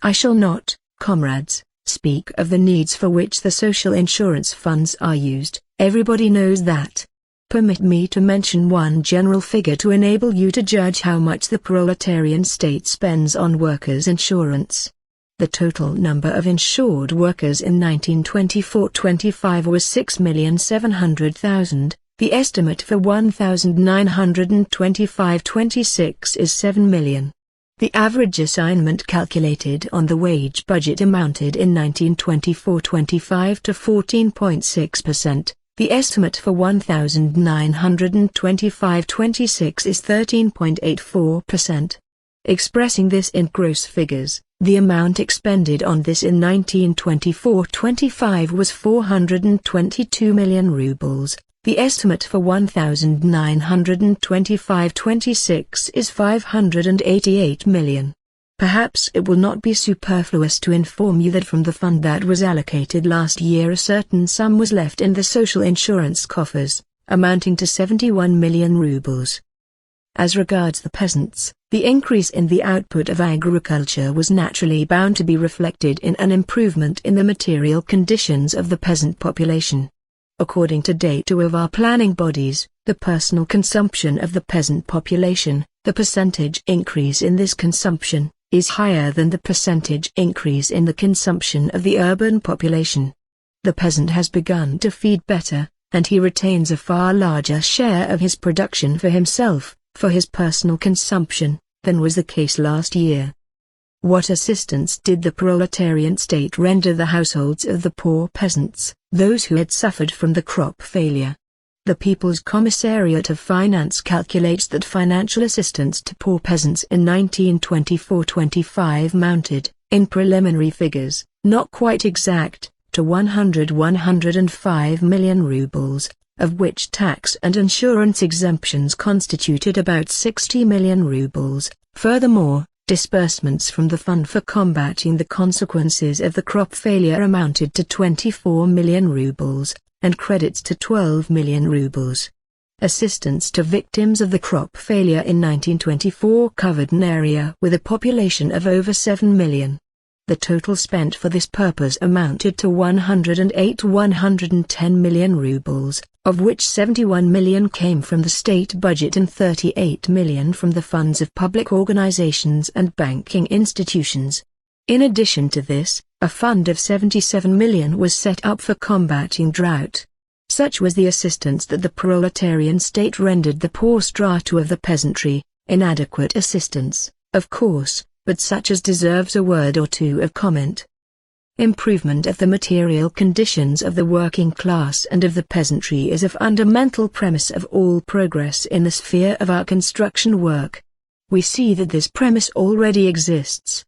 Speaker 1: I shall not, comrades, speak of the needs for which the social insurance funds are used. Everybody knows that. Permit me to mention one general figure to enable you to judge how much the proletarian state spends on workers' insurance. The total number of insured workers in 1924-25 was 6,700,000. The estimate for 1925-26 is 7 million. The average assignment calculated on the wage budget amounted in 1924-25 to 14.6%. The estimate for 1925-26 is 13.84%. Expressing this in gross figures, the amount expended on this in 1924-25 was 422 million rubles. The estimate for 1925-26 is 588 million. Perhaps it will not be superfluous to inform you that from the fund that was allocated last year a certain sum was left in the social insurance coffers, amounting to 71 million rubles. As regards the peasants, the increase in the output of agriculture was naturally bound to be reflected in an improvement in the material conditions of the peasant population. According to data of our planning bodies, the personal consumption of the peasant population, the percentage increase in this consumption, is higher than the percentage increase in the consumption of the urban population. The peasant has begun to feed better, and he retains a far larger share of his production for himself, for his personal consumption, than was the case last year. What assistance did the proletarian state render the households of the poor peasants, those who had suffered from the crop failure? The People's Commissariat of Finance calculates that financial assistance to poor peasants in 1924-25 mounted, in preliminary figures, not quite exact, to 105 million rubles, of which tax and insurance exemptions constituted about 60 million rubles. Furthermore, disbursements from the Fund for Combating the Consequences of the Crop Failure amounted to 24 million rubles, and credits to 12 million rubles. Assistance to victims of the crop failure in 1924 covered an area with a population of over 7 million. The total spent for this purpose amounted to 110 million rubles, of which 71 million came from the state budget and 38 million from the funds of public organizations and banking institutions. In addition to this, a fund of 77 million was set up for combating drought. Such was the assistance that the proletarian state rendered the poor strata of the peasantry. Inadequate assistance, of course, but such as deserves a word or two of comment. Improvement of the material conditions of the working class and of the peasantry is a fundamental premise of all progress in the sphere of our construction work. We see that this premise already exists.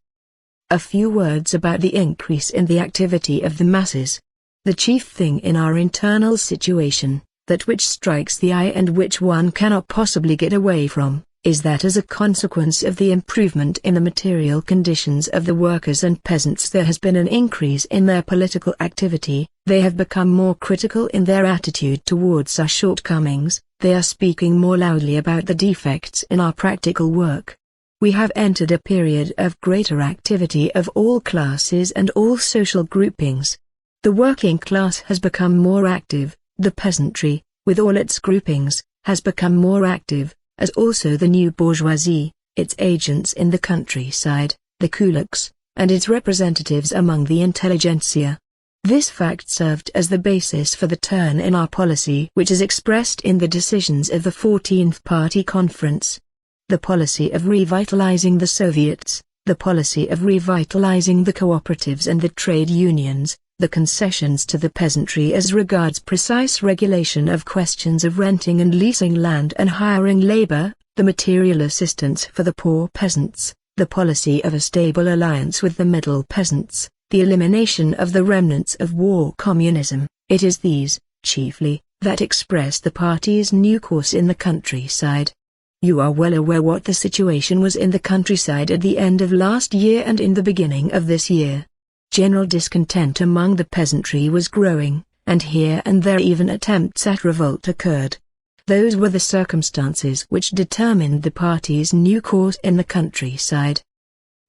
Speaker 1: A few words about the increase in the activity of the masses. The chief thing in our internal situation, that which strikes the eye and which one cannot possibly get away from, is that as a consequence of the improvement in the material conditions of the workers and peasants there has been an increase in their political activity. They have become more critical in their attitude towards our shortcomings, they are speaking more loudly about the defects in our practical work. We have entered a period of greater activity of all classes and all social groupings. The working class has become more active, the peasantry, with all its groupings, has become more active, as also the new bourgeoisie, its agents in the countryside, the kulaks, and its representatives among the intelligentsia. This fact served as the basis for the turn in our policy which is expressed in the decisions of the 14th Party Conference. The policy of revitalizing the Soviets, the policy of revitalizing the cooperatives and the trade unions, the concessions to the peasantry as regards precise regulation of questions of renting and leasing land and hiring labor, the material assistance for the poor peasants, the policy of a stable alliance with the middle peasants, the elimination of the remnants of war communism, it is these, chiefly, that express the party's new course in the countryside. You are well aware what the situation was in the countryside at the end of last year and in the beginning of this year. General discontent among the peasantry was growing, and here and there even attempts at revolt occurred. Those were the circumstances which determined the party's new course in the countryside.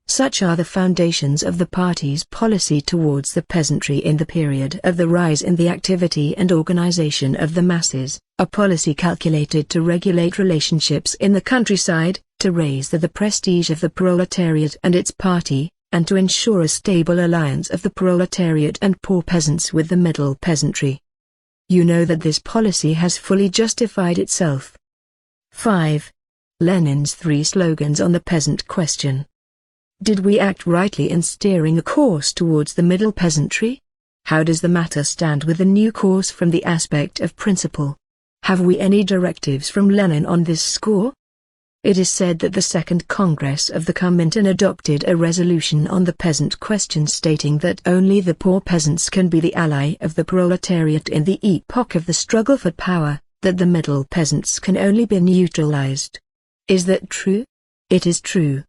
Speaker 1: Such are the foundations of the party's policy towards the peasantry in the period of the rise in the activity and organization of the masses, a policy calculated to regulate relationships in the countryside, to raise the prestige of the proletariat and its party, and to ensure a stable alliance of the proletariat and poor peasants with the middle peasantry. You know that this policy has fully justified itself. 5. Lenin's 3 slogans on the peasant question. Did we act rightly in steering a course towards the middle peasantry? How does the matter stand with the new course from the aspect of principle? Have we any directives from Lenin on this score? It is said that the Second Congress of the Comintern adopted a resolution on the peasant question stating that only the poor peasants can be the ally of the proletariat in the epoch of the struggle for power, that the middle peasants can only be neutralized. Is that true? It is true.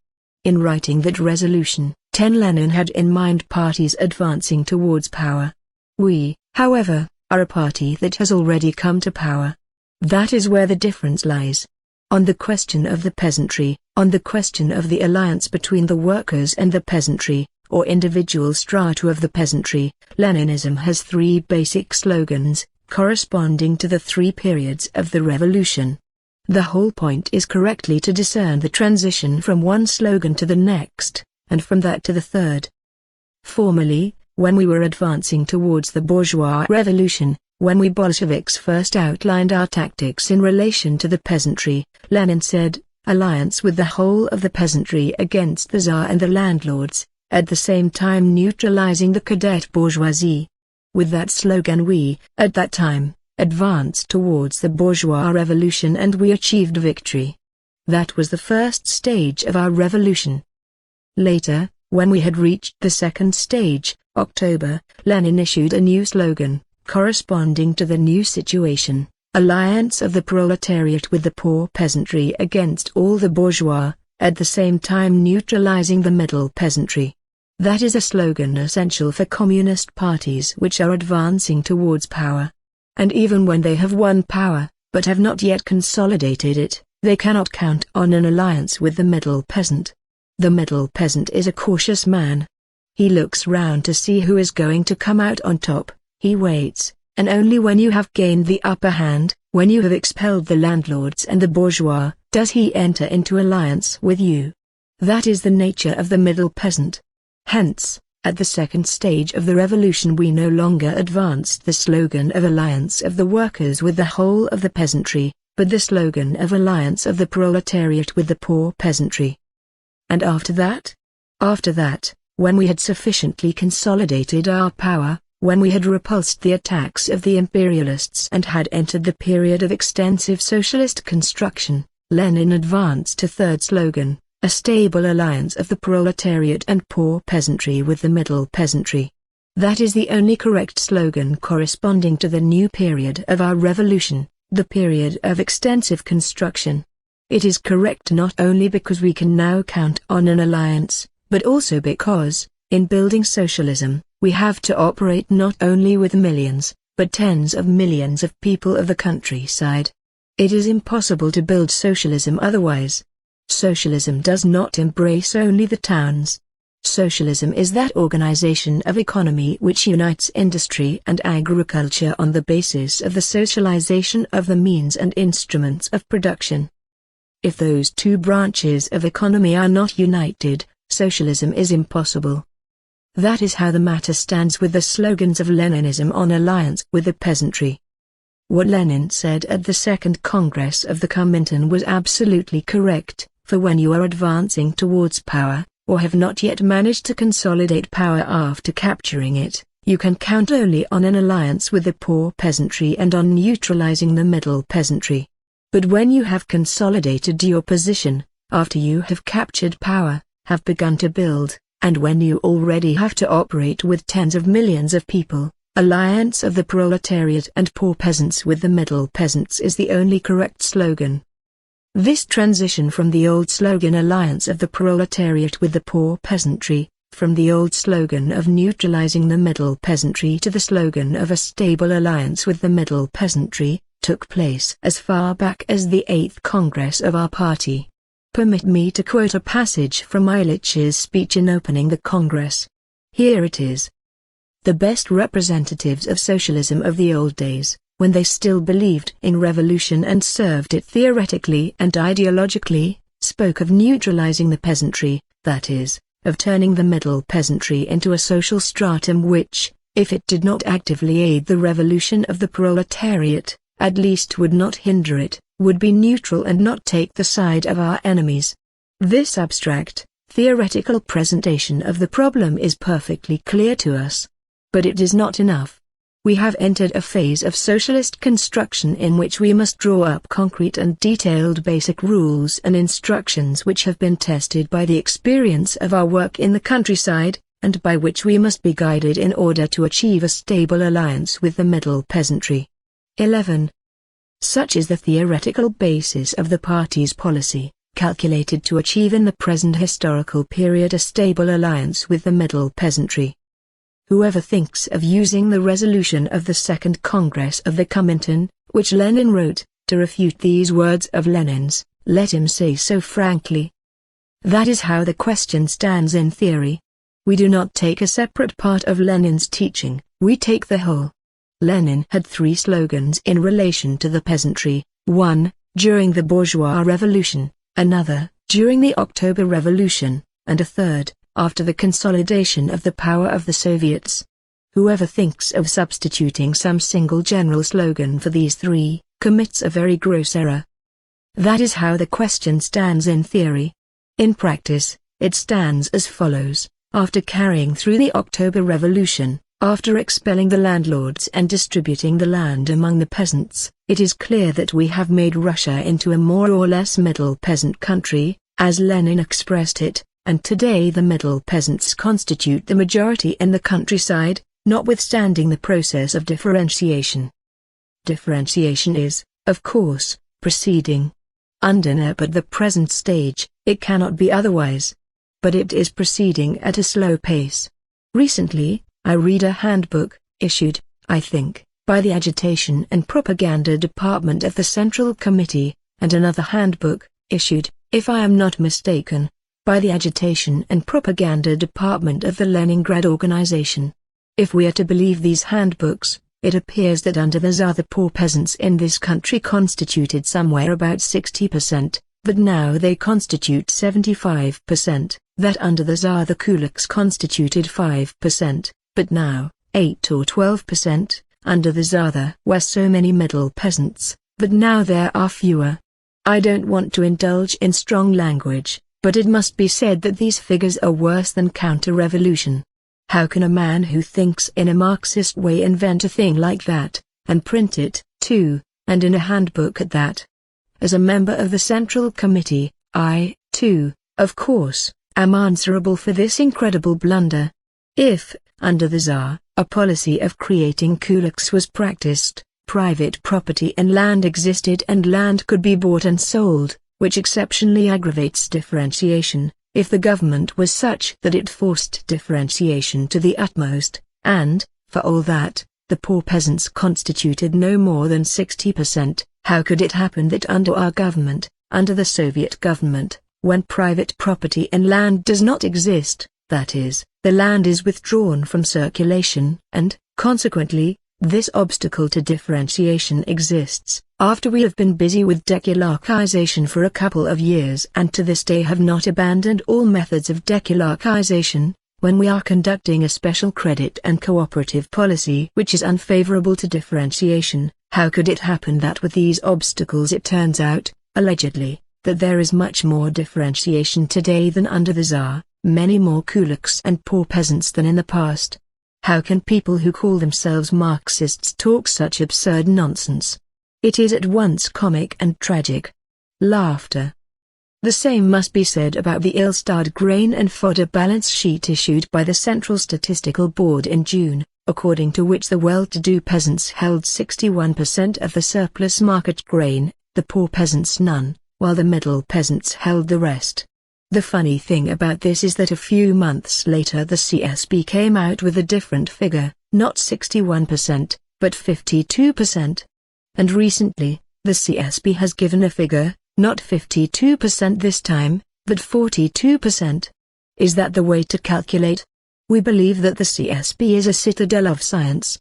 Speaker 1: In writing that resolution, Lenin had in mind parties advancing towards power. We, however, are a party that has already come to power. That is where the difference lies. On the question of the peasantry, on the question of the alliance between the workers and the peasantry, or individual strata of the peasantry, Leninism has 3 basic slogans, corresponding to the 3 periods of the revolution. The whole point is correctly to discern the transition from one slogan to the next, and from that to the third. Formerly, when we were advancing towards the bourgeois revolution, when we Bolsheviks first outlined our tactics in relation to the peasantry, Lenin said, alliance with the whole of the peasantry against the Tsar and the landlords, at the same time neutralizing the cadet bourgeoisie. With that slogan we, at that time, advanced towards the bourgeois revolution and we achieved victory. That was the first stage of our revolution. Later, when we had reached the second stage, October, Lenin issued a new slogan, corresponding to the new situation, alliance of the proletariat with the poor peasantry against all the bourgeois, at the same time neutralizing the middle peasantry. That is a slogan essential for communist parties which are advancing towards power. And even when they have won power, but have not yet consolidated it, they cannot count on an alliance with the middle peasant. The middle peasant is a cautious man. He looks round to see who is going to come out on top, he waits, and only when you have gained the upper hand, when you have expelled the landlords and the bourgeois, does he enter into alliance with you. That is the nature of the middle peasant. Hence, at the second stage of the revolution we no longer advanced the slogan of alliance of the workers with the whole of the peasantry, but the slogan of alliance of the proletariat with the poor peasantry. And after that? After that, when we had sufficiently consolidated our power, when we had repulsed the attacks of the imperialists and had entered the period of extensive socialist construction, Lenin advanced a third slogan, a stable alliance of the proletariat and poor peasantry with the middle peasantry. That is the only correct slogan corresponding to the new period of our revolution, the period of extensive construction. It is correct not only because we can now count on an alliance, but also because, in building socialism, we have to operate not only with millions, but tens of millions of people of the countryside. It is impossible to build socialism otherwise. Socialism does not embrace only the towns. Socialism is that organization of economy which unites industry and agriculture on the basis of the socialization of the means and instruments of production. If those two branches of economy are not united, socialism is impossible. That is how the matter stands with the slogans of Leninism on alliance with the peasantry. What Lenin said at the Second Congress of the Comintern was absolutely correct, for when you are advancing towards power, or have not yet managed to consolidate power after capturing it, you can count only on an alliance with the poor peasantry and on neutralizing the middle peasantry. But when you have consolidated your position, after you have captured power, have begun to build, and when you already have to operate with tens of millions of people, alliance of the proletariat and poor peasants with the middle peasants is the only correct slogan. This transition from the old slogan alliance of the proletariat with the poor peasantry, from the old slogan of neutralizing the middle peasantry to the slogan of a stable alliance with the middle peasantry, took place as far back as the 8th Congress of our party. Permit me to quote a passage from Ilitch's speech in opening the Congress. Here it is. The best representatives of socialism of the old days, when they still believed in revolution and served it theoretically and ideologically, spoke of neutralizing the peasantry, that is, of turning the middle peasantry into a social stratum which, if it did not actively aid the revolution of the proletariat, at least would not hinder it, would be neutral and not take the side of our enemies. This abstract, theoretical presentation of the problem is perfectly clear to us. But it is not enough. We have entered a phase of socialist construction in which we must draw up concrete and detailed basic rules and instructions which have been tested by the experience of our work in the countryside, and by which we must be guided in order to achieve a stable alliance with the middle peasantry. 11. Such is the theoretical basis of the party's policy, calculated to achieve in the present historical period a stable alliance with the middle peasantry. Whoever thinks of using the resolution of the Second Congress of the Comintern, which Lenin wrote, to refute these words of Lenin's, let him say so frankly. That is how the question stands in theory. We do not take a separate part of Lenin's teaching, we take the whole. Lenin had three slogans in relation to the peasantry, one, during the bourgeois revolution, another, during the October Revolution, and a third, after the consolidation of the power of the Soviets. Whoever thinks of substituting some single general slogan for these three, commits a very gross error. That is how the question stands in theory. In practice, it stands as follows: after carrying through the October Revolution, after expelling the landlords and distributing the land among the peasants, it is clear that we have made Russia into a more or less middle peasant country, as Lenin expressed it, and today the middle peasants constitute the majority in the countryside, notwithstanding the process of differentiation. Differentiation is, of course, proceeding. Undeniable at the present stage, it cannot be otherwise. But it is proceeding at a slow pace. Recently, I read a handbook, issued, I think, by the Agitation and Propaganda Department of the Central Committee, and another handbook, issued, if I am not mistaken, by the Agitation and Propaganda Department of the Leningrad Organization. If we are to believe these handbooks, it appears that under the Tsar the poor peasants in this country constituted somewhere about 60%, but now they constitute 75%, that under the Tsar the kulaks constituted 5%, but now, 8 or 12%, under the Tsar there were so many middle peasants, but now there are fewer. I don't want to indulge in strong language, but it must be said that these figures are worse than counter-revolution. How can a man who thinks in a Marxist way invent a thing like that, and print it, too, and in a handbook at that? As a member of the Central Committee, I, too, of course, am answerable for this incredible blunder. If, under the Tsar, a policy of creating kulaks was practiced, private property and land existed and land could be bought and sold, which exceptionally aggravates differentiation, if the government was such that it forced differentiation to the utmost, and, for all that, the poor peasants constituted no more than 60%, how could it happen that under our government, under the Soviet government, when private property and land does not exist, that is, the land is withdrawn from circulation and, consequently, this obstacle to differentiation exists, after we have been busy with dekulakization for a couple of years and to this day have not abandoned all methods of dekulakization, when we are conducting a special credit and cooperative policy which is unfavorable to differentiation, how could it happen that with these obstacles it turns out, allegedly, that there is much more differentiation today than under the Tsar, many more kulaks and poor peasants than in the past? How can people who call themselves Marxists talk such absurd nonsense? It is at once comic and tragic. Laughter. The same must be said about the ill-starred grain and fodder balance sheet issued by the Central Statistical Board in June, according to which the well-to-do peasants held 61% of the surplus market grain, the poor peasants none, while the middle peasants held the rest. The funny thing about this is that a few months later the CSB came out with a different figure, not 61%, but 52%. And recently, the CSB has given a figure, not 52% this time, but 42%. Is that the way to calculate? We believe that the CSB is a citadel of science.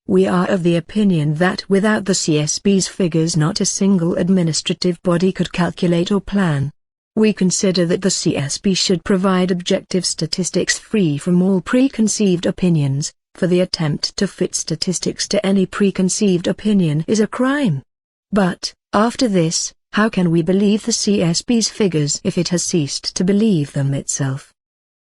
Speaker 1: We are of the opinion that without the CSB's figures not a single administrative body could calculate or plan. We consider that the CSB should provide objective statistics free from all preconceived opinions, for the attempt to fit statistics to any preconceived opinion is a crime. But, after this, how can we believe the CSB's figures if it has ceased to believe them itself?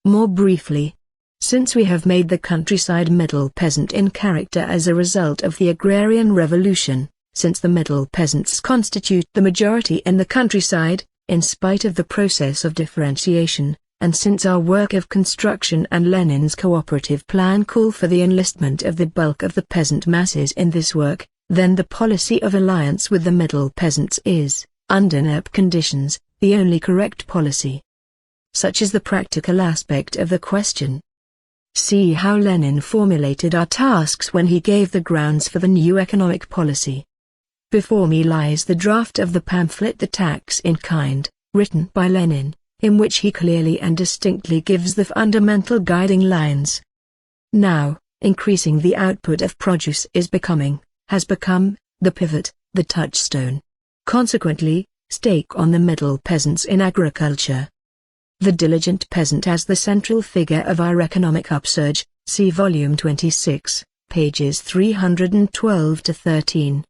Speaker 1: More briefly, since we have made the countryside middle peasant in character as a result of the agrarian revolution, since the middle peasants constitute the majority in the countryside, in spite of the process of differentiation, and since our work of construction and Lenin's cooperative plan call for the enlistment of the bulk of the peasant masses in this work, then the policy of alliance with the middle peasants is, under NEP conditions, the only correct policy. Such is the practical aspect of the question. See how Lenin formulated our tasks when he gave the grounds for the new economic policy. Before me lies the draft of the pamphlet The Tax in Kind, written by Lenin, in which he clearly and distinctly gives the fundamental guiding lines. Now, increasing the output of produce has become, the pivot, the touchstone. Consequently, stake on the middle peasants in agriculture. The diligent peasant as the central figure of our economic upsurge, see Volume 26, pages 312 to 13.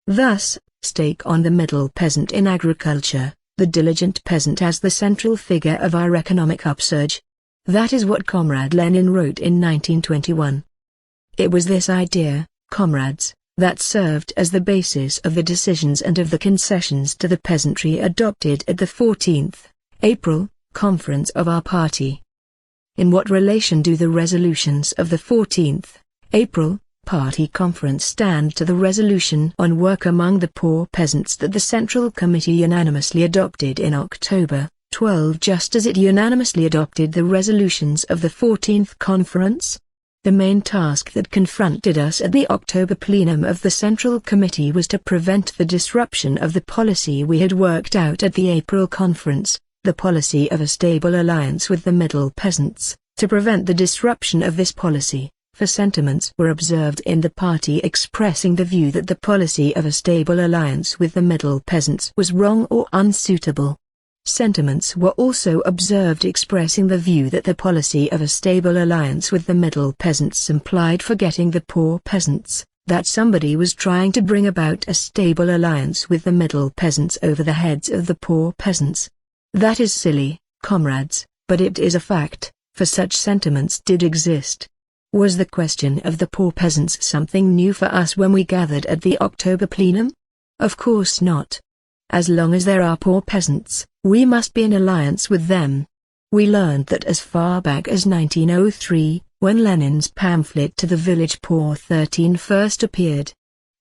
Speaker 1: Thus, stake on the middle peasant in agriculture, the diligent peasant as the central figure of our economic upsurge. That is what Comrade Lenin wrote in 1921. It was this idea, comrades, that served as the basis of the decisions and of the concessions to the peasantry adopted at the 14th April conference of our party. In what relation do the resolutions of the 14th April Party Conference stand to the resolution on work among the poor peasants that the Central Committee unanimously adopted in October 12, just as it unanimously adopted the resolutions of the 14th Conference? The main task that confronted us at the October plenum of the Central Committee was to prevent the disruption of the policy we had worked out at the April Conference, the policy of a stable alliance with the middle peasants, to prevent the disruption of this policy. For sentiments were observed in the party expressing the view that the policy of a stable alliance with the middle peasants was wrong or unsuitable. Sentiments were also observed expressing the view that the policy of a stable alliance with the middle peasants implied forgetting the poor peasants, that somebody was trying to bring about a stable alliance with the middle peasants over the heads of the poor peasants. That is silly, comrades, but it is a fact, for such sentiments did exist. Was the question of the poor peasants something new for us when we gathered at the October plenum? Of course not. As long as there are poor peasants, we must be in alliance with them. We learned that as far back as 1903, when Lenin's pamphlet To the Village Poor 13 first appeared.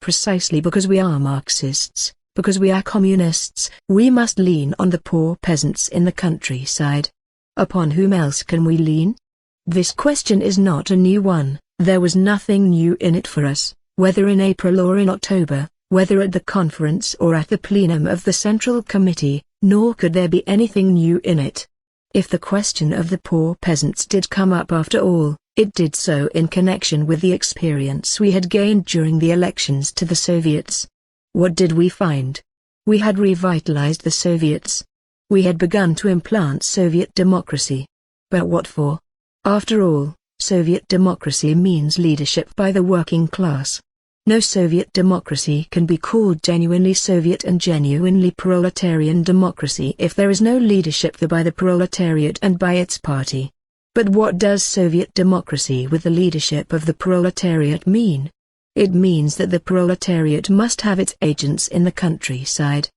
Speaker 1: Precisely because we are Marxists, because we are communists, we must lean on the poor peasants in the countryside. Upon whom else can we lean? This question is not a new one. There was nothing new in it for us, whether in April or in October, whether at the conference or at the plenum of the Central Committee, nor could there be anything new in it. If the question of the poor peasants did come up after all, it did so in connection with the experience we had gained during the elections to the Soviets. What did we find? We had revitalized the Soviets. We had begun to implant Soviet democracy. But what for? After all, Soviet democracy means leadership by the working class. No Soviet democracy can be called genuinely Soviet and genuinely proletarian democracy if there is no leadership by the proletariat and by its party. But what does Soviet democracy with the leadership of the proletariat mean? It means that the proletariat must have its agents in the countryside.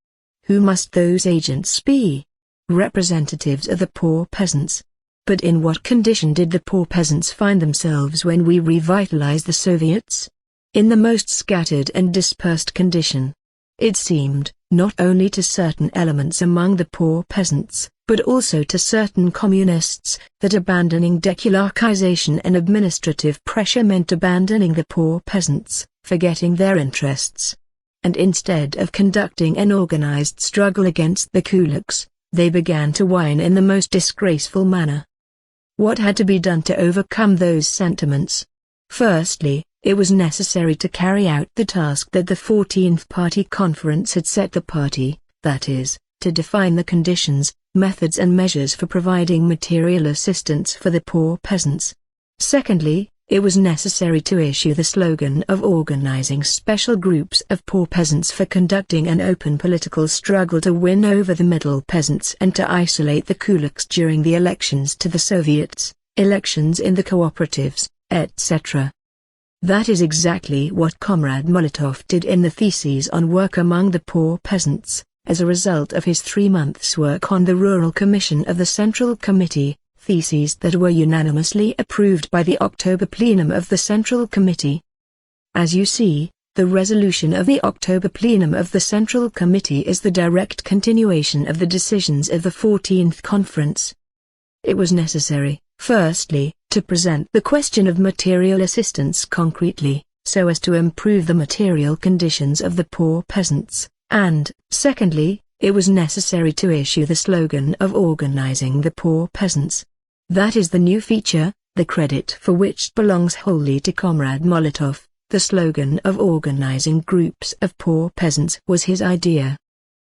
Speaker 1: Who must those agents be? Representatives of the poor peasants. But in what condition did the poor peasants find themselves when we revitalized the Soviets? In the most scattered and dispersed condition. It seemed, not only to certain elements among the poor peasants, but also to certain communists, that abandoning decularchization and administrative pressure meant abandoning the poor peasants, forgetting their interests. And instead of conducting an organized struggle against the kulaks, they began to whine in the most disgraceful manner. What had to be done to overcome those sentiments? Firstly, it was necessary to carry out the task that the 14th Party Conference had set the party, that is, to define the conditions, methods and measures for providing material assistance for the poor peasants. Secondly, it was necessary to issue the slogan of organizing special groups of poor peasants for conducting an open political struggle to win over the middle peasants and to isolate the kulaks during the elections to the Soviets, elections in the cooperatives, etc. That is exactly what Comrade Molotov did in the theses on work among the poor peasants, as a result of his 3 months' work on the Rural Commission of the Central Committee, theses that were unanimously approved by the October plenum of the Central Committee. As you see, the resolution of the October plenum of the Central Committee is the direct continuation of the decisions of the 14th Conference. It was necessary, firstly, to present the question of material assistance concretely, so as to improve the material conditions of the poor peasants, and, secondly, it was necessary to issue the slogan of organizing the poor peasants. That is the new feature, the credit for which belongs wholly to Comrade Molotov. The slogan of organizing groups of poor peasants was his idea.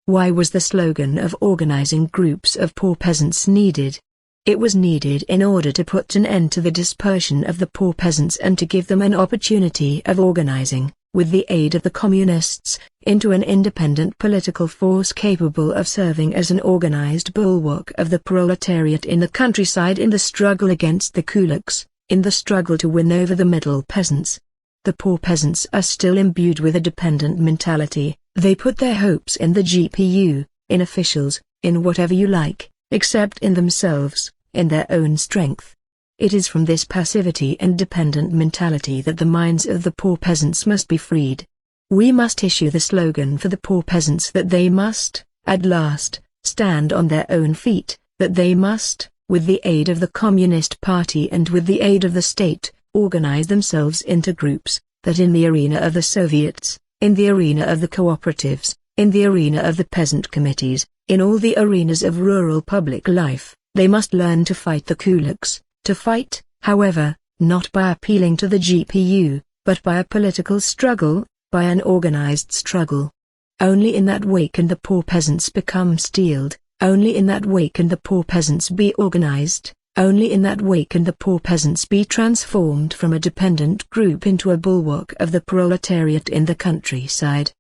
Speaker 1: Why was the slogan of organizing groups of poor peasants needed? It was needed in order to put an end to the dispersion of the poor peasants and to give them an opportunity of organizing, with the aid of the communists, into an independent political force capable of serving as an organized bulwark of the proletariat in the countryside in the struggle against the kulaks, in the struggle to win over the middle peasants. The poor peasants are still imbued with a dependent mentality. They put their hopes in the GPU, in officials, in whatever you like, except in themselves, in their own strength. It is from this passivity and dependent mentality that the minds of the poor peasants must be freed. We must issue the slogan for the poor peasants that they must, at last, stand on their own feet, that they must, with the aid of the Communist Party and with the aid of the state, organize themselves into groups, that in the arena of the Soviets, in the arena of the cooperatives, in the arena of the peasant committees, in all the arenas of rural public life, they must learn to fight the kulaks, to fight, however, not by appealing to the GPU, but by a political struggle, by an organized struggle. Only in that way can the poor peasants become steeled, only in that way can the poor peasants be organized, only in that way can the poor peasants be transformed from a dependent group into a bulwark of the proletariat in the countryside.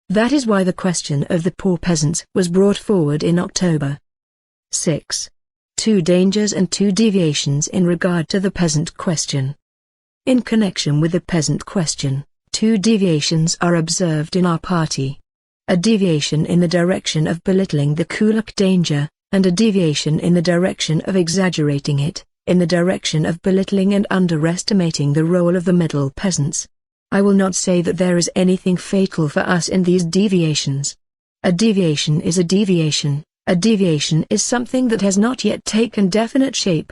Speaker 1: That is why the question of the poor peasants was brought forward in October. 6. 2 dangers and 2 deviations in regard to the peasant question. In connection with the peasant question, 2 deviations are observed in our party. A deviation in the direction of belittling the kulak danger, and a deviation in the direction of exaggerating it, in the direction of belittling and underestimating the role of the middle peasants. I will not say that there is anything fatal for us in these deviations. A deviation is a deviation. A deviation is something that has not yet taken definite shape.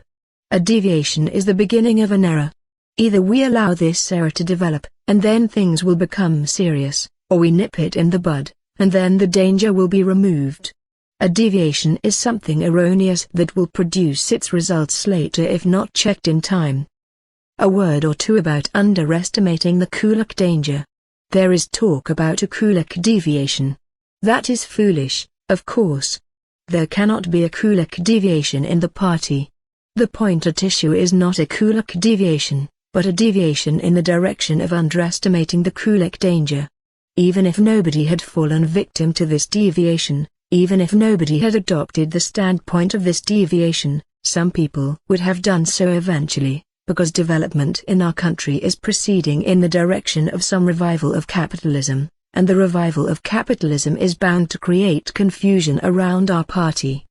Speaker 1: A deviation is the beginning of an error. Either we allow this error to develop, and then things will become serious, or we nip it in the bud, and then the danger will be removed. A deviation is something erroneous that will produce its results later if not checked in time. A word or two about underestimating the kulak danger. There is talk about a kulak deviation. That is foolish, of course. There cannot be a kulak deviation in the party. The point at issue is not a kulak deviation, but a deviation in the direction of underestimating the kulak danger. Even if nobody had fallen victim to this deviation, even if nobody had adopted the standpoint of this deviation, some people would have done so eventually, because development in our country is proceeding in the direction of some revival of capitalism, and the revival of capitalism is bound to create confusion around our party.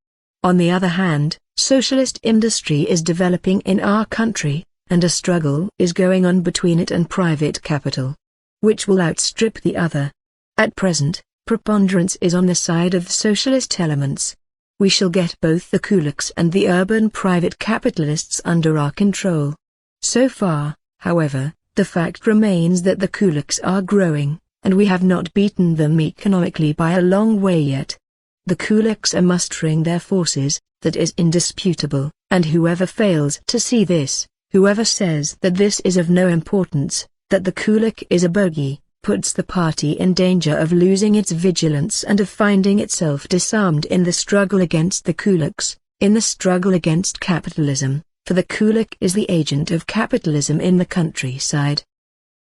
Speaker 1: On the other hand, socialist industry is developing in our country, and a struggle is going on between it and private capital. Which will outstrip the other? At present, preponderance is on the side of the socialist elements. We shall get both the kulaks and the urban private capitalists under our control. So far, however, the fact remains that the kulaks are growing, and we have not beaten them economically by a long way yet. The kulaks are mustering their forces, that is indisputable, and whoever fails to see this, whoever says that this is of no importance, that the kulak is a bogey, puts the party in danger of losing its vigilance and of finding itself disarmed in the struggle against the kulaks, in the struggle against capitalism, for the kulak is the agent of capitalism in the countryside.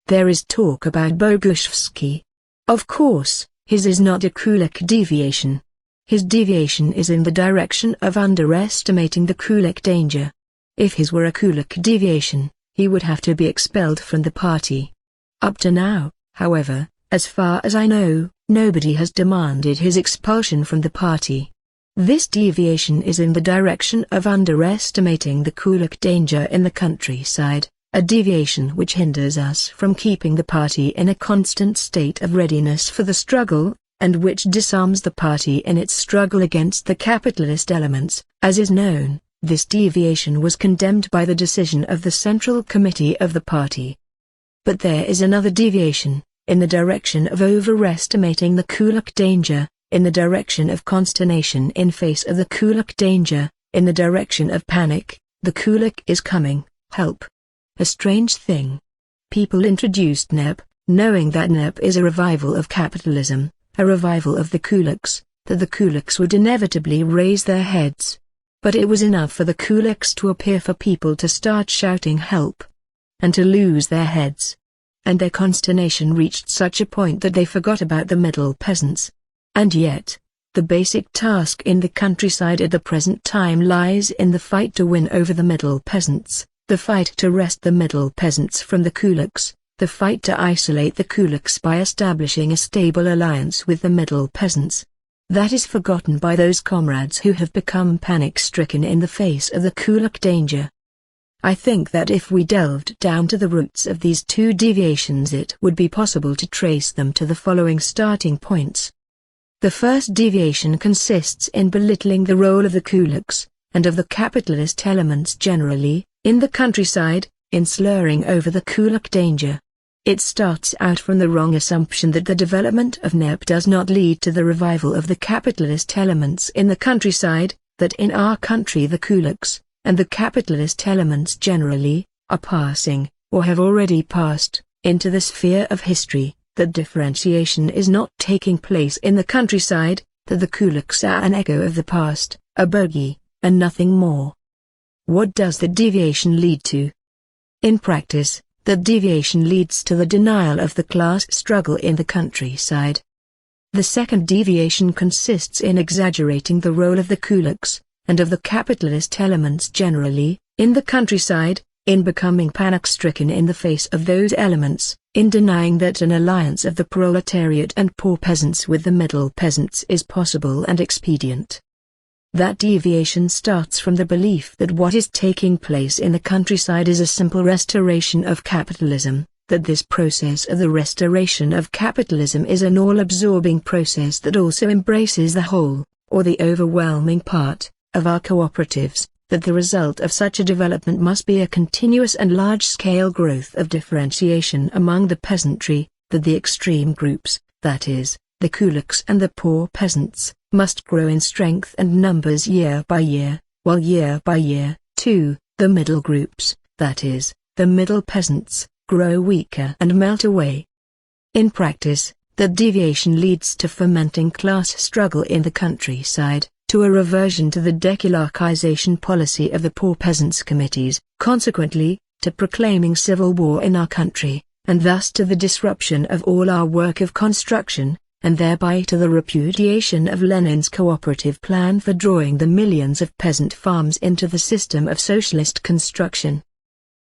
Speaker 1: There is talk about Bogushevsky. Of course, his is not a kulak deviation. His deviation is in the direction of underestimating the kulak danger. If his were a kulak deviation, he would have to be expelled from the party. Up to now, however, as far as I know, nobody has demanded his expulsion from the party. This deviation is in the direction of underestimating the kulak danger in the countryside, a deviation which hinders us from keeping the party in a constant state of readiness for the struggle, and which disarms the party in its struggle against the capitalist elements. As is known, this deviation was condemned by the decision of the Central Committee of the party. But there is another deviation, in the direction of overestimating the kulak danger, in the direction of consternation in face of the kulak danger, in the direction of panic. The kulak is coming, help. A strange thing. People introduced NEP, knowing that NEP is a revival of capitalism, a revival of the kulaks, that the kulaks would inevitably raise their heads. But it was enough for the kulaks to appear for people to start shouting help, and to lose their heads. And their consternation reached such a point that they forgot about the middle peasants. And yet, the basic task in the countryside at the present time lies in the fight to win over the middle peasants, the fight to wrest the middle peasants from the kulaks, the fight to isolate the kulaks by establishing a stable alliance with the middle peasants. That is forgotten by those comrades who have become panic-stricken in the face of the kulak danger. I think that if we delved down to the roots of these two deviations, it would be possible to trace them to the following starting points. The first deviation consists in belittling the role of the kulaks, and of the capitalist elements generally, in the countryside, in slurring over the kulak danger. It starts out from the wrong assumption that the development of NEP does not lead to the revival of the capitalist elements in the countryside, that in our country the kulaks, and the capitalist elements generally, are passing, or have already passed, into the sphere of history, that differentiation is not taking place in the countryside, that the kulaks are an echo of the past, a bogey, and nothing more. What does the deviation lead to? In practice, that deviation leads to the denial of the class struggle in the countryside. The second deviation consists in exaggerating the role of the kulaks, and of the capitalist elements generally, in the countryside, in becoming panic-stricken in the face of those elements, in denying that an alliance of the proletariat and poor peasants with the middle peasants is possible and expedient. That deviation starts from the belief that what is taking place in the countryside is a simple restoration of capitalism, that this process of the restoration of capitalism is an all-absorbing process that also embraces the whole, or the overwhelming part, of our cooperatives, that the result of such a development must be a continuous and large-scale growth of differentiation among the peasantry, that the extreme groups, that is, the kulaks and the poor peasants, must grow in strength and numbers year by year, while year by year, too, the middle groups, that is, the middle peasants, grow weaker and melt away. In practice, the deviation leads to fomenting class struggle in the countryside, to a reversion to the dekulakization policy of the poor peasants' committees, consequently, to proclaiming civil war in our country, and thus to the disruption of all our work of construction, and thereby to the repudiation of Lenin's cooperative plan for drawing the millions of peasant farms into the system of socialist construction.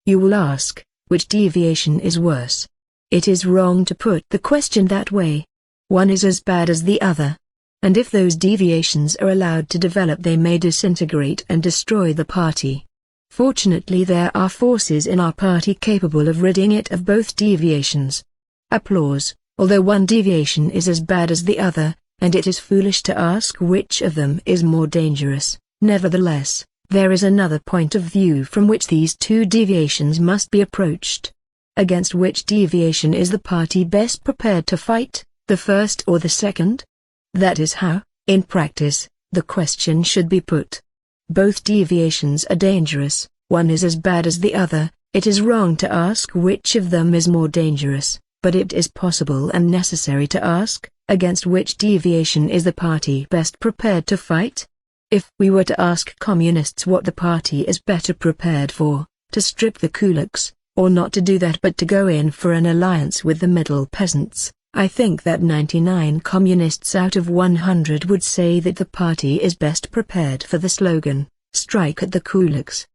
Speaker 1: You will ask, which deviation is worse? It is wrong to put the question that way. One is as bad as the other. And if those deviations are allowed to develop, they may disintegrate and destroy the party. Fortunately, there are forces in our party capable of ridding it of both deviations. Applause. Although one deviation is as bad as the other, and it is foolish to ask which of them is more dangerous, nevertheless, there is another point of view from which these two deviations must be approached. Against which deviation is the party best prepared to fight, the first or the second? That is how, in practice, the question should be put. Both deviations are dangerous, one is as bad as the other, it is wrong to ask which of them is more dangerous. But it is possible and necessary to ask, against which deviation is the party best prepared to fight? If we were to ask communists what the party is better prepared for, to strip the kulaks, or not to do that but to go in for an alliance with the middle peasants, I think that 99 communists out of 100 would say that the party is best prepared for the slogan, "Strike at the kulaks."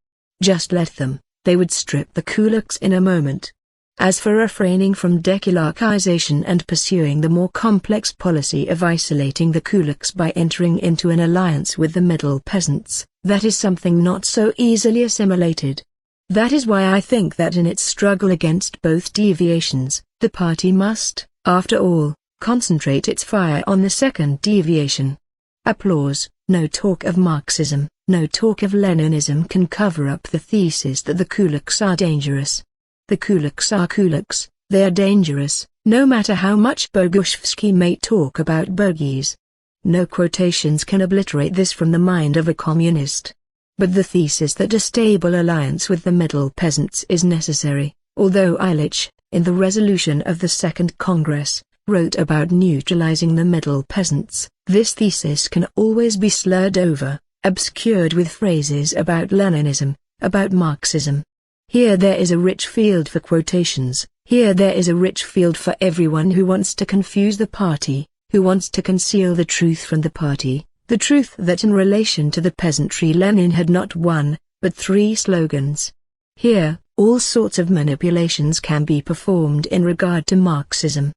Speaker 1: Just let them, they would strip the kulaks in a moment. As for refraining from dekulakization and pursuing the more complex policy of isolating the kulaks by entering into an alliance with the middle peasants, that is something not so easily assimilated. That is why I think that in its struggle against both deviations, the party must, after all, concentrate its fire on the second deviation. Applause. No talk of Marxism, no talk of Leninism can cover up the thesis that the kulaks are dangerous. The kulaks are kulaks, they are dangerous, no matter how much Bogushevsky may talk about bogies. No quotations can obliterate this from the mind of a communist. But the thesis that a stable alliance with the middle peasants is necessary, although Illich, in the resolution of the Second Congress, wrote about neutralizing the middle peasants, This thesis can always be slurred over, obscured with phrases about Leninism, about Marxism. Here there is a rich field for quotations, here there is a rich field for everyone who wants to confuse the party, who wants to conceal the truth from the party, the truth that in relation to the peasantry Lenin had not one, but 3 slogans. Here, all sorts of manipulations can be performed in regard to Marxism.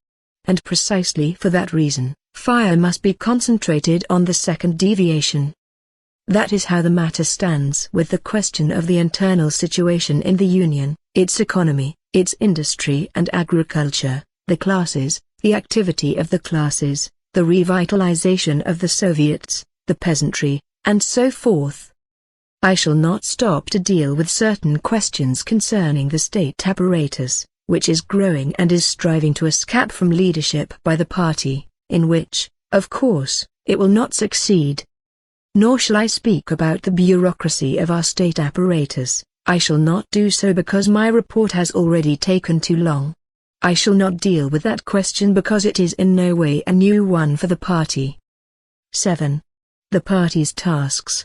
Speaker 1: And precisely for that reason, fire must be concentrated on the second deviation. That is how the matter stands with the question of the internal situation in the Union, its economy, its industry and agriculture, the classes, the activity of the classes, the revitalization of the Soviets, the peasantry, and so forth. I shall not stop to deal with certain questions concerning the state apparatus, which is growing and is striving to escape from leadership by the party, in which, of course, it will not succeed. Nor shall I speak about the bureaucracy of our state apparatus. I shall not do so because my report has already taken too long. I shall not deal with that question because it is in no way a new one for the party. 7. The party's tasks.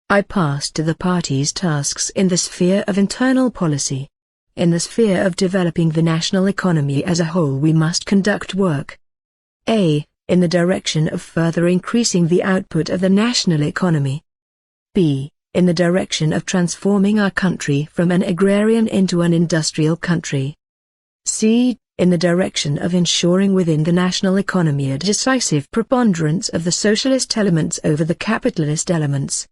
Speaker 1: I pass to the party's tasks in the sphere of internal policy. In the sphere of developing the national economy as a whole we must conduct work. A. In the direction of further increasing the output of the national economy. B. In the direction of transforming our country from an agrarian into an industrial country. C. In the direction of ensuring within the national economy a decisive preponderance of the socialist elements over the capitalist elements.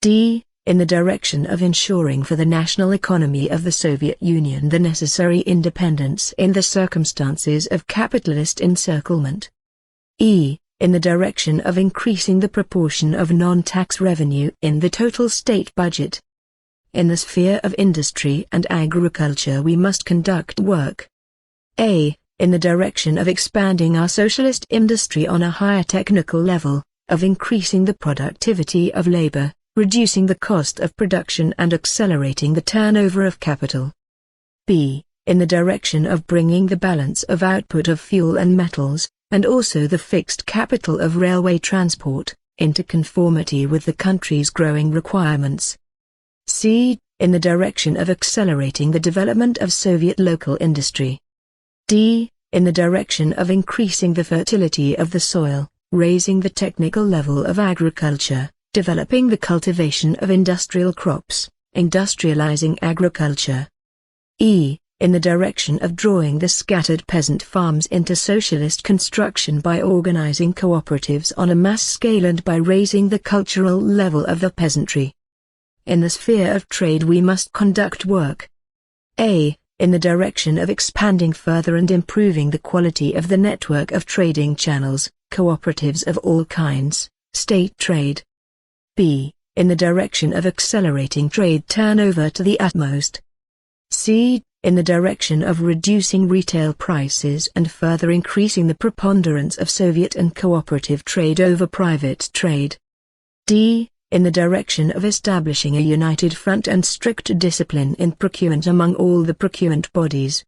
Speaker 1: D. In the direction of ensuring for the national economy of the Soviet Union the necessary independence in the circumstances of capitalist encirclement. E. In the direction of increasing the proportion of non-tax revenue in the total state budget. In the sphere of industry and agriculture we must conduct work. A. In the direction of expanding our socialist industry on a higher technical level, of increasing the productivity of labor, reducing the cost of production and accelerating the turnover of capital. B. In the direction of bringing the balance of output of fuel and metals, and also the fixed capital of railway transport, into conformity with the country's growing requirements. C. In the direction of accelerating the development of Soviet local industry. D. In the direction of increasing the fertility of the soil, raising the technical level of agriculture, developing the cultivation of industrial crops, industrializing agriculture. E. In the direction of drawing the scattered peasant farms into socialist construction by organizing cooperatives on a mass scale and by raising the cultural level of the peasantry. In the sphere of trade we must conduct work. A. In the direction of expanding further and improving the quality of the network of trading channels, cooperatives of all kinds, state trade. B. In the direction of accelerating trade turnover to the utmost. C. In the direction of reducing retail prices and further increasing the preponderance of Soviet and cooperative trade over private trade. D. In the direction of establishing a united front and strict discipline in procurement among all the procurement bodies.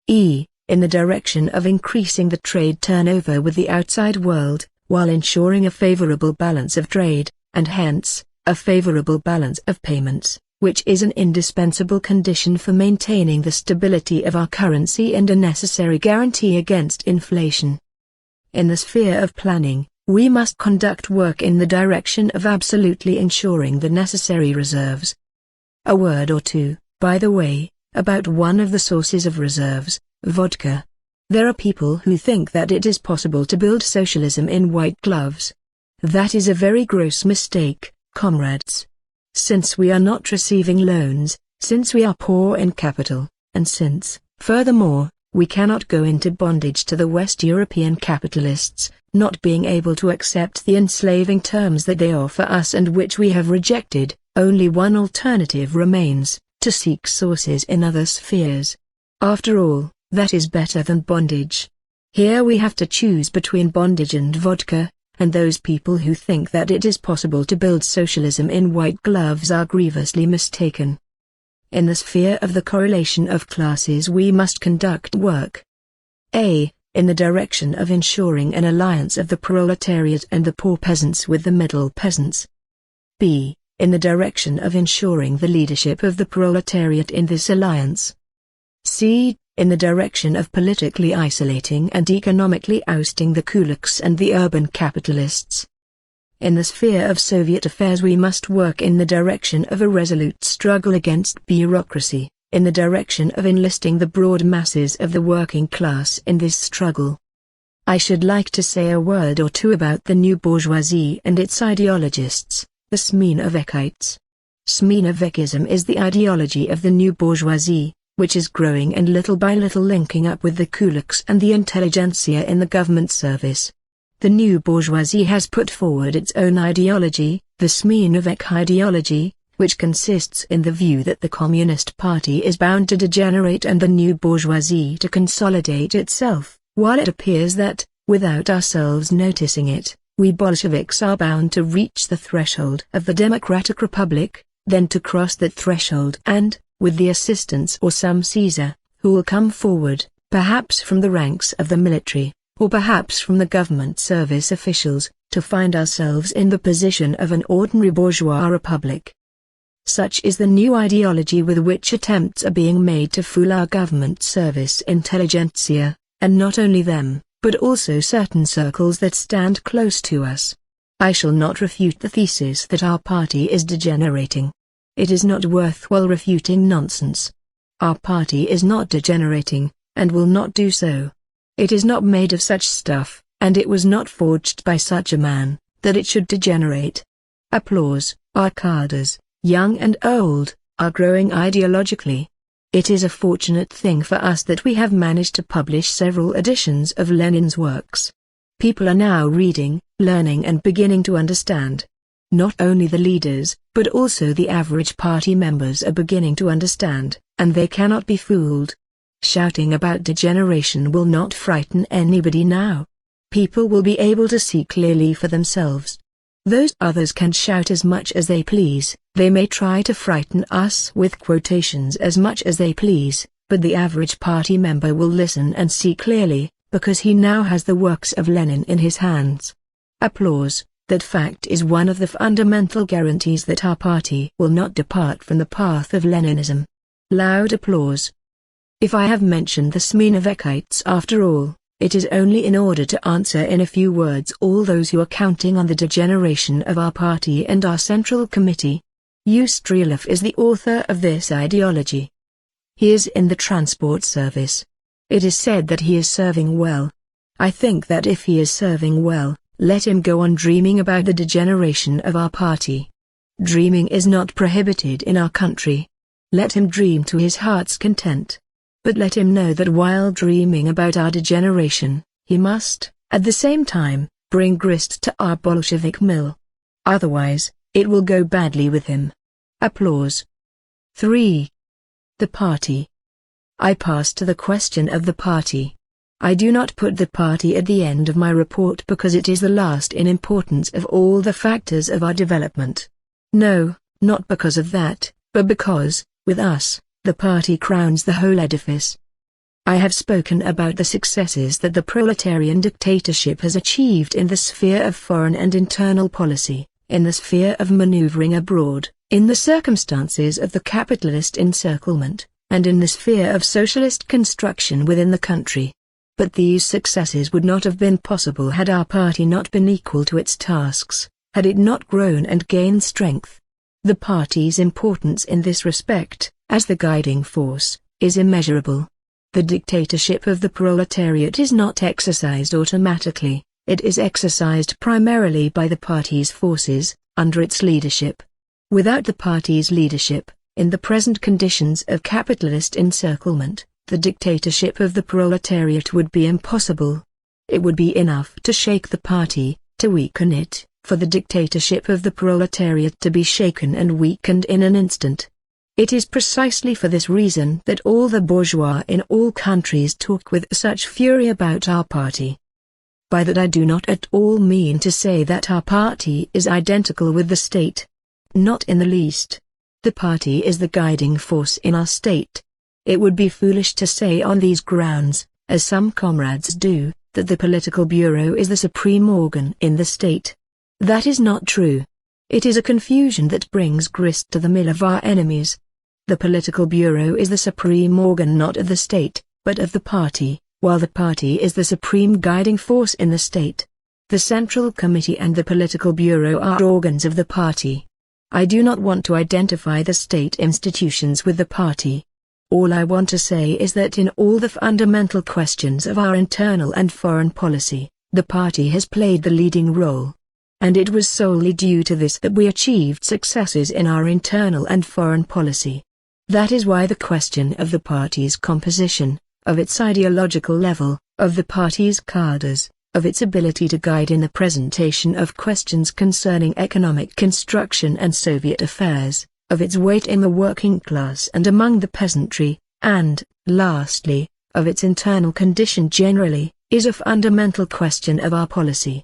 Speaker 1: E. In the direction of increasing the trade turnover with the outside world, while ensuring a favorable balance of trade, and hence, a favorable balance of payments, which is an indispensable condition for maintaining the stability of our currency and a necessary guarantee against inflation. In the sphere of planning, we must conduct work in the direction of absolutely ensuring the necessary reserves. A word or two, by the way, about one of the sources of reserves, vodka. There are people who think that it is possible to build socialism in white gloves. That is a very gross mistake, comrades. Since we are not receiving loans, since we are poor in capital, and since, furthermore, we cannot go into bondage to the West European capitalists, not being able to accept the enslaving terms that they offer us and which we have rejected, only one alternative remains, to seek sources in other spheres. After all, that is better than bondage. Here we have to choose between bondage and vodka, and those people who think that it is possible to build socialism in white gloves are grievously mistaken. In the sphere of the correlation of classes we must conduct work. A. in the direction of ensuring an alliance of the proletariat and the poor peasants with the middle peasants. B. In the direction of ensuring the leadership of the proletariat in this alliance. C. In the direction of politically isolating and economically ousting the kulaks and the urban capitalists. In the sphere of Soviet affairs we must work in the direction of a resolute struggle against bureaucracy, in the direction of enlisting the broad masses of the working class in this struggle. I should like to say a word or two about the new bourgeoisie and its ideologists, the Smeenovekites. Smeenovekism is the ideology of the new bourgeoisie, which is growing and little by little linking up with the kulaks and the intelligentsia in the government service. The new bourgeoisie has put forward its own ideology, the Smeenovek ideology, which consists in the view that the Communist Party is bound to degenerate and the new bourgeoisie to consolidate itself, while it appears that, without ourselves noticing it, we Bolsheviks are bound to reach the threshold of the democratic republic, then to cross that threshold and, with the assistance or some Caesar, who will come forward, perhaps from the ranks of the military, or perhaps from the government service officials, to find ourselves in the position of an ordinary bourgeois republic. Such is the new ideology with which attempts are being made to fool our government service intelligentsia, and not only them, but also certain circles that stand close to us. I shall not refute the thesis that our party is degenerating. It is not worthwhile refuting nonsense. Our party is not degenerating, and will not do so. It is not made of such stuff, and it was not forged by such a man, that it should degenerate. Applause. Our cadres, young and old, are growing ideologically. It is a fortunate thing for us that we have managed to publish several editions of Lenin's works. People are now reading, learning and beginning to understand. Not only the leaders, but also the average party members are beginning to understand, and they cannot be fooled. Shouting about degeneration will not frighten anybody now. People will be able to see clearly for themselves. Those others can shout as much as they please, they may try to frighten us with quotations as much as they please, but the average party member will listen and see clearly, because he now has the works of Lenin in his hands. Applause. That fact is one of the fundamental guarantees that our party will not depart from the path of Leninism. Loud applause. If I have mentioned the Smeenovekites after all, it is only in order to answer in a few words all those who are counting on the degeneration of our party and our Central Committee. Strelov is the author of this ideology. He is in the transport service. It is said that he is serving well. I think that if he is serving well, let him go on dreaming about the degeneration of our party. Dreaming is not prohibited in our country. Let him dream to his heart's content. But let him know that while dreaming about our degeneration, he must, at the same time, bring grist to our Bolshevik mill. Otherwise, it will go badly with him. Applause. 3. The party. I pass to the question of the party. I do not put the party at the end of my report because it is the last in importance of all the factors of our development. No, not because of that, but because, with us, the party crowns the whole edifice. I have spoken about the successes that the proletarian dictatorship has achieved in the sphere of foreign and internal policy, in the sphere of maneuvering abroad, in the circumstances of the capitalist encirclement, and in the sphere of socialist construction within the country. But these successes would not have been possible had our party not been equal to its tasks, had it not grown and gained strength. The party's importance in this respect, as the guiding force, is immeasurable. The dictatorship of the proletariat is not exercised automatically, it is exercised primarily by the party's forces, under its leadership. Without the party's leadership, in the present conditions of capitalist encirclement, the dictatorship of the proletariat would be impossible. It would be enough to shake the party, to weaken it, for the dictatorship of the proletariat to be shaken and weakened in an instant. It is precisely for this reason that all the bourgeois in all countries talk with such fury about our party. By that I do not at all mean to say that our party is identical with the state. Not in the least. The party is the guiding force in our state. It would be foolish to say on these grounds, as some comrades do, that the political bureau is the supreme organ in the state. That is not true. It is a confusion that brings grist to the mill of our enemies. The political bureau is the supreme organ not of the state, but of the party, while the party is the supreme guiding force in the state. The Central Committee and the political bureau are organs of the party. I do not want to identify the state institutions with the party. All I want to say is that in all the fundamental questions of our internal and foreign policy, the party has played the leading role. And it was solely due to this that we achieved successes in our internal and foreign policy. That is why the question of the party's composition, of its ideological level, of the party's cadres, of its ability to guide in the presentation of questions concerning economic construction and Soviet affairs, of its weight in the working class and among the peasantry, and, lastly, of its internal condition generally, is a fundamental question of our policy.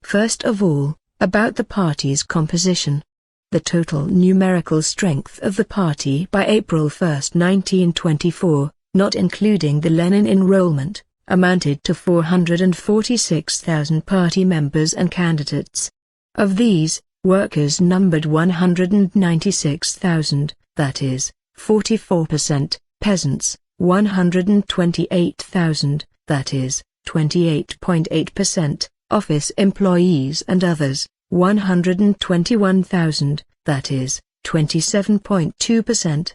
Speaker 1: First of all, about the party's composition. The total numerical strength of the party by April 1, 1924, not including the Lenin enrollment, amounted to 446,000 party members and candidates. Of these, workers numbered 196,000, that is, 44%, peasants, 128,000, that is, 28.8%, office employees and others, 121,000, that is, 27.2%.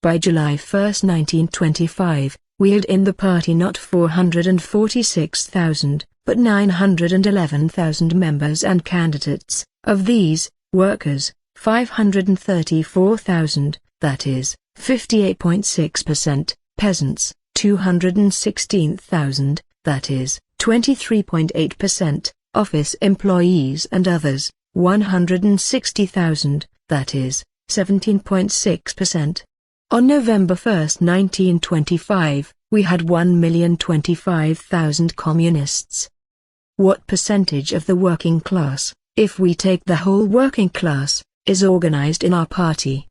Speaker 1: By July 1, 1925, we had in the party not 446,000, but 911,000 members and candidates. Of these, workers, 534,000, that is, 58.6%, peasants, 216,000, that is, 23.8%, office employees and others, 160,000, that is, 17.6%. On November 1, 1925, we had 1,025,000 communists. What percentage of the working class, if we take the whole working class, is organized in our party?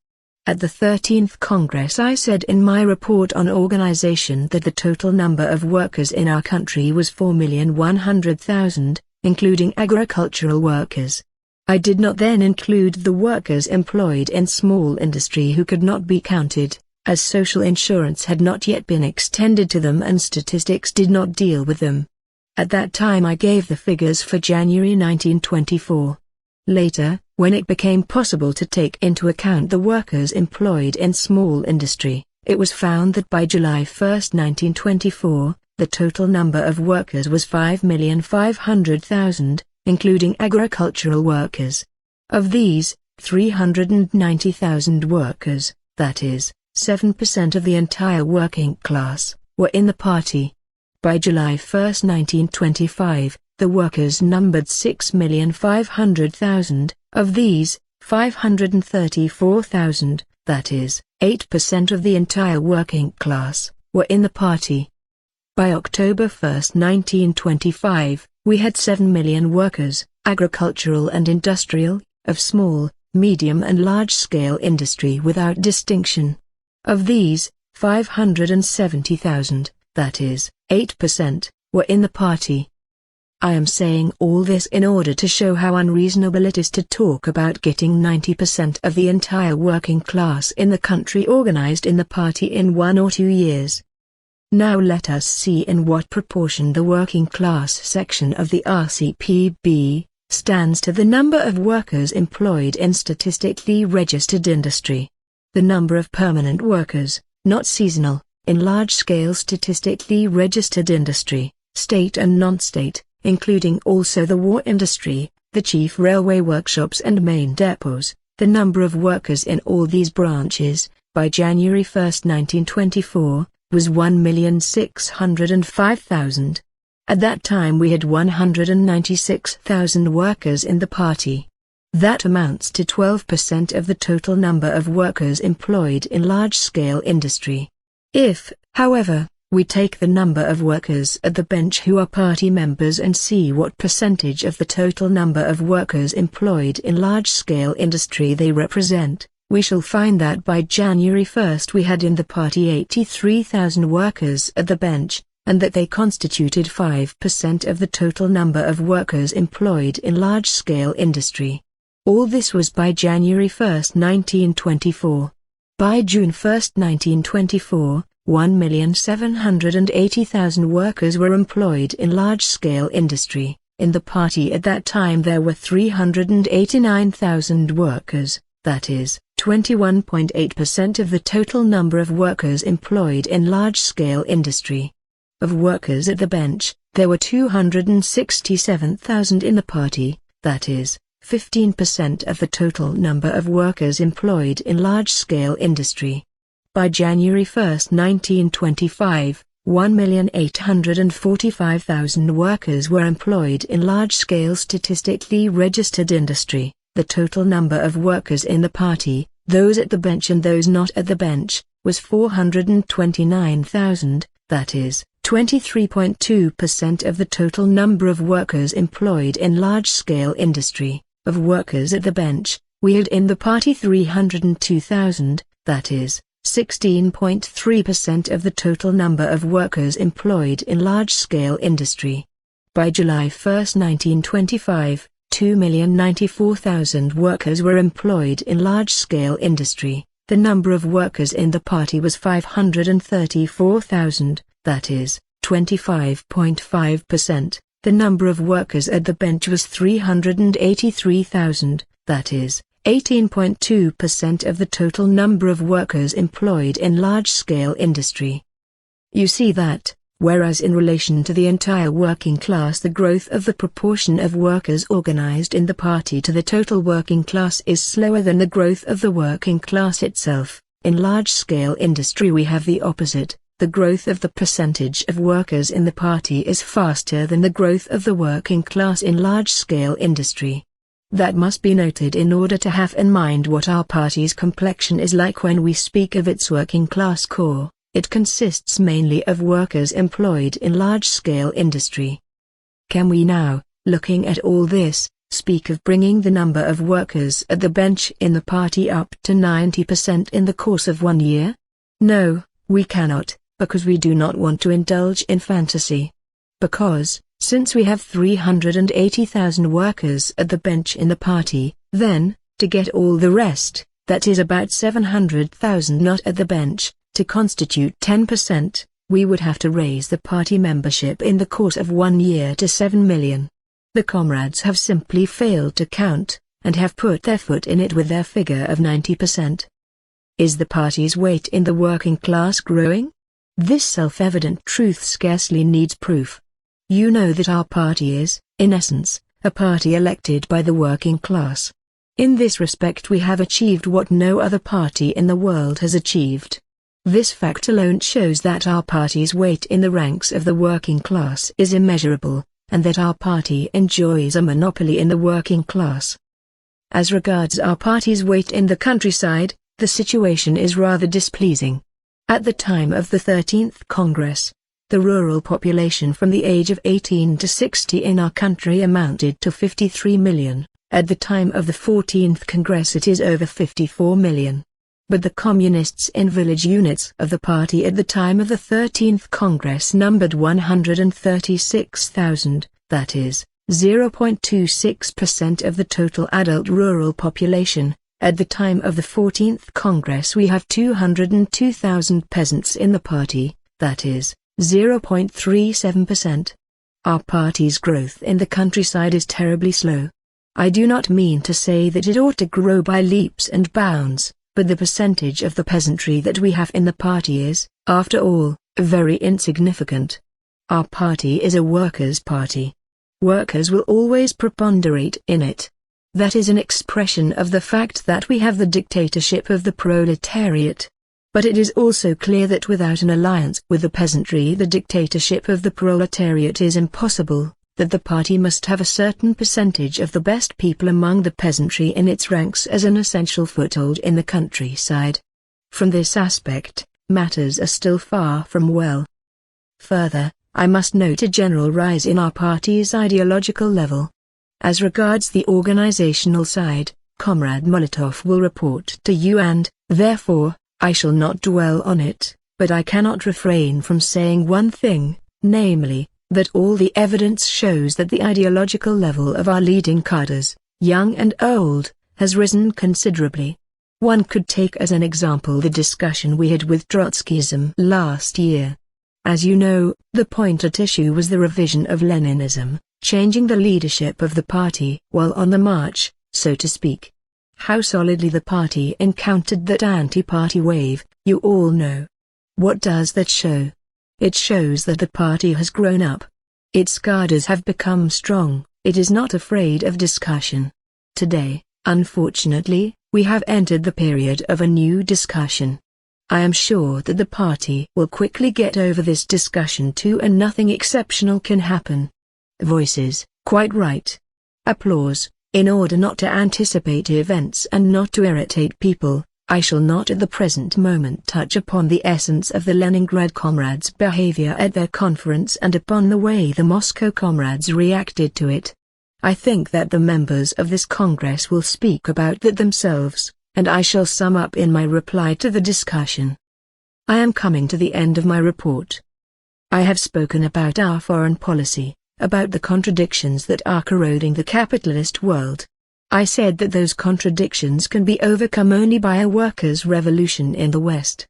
Speaker 1: At the 13th Congress I said in my report on organization that the total number of workers in our country was 4,100,000, including agricultural workers. I did not then include the workers employed in small industry who could not be counted, as social insurance had not yet been extended to them and statistics did not deal with them. At that time I gave the figures for January 1924. Later, when it became possible to take into account the workers employed in small industry, it was found that by July 1, 1924, the total number of workers was 5,500,000, including agricultural workers. Of these, 390,000 workers, that is, 7% of the entire working class, were in the party. By July 1, 1925, the workers numbered 6,500,000, of these, 534,000, that is, 8% of the entire working class, were in the party. By October 1, 1925, we had 7 million workers, agricultural and industrial, of small, medium and large-scale industry without distinction. Of these, 570,000, that is, 8%, were in the party. I am saying all this in order to show how unreasonable it is to talk about getting 90% of the entire working class in the country organized in the party in 1 or 2 years. Now let us see in what proportion the working class section of the RCPB stands to the number of workers employed in statistically registered industry. The number of permanent workers, not seasonal, in large-scale statistically registered industry, state and non-state, including also the war industry, the chief railway workshops and main depots, the number of workers in all these branches, by January 1, 1924, was 1,605,000. At that time we had 196,000 workers in the party. That amounts to 12% of the total number of workers employed in large-scale industry. If, however, we take the number of workers at the bench who are party members and see what percentage of the total number of workers employed in large-scale industry they represent, we shall find that by January 1 we had in the party 83,000 workers at the bench, and that they constituted 5% of the total number of workers employed in large-scale industry. All this was by January 1, 1924. By June 1, 1924, 1,780,000 workers were employed in large-scale industry. In the party at that time there were 389,000 workers, that is, 21.8% of the total number of workers employed in large-scale industry. Of workers at the bench, there were 267,000 in the party, that is, 15% of the total number of workers employed in large-scale industry. By January 1, 1925, 1,845,000 workers were employed in large-scale statistically registered industry. The total number of workers in the party, those at the bench and those not at the bench, was 429,000, that is, 23.2% of the total number of workers employed in large-scale industry. Of workers at the bench, we had in the party 302,000, that is, 16.3% of the total number of workers employed in large-scale industry. By July 1, 1925, 2,094,000 workers were employed in large-scale industry. The number of workers in the party was 534,000, that is, 25.5%. The number of workers at the bench was 383,000, that is, 18.2% of the total number of workers employed in large-scale industry. You see that, whereas in relation to the entire working class the growth of the proportion of workers organized in the party to the total working class is slower than the growth of the working class itself, in large-scale industry we have the opposite. The growth of the percentage of workers in the party is faster than the growth of the working class in large-scale industry. That must be noted in order to have in mind what our party's complexion is like when we speak of its working class core. It consists mainly of workers employed in large-scale industry. Can we now, looking at all this, speak of bringing the number of workers at the bench in the party up to 90% in the course of 1 year? No, we cannot, because we do not want to indulge in fantasy. Because, since we have 380,000 workers at the bench in the party, then, to get all the rest, that is about 700,000 not at the bench, to constitute 10%, we would have to raise the party membership in the course of 1 year to 7 million. The comrades have simply failed to count, and have put their foot in it with their figure of 90%. Is the party's weight in the working class growing? This self-evident truth scarcely needs proof. You know that our party is, in essence, a party elected by the working class. In this respect we have achieved what no other party in the world has achieved. This fact alone shows that our party's weight in the ranks of the working class is immeasurable, and that our party enjoys a monopoly in the working class. As regards our party's weight in the countryside, the situation is rather displeasing. At the time of the 13th Congress, the rural population from the age of 18 to 60 in our country amounted to 53 million. At the time of the 14th Congress it is over 54 million. But the communists in village units of the party at the time of the 13th Congress numbered 136,000, that is, 0.26% of the total adult rural population. At the time of the 14th Congress we have 202,000 peasants in the party, that is, 0.37%. Our party's growth in the countryside is terribly slow. I do not mean to say that it ought to grow by leaps and bounds, but the percentage of the peasantry that we have in the party is, after all, very insignificant. Our party is a workers' party. Workers will always preponderate in it. That is an expression of the fact that we have the dictatorship of the proletariat. But it is also clear that without an alliance with the peasantry the dictatorship of the proletariat is impossible, that the party must have a certain percentage of the best people among the peasantry in its ranks as an essential foothold in the countryside. From this aspect, matters are still far from well. Further, I must note a general rise in our party's ideological level. As regards the organizational side, Comrade Molotov will report to you and, therefore, I shall not dwell on it, but I cannot refrain from saying one thing, namely, that all the evidence shows that the ideological level of our leading cadres, young and old, has risen considerably. One could take as an example the discussion we had with Trotskyism last year. As you know, the point at issue was the revision of Leninism, changing the leadership of the party while on the march, so to speak. How solidly the party encountered that anti-party wave, you all know. What does that show? It shows that the party has grown up. Its cadres have become strong, it is not afraid of discussion. Today, unfortunately, we have entered the period of a new discussion. I am sure that the party will quickly get over this discussion too, and nothing exceptional can happen. Voices, quite right. Applause. In order not to anticipate events and not to irritate people, I shall not at the present moment touch upon the essence of the Leningrad comrades' behavior at their conference and upon the way the Moscow comrades reacted to it. I think that the members of this Congress will speak about that themselves, and I shall sum up in my reply to the discussion. I am coming to the end of my report. I have spoken about our foreign policy, about the contradictions that are corroding the capitalist world. I said that those contradictions can be overcome only by a workers' revolution in the West.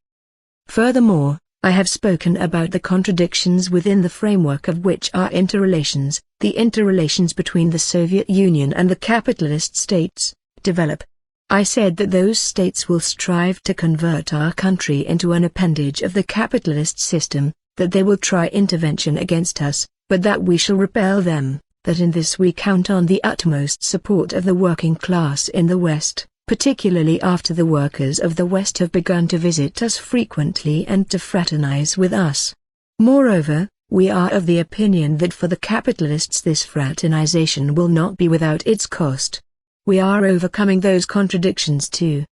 Speaker 1: Furthermore, I have spoken about the contradictions within the framework of which are interrelations, the interrelations between the Soviet Union and the capitalist states, develop. I said that those states will strive to convert our country into an appendage of the capitalist system, that they will try intervention against us, but that we shall repel them, that in this we count on the utmost support of the working class in the West, particularly after the workers of the West have begun to visit us frequently and to fraternize with us. Moreover, we are of the opinion that for the capitalists this fraternization will not be without its cost. We are overcoming those contradictions too.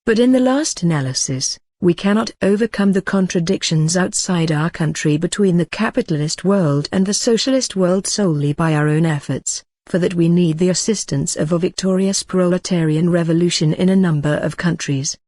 Speaker 1: But in the last analysis, we cannot overcome the contradictions outside our country between the capitalist world and the socialist world solely by our own efforts, for that we need the assistance of a victorious proletarian revolution in a number of countries.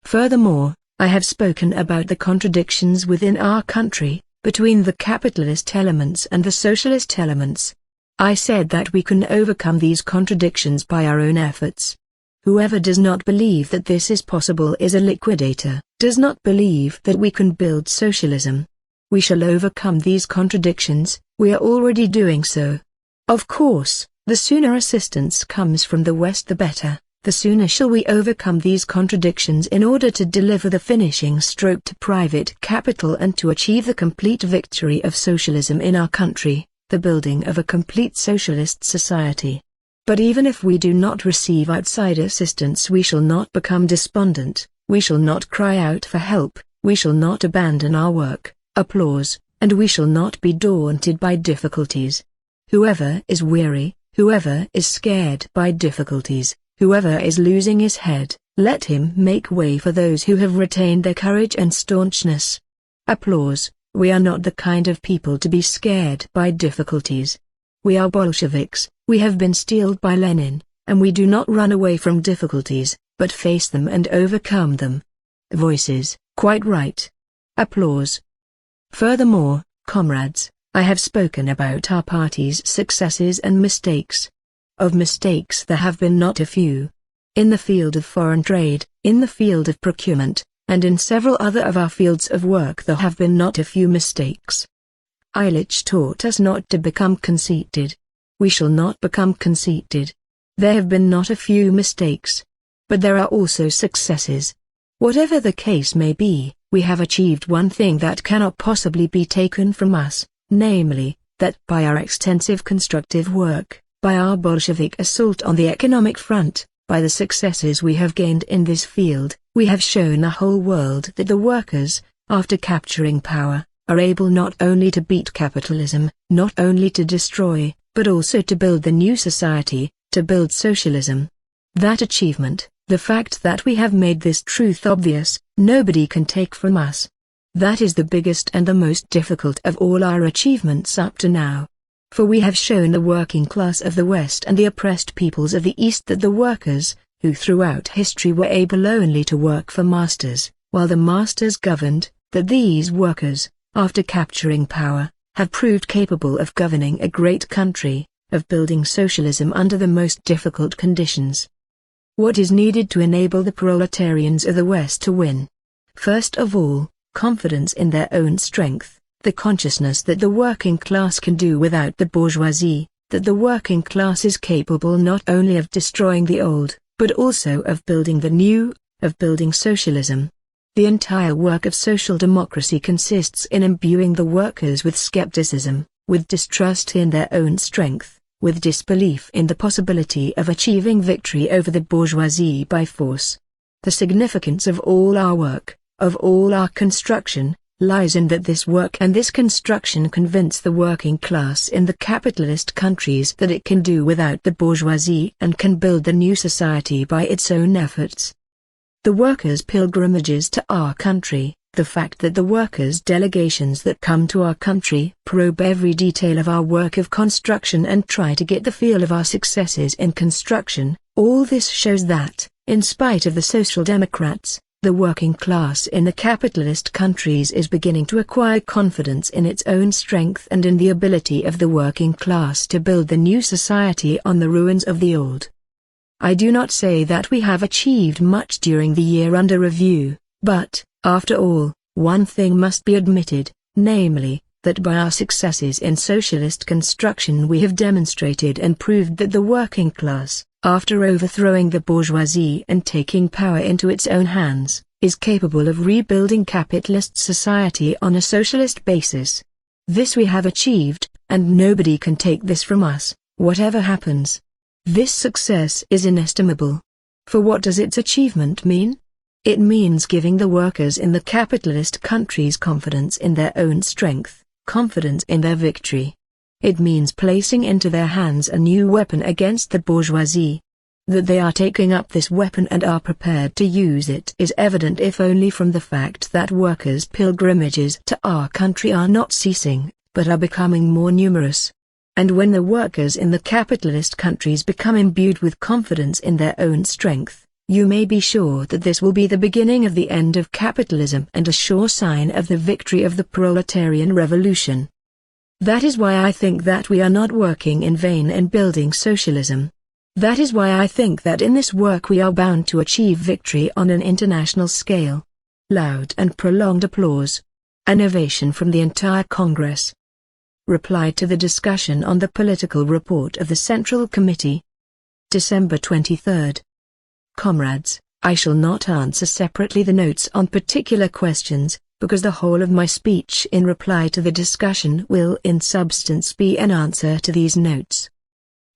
Speaker 1: Furthermore, I have spoken about the contradictions within our country, between the capitalist elements and the socialist elements. I said that we can overcome these contradictions by our own efforts. Whoever does not believe that this is possible is a liquidator, does not believe that we can build socialism. We shall overcome these contradictions, we are already doing so. Of course, the sooner assistance comes from the West the better, the sooner shall we overcome these contradictions in order to deliver the finishing stroke to private capital and to achieve the complete victory of socialism in our country, the building of a complete socialist society. But even if we do not receive outside assistance, we shall not become despondent, we shall not cry out for help, we shall not abandon our work, applause, and we shall not be daunted by difficulties. Whoever is weary, whoever is scared by difficulties, whoever is losing his head, let him make way for those who have retained their courage and staunchness. Applause. We are not the kind of people to be scared by difficulties. We are Bolsheviks, we have been steeled by Lenin, and we do not run away from difficulties, but face them and overcome them. Voices, quite right. Applause. Furthermore, comrades, I have spoken about our party's successes and mistakes. Of mistakes there have been not a few. In the field of foreign trade, in the field of procurement, and in several other of our fields of work there have been not a few mistakes. Illich taught us not to become conceited. We shall not become conceited. There have been not a few mistakes. But there are also successes. Whatever the case may be, we have achieved one thing that cannot possibly be taken from us, namely, that by our extensive constructive work, by our Bolshevik assault on the economic front, by the successes we have gained in this field, we have shown the whole world that the workers, after capturing power, are able not only to beat capitalism, not only to destroy, but also to build the new society, to build socialism. That achievement, the fact that we have made this truth obvious, nobody can take from us. That is the biggest and the most difficult of all our achievements up to now. For we have shown the working class of the West and the oppressed peoples of the East that the workers, who throughout history were able only to work for masters, while the masters governed, that these workers, after capturing power, have proved capable of governing a great country, of building socialism under the most difficult conditions. What is needed to enable the proletarians of the West to win? First of all, confidence in their own strength, the consciousness that the working class can do without the bourgeoisie, that the working class is capable not only of destroying the old, but also of building the new, of building socialism. The entire work of social democracy consists in imbuing the workers with skepticism, with distrust in their own strength, with disbelief in the possibility of achieving victory over the bourgeoisie by force. The significance of all our work, of all our construction, lies in that this work and this construction convince the working class in the capitalist countries that it can do without the bourgeoisie and can build the new society by its own efforts. The workers' pilgrimages to our country, the fact that the workers' delegations that come to our country probe every detail of our work of construction and try to get the feel of our successes in construction, all this shows that, in spite of the Social Democrats, the working class in the capitalist countries is beginning to acquire confidence in its own strength and in the ability of the working class to build the new society on the ruins of the old. I do not say that we have achieved much during the year under review, but, after all, one thing must be admitted, namely, that by our successes in socialist construction we have demonstrated and proved that the working class, after overthrowing the bourgeoisie and taking power into its own hands, is capable of rebuilding capitalist society on a socialist basis. This we have achieved, and nobody can take this from us, whatever happens. This success is inestimable. For what does its achievement mean? It means giving the workers in the capitalist countries confidence in their own strength, confidence in their victory. It means placing into their hands a new weapon against the bourgeoisie. That they are taking up this weapon and are prepared to use it is evident if only from the fact that workers' pilgrimages to our country are not ceasing, but are becoming more numerous. And when the workers in the capitalist countries become imbued with confidence in their own strength, you may be sure that this will be the beginning of the end of capitalism and a sure sign of the victory of the proletarian revolution. That is why I think that we are not working in vain in building socialism. That is why I think that in this work we are bound to achieve victory on an international scale. Loud and prolonged applause. An ovation from the entire Congress. Reply to the discussion on the political report of the Central Committee. December 23. Comrades, I shall not answer separately the notes on particular questions, because the whole of my speech in reply to the discussion will in substance be an answer to these notes.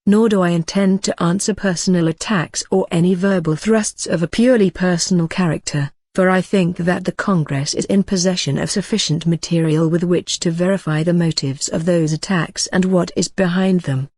Speaker 1: Nor do I intend to answer personal attacks or any verbal thrusts of a purely personal character, for I think that the Congress is in possession of sufficient material with which to verify the motives of those attacks and what is behind them.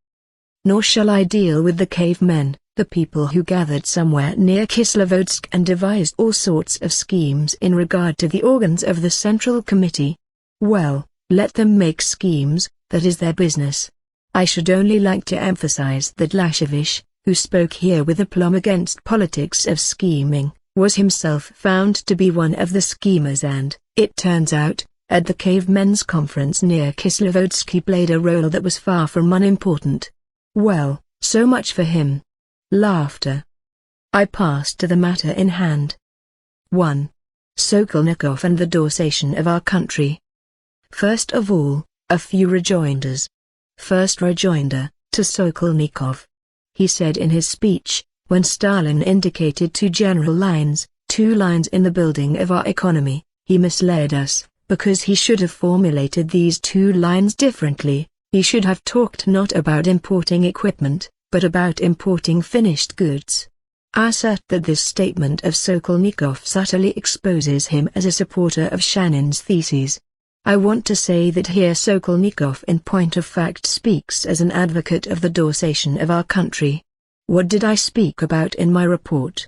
Speaker 1: Nor shall I deal with the cavemen, the people who gathered somewhere near Kislovodsk and devised all sorts of schemes in regard to the organs of the Central Committee. Well, let them make schemes, that is their business. I should only like to emphasize that Lashevich, who spoke here with aplomb against politics of scheming, was himself found to be one of the schemers and, it turns out, at the cavemen's conference near Kislovodsk he played a role that was far from unimportant. Well, so much for him. Laughter. I pass to the matter in hand. 1. Sokolnikov and the Dorsation of our country. First of all, a few rejoinders. First rejoinder, to Sokolnikov. He said in his speech, when Stalin indicated two general lines, 2 lines in the building of our economy, he misled us, because he should have formulated these 2 lines differently. He should have talked not about importing equipment, but about importing finished goods. I assert that this statement of Sokolnikov's utterly exposes him as a supporter of Shanin's theses. I want to say that here Sokolnikov in point of fact speaks as an advocate of the Dorsation of our country. What did I speak about in my report?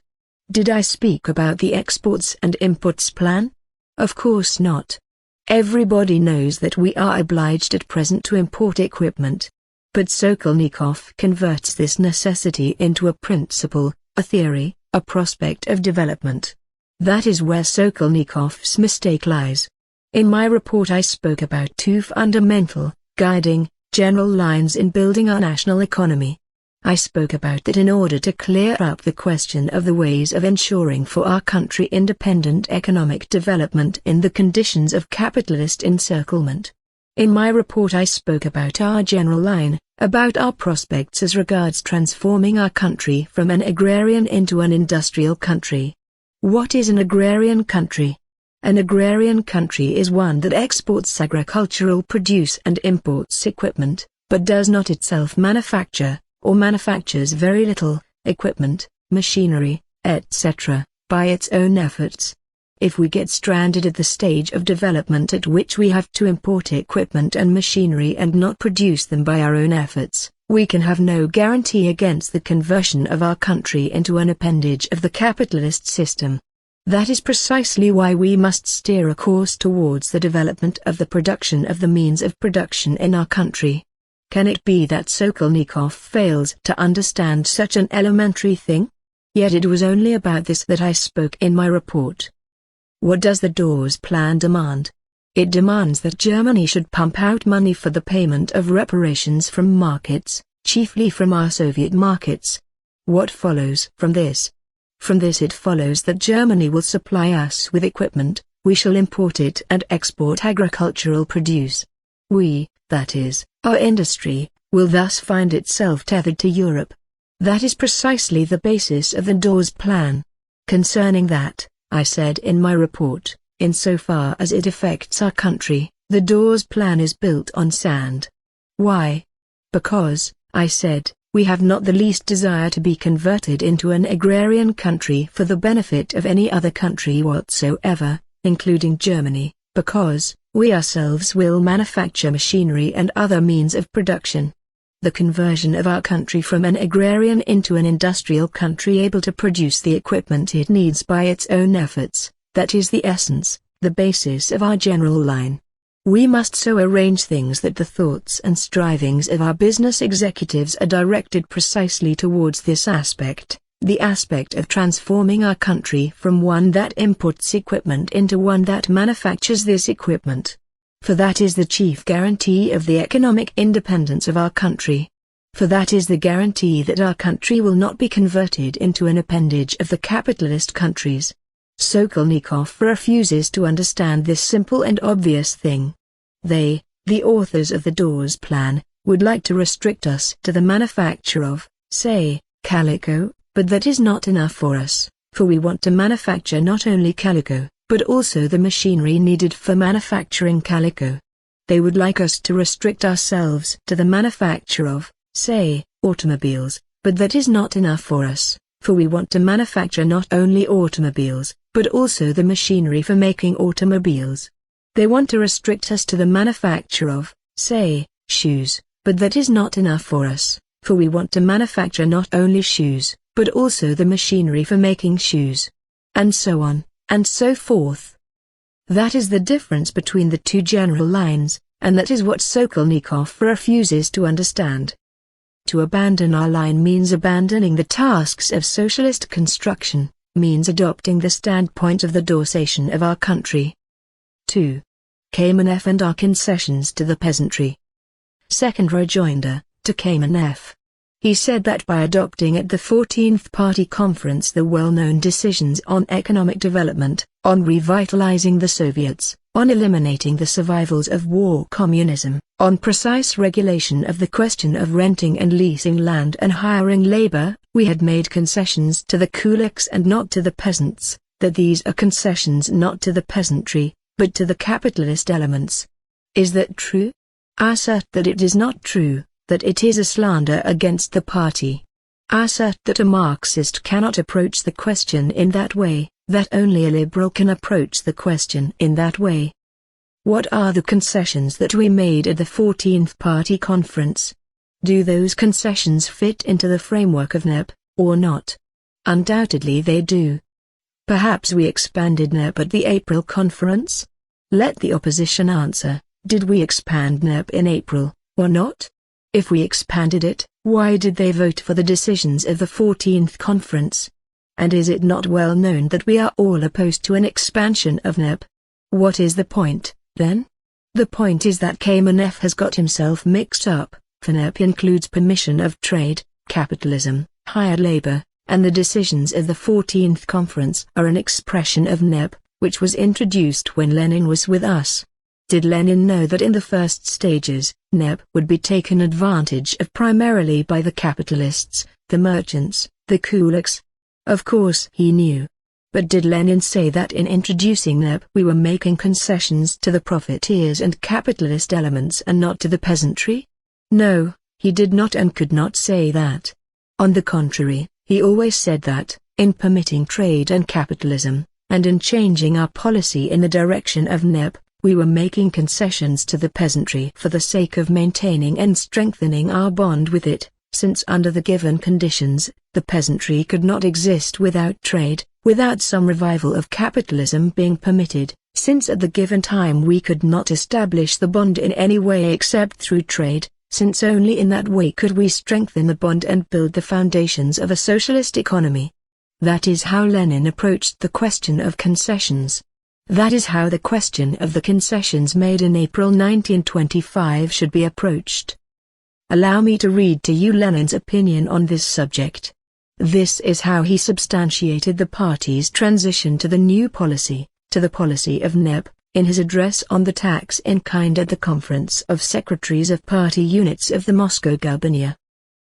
Speaker 1: Did I speak about the exports and imports plan? Of course not. Everybody knows that we are obliged at present to import equipment. But Sokolnikov converts this necessity into a principle, a theory, a prospect of development. That is where Sokolnikov's mistake lies. In my report I spoke about two fundamental, guiding, general lines in building our national economy. I spoke about that in order to clear up the question of the ways of ensuring for our country independent economic development in the conditions of capitalist encirclement. In my report I spoke about our general line, about our prospects as regards transforming our country from an agrarian into an industrial country. What is an agrarian country? An agrarian country is one that exports agricultural produce and imports equipment, but does not itself manufacture, or manufactures very little, equipment, machinery, etc., by its own efforts. If we get stranded at the stage of development at which we have to import equipment and machinery and not produce them by our own efforts, we can have no guarantee against the conversion of our country into an appendage of the capitalist system. That is precisely why we must steer a course towards the development of the production of the means of production in our country. Can it be that Sokolnikov fails to understand such an elementary thing? Yet it was only about this that I spoke in my report. What does the Dawes Plan demand? It demands that Germany should pump out money for the payment of reparations from markets, chiefly from our Soviet markets. What follows from this? From this it follows that Germany will supply us with equipment, we shall import it and export agricultural produce. We, that is, our industry, will thus find itself tethered to Europe. That is precisely the basis of the Dawes Plan. Concerning that, I said in my report, insofar as it affects our country, the Dawes Plan is built on sand. Why? Because, I said, we have not the least desire to be converted into an agrarian country for the benefit of any other country whatsoever, including Germany, because we ourselves will manufacture machinery and other means of production. The conversion of our country from an agrarian into an industrial country able to produce the equipment it needs by its own efforts, that is the essence, the basis of our general line. We must so arrange things that the thoughts and strivings of our business executives are directed precisely towards this aspect, the aspect of transforming our country from one that imports equipment into one that manufactures this equipment. For that is the chief guarantee of the economic independence of our country. For that is the guarantee that our country will not be converted into an appendage of the capitalist countries. Sokolnikov refuses to understand this simple and obvious thing. They, the authors of the Dawes Plan, would like to restrict us to the manufacture of, say, calico, but that is not enough for us, for we want to manufacture not only calico, but also the machinery needed for manufacturing calico. They would like us to restrict ourselves to the manufacture of, say, automobiles, but that is not enough for us, for we want to manufacture not only automobiles, but also the machinery for making automobiles. They want to restrict us to the manufacture of, say, shoes, but that is not enough for us, for we want to manufacture not only shoes, but also the machinery for making shoes. And so on, and so forth. That is the difference between the two general lines, and that is what Sokolnikov refuses to understand. To abandon our line means abandoning the tasks of socialist construction, means adopting the standpoint of the Dawesian of our country. 2. Kamenev and our concessions to the peasantry. Second rejoinder, to Kamenev. He said that by adopting at the 14th Party Conference the well-known decisions on economic development, on revitalizing the Soviets, on eliminating the survivals of war communism, on precise regulation of the question of renting and leasing land and hiring labor, we had made concessions to the kulaks and not to the peasants, that these are concessions not to the peasantry, but to the capitalist elements. Is that true? I assert that it is not true, that it is a slander against the party. I assert that a Marxist cannot approach the question in that way, that only a liberal can approach the question in that way. What are the concessions that we made at the 14th Party Conference? Do those concessions fit into the framework of NEP, or not? Undoubtedly they do. Perhaps we expanded NEP at the April conference? Let the opposition answer, did we expand NEP in April, or not? If we expanded it, why did they vote for the decisions of the 14th Conference? And is it not well known that we are all opposed to an expansion of NEP? What is the point, then? The point is that Kamenev has got himself mixed up. FNEP includes permission of trade, capitalism, hired labor, and the decisions of the 14th Conference are an expression of NEP, which was introduced when Lenin was with us. Did Lenin know that in the first stages, NEP would be taken advantage of primarily by the capitalists, the merchants, the kulaks? Of course he knew. But did Lenin say that in introducing NEP we were making concessions to the profiteers and capitalist elements and not to the peasantry? No, he did not and could not say that. On the contrary, he always said that, in permitting trade and capitalism, and in changing our policy in the direction of NEP, we were making concessions to the peasantry for the sake of maintaining and strengthening our bond with it, since under the given conditions, the peasantry could not exist without trade, without some revival of capitalism being permitted, since at the given time we could not establish the bond in any way except through trade, since only in that way could we strengthen the bond and build the foundations of a socialist economy. That is how Lenin approached the question of concessions. That is how the question of the concessions made in April 1925 should be approached. Allow me to read to you Lenin's opinion on this subject. This is how he substantiated the party's transition to the new policy, to the policy of NEP, in his address on the tax in kind at the Conference of Secretaries of Party Units of the Moscow Gubernia.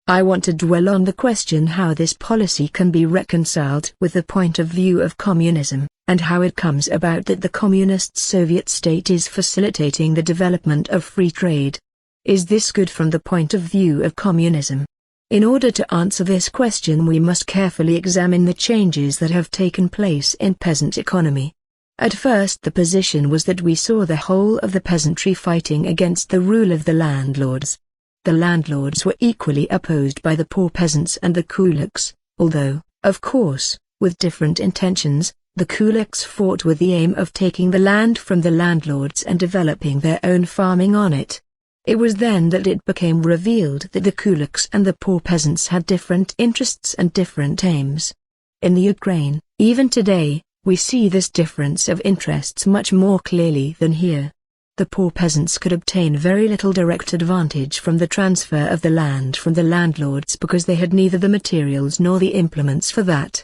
Speaker 1: I want to dwell on the question how this policy can be reconciled with the point of view of communism, and how it comes about that the communist Soviet state is facilitating the development of free trade. Is this good from the point of view of communism? In order to answer this question we must carefully examine the changes that have taken place in peasant economy. At first the position was that we saw the whole of the peasantry fighting against the rule of the landlords. The landlords were equally opposed by the poor peasants and the kulaks, although, of course, with different intentions. The kulaks fought with the aim of taking the land from the landlords and developing their own farming on it. It was then that it became revealed that the kulaks and the poor peasants had different interests and different aims. In the Ukraine, even today, we see this difference of interests much more clearly than here. The poor peasants could obtain very little direct advantage from the transfer of the land from the landlords because they had neither the materials nor the implements for that.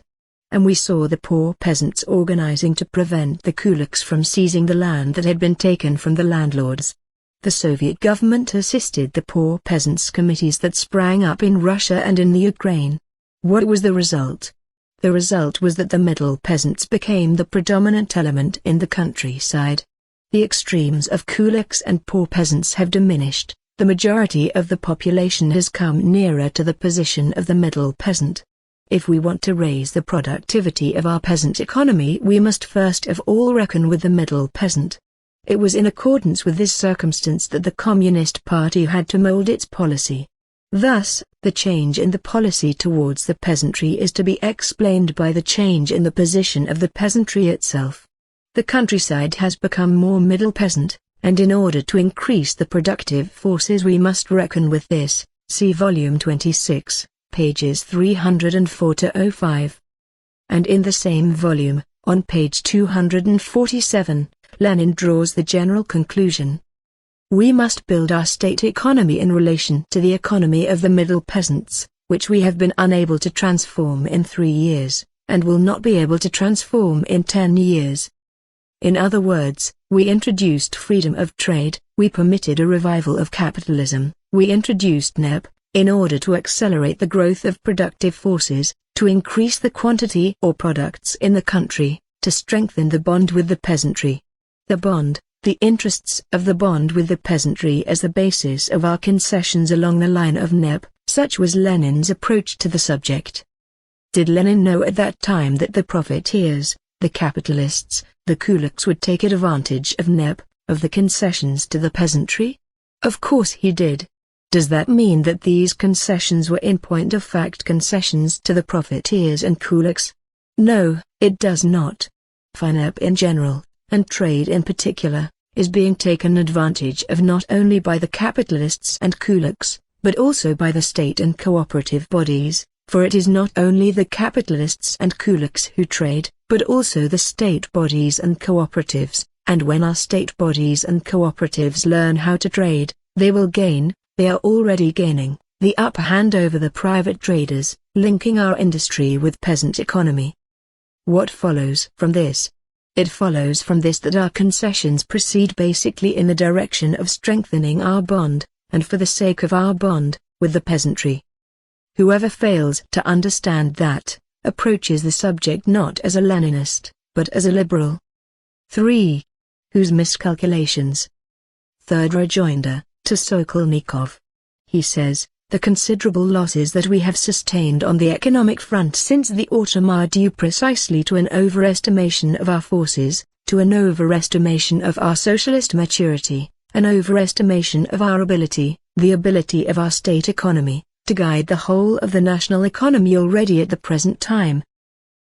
Speaker 1: And we saw the poor peasants organizing to prevent the kulaks from seizing the land that had been taken from the landlords. The Soviet government assisted the poor peasants' committees that sprang up in Russia and in the Ukraine. What was the result? The result was that the middle peasants became the predominant element in the countryside. The extremes of kulaks and poor peasants have diminished, the majority of the population has come nearer to the position of the middle peasant. If we want to raise the productivity of our peasant economy we must first of all reckon with the middle peasant. It was in accordance with this circumstance that the Communist Party had to mold its policy. Thus, the change in the policy towards the peasantry is to be explained by the change in the position of the peasantry itself. The countryside has become more middle peasant, and in order to increase the productive forces we must reckon with this, see volume 26. Pages 304–05. And in the same volume, on page 247, Lenin draws the general conclusion. We must build our state economy in relation to the economy of the middle peasants, which we have been unable to transform in 3 years, and will not be able to transform in 10 years. In other words, we introduced freedom of trade, we permitted a revival of capitalism, we introduced NEP, in order to accelerate the growth of productive forces, to increase the quantity or products in the country, to strengthen the bond with the peasantry. The bond, the interests of the bond with the peasantry as the basis of our concessions along the line of NEP, such was Lenin's approach to the subject. Did Lenin know at that time that the profiteers, the capitalists, the kulaks would take advantage of NEP, of the concessions to the peasantry? Of course he did. Does that mean that these concessions were in point of fact concessions to the profiteers and kulaks? No, it does not. FNEP in general, and trade in particular, is being taken advantage of not only by the capitalists and kulaks, but also by the state and cooperative bodies, for it is not only the capitalists and kulaks who trade, but also the state bodies and cooperatives, And when our state bodies and cooperatives learn how to trade, they will gain, they are already gaining, the upper hand over the private traders, linking our industry with peasant economy. What follows from this? It follows from this that our concessions proceed basically in the direction of strengthening our bond, and for the sake of our bond, with the peasantry. Whoever fails to understand that, approaches the subject not as a Leninist, but as a liberal. 3. Whose miscalculations? Third rejoinder, to Sokolnikov. He says, the considerable losses that we have sustained on the economic front since the autumn are due precisely to an overestimation of our forces, to an overestimation of our socialist maturity, an overestimation of our ability, the ability of our state economy, to guide the whole of the national economy already at the present time.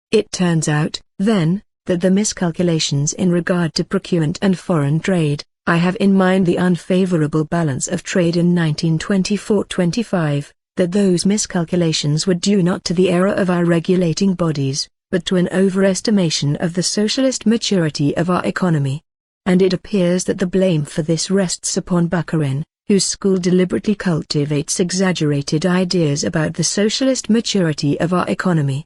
Speaker 1: It turns out, then, that the miscalculations in regard to procurement and foreign trade, I have in mind the unfavorable balance of trade in 1924-25, that those miscalculations were due not to the error of our regulating bodies, but to an overestimation of the socialist maturity of our economy. And it appears that the blame for this rests upon Bukharin, whose school deliberately cultivates exaggerated ideas about the socialist maturity of our economy.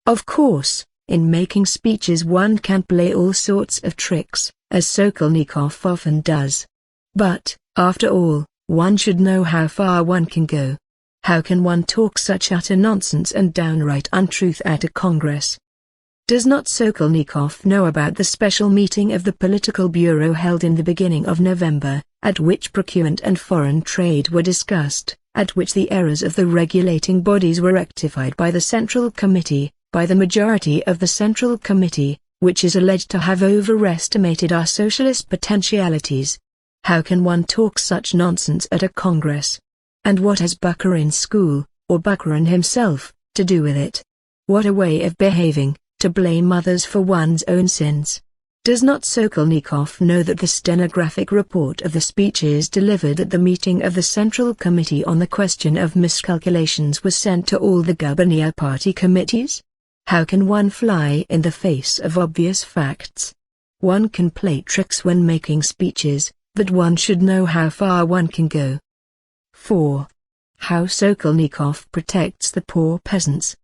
Speaker 1: Of course, in making speeches one can play all sorts of tricks, as Sokolnikov often does. But, after all, one should know how far one can go. How can one talk such utter nonsense and downright untruth at a Congress? Does not Sokolnikov know about the special meeting of the Political Bureau held in the beginning of November, at which procurement and foreign trade were discussed, at which the errors of the regulating bodies were rectified by the Central Committee, by the majority of the Central Committee, which is alleged to have overestimated our socialist potentialities? How can one talk such nonsense at a Congress? And what has Bukharin's school, or Bukharin himself, to do with it? What a way of behaving, to blame others for one's own sins. Does not Sokolnikov know that the stenographic report of the speeches delivered at the meeting of the Central Committee on the question of miscalculations was sent to all the Gubernia Party committees? How can one fly in the face of obvious facts? One can play tricks when making speeches, but one should know how far one can go. 4. How Sokolnikov protects the poor peasants.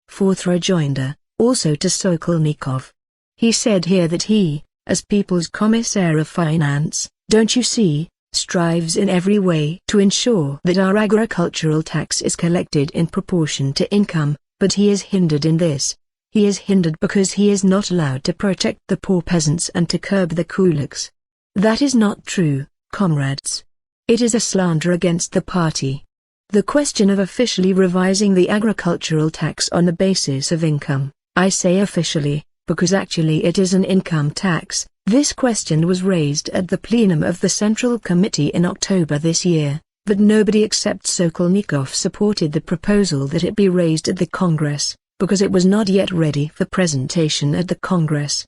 Speaker 1: Fourth rejoinder, also to Sokolnikov. He said here that he, as People's Commissaire of Finance, don't you see, strives in every way to ensure that our agricultural tax is collected in proportion to income, but he is hindered in this. He is hindered because he is not allowed to protect the poor peasants and to curb the kulaks. That is not true, comrades. It is a slander against the party. The question of officially revising the agricultural tax on the basis of income, I say officially, because actually it is an income tax, this question was raised at the plenum of the Central Committee in October this year, but nobody except Sokolnikov supported the proposal that it be raised at the Congress, because it was not yet ready for presentation at the Congress.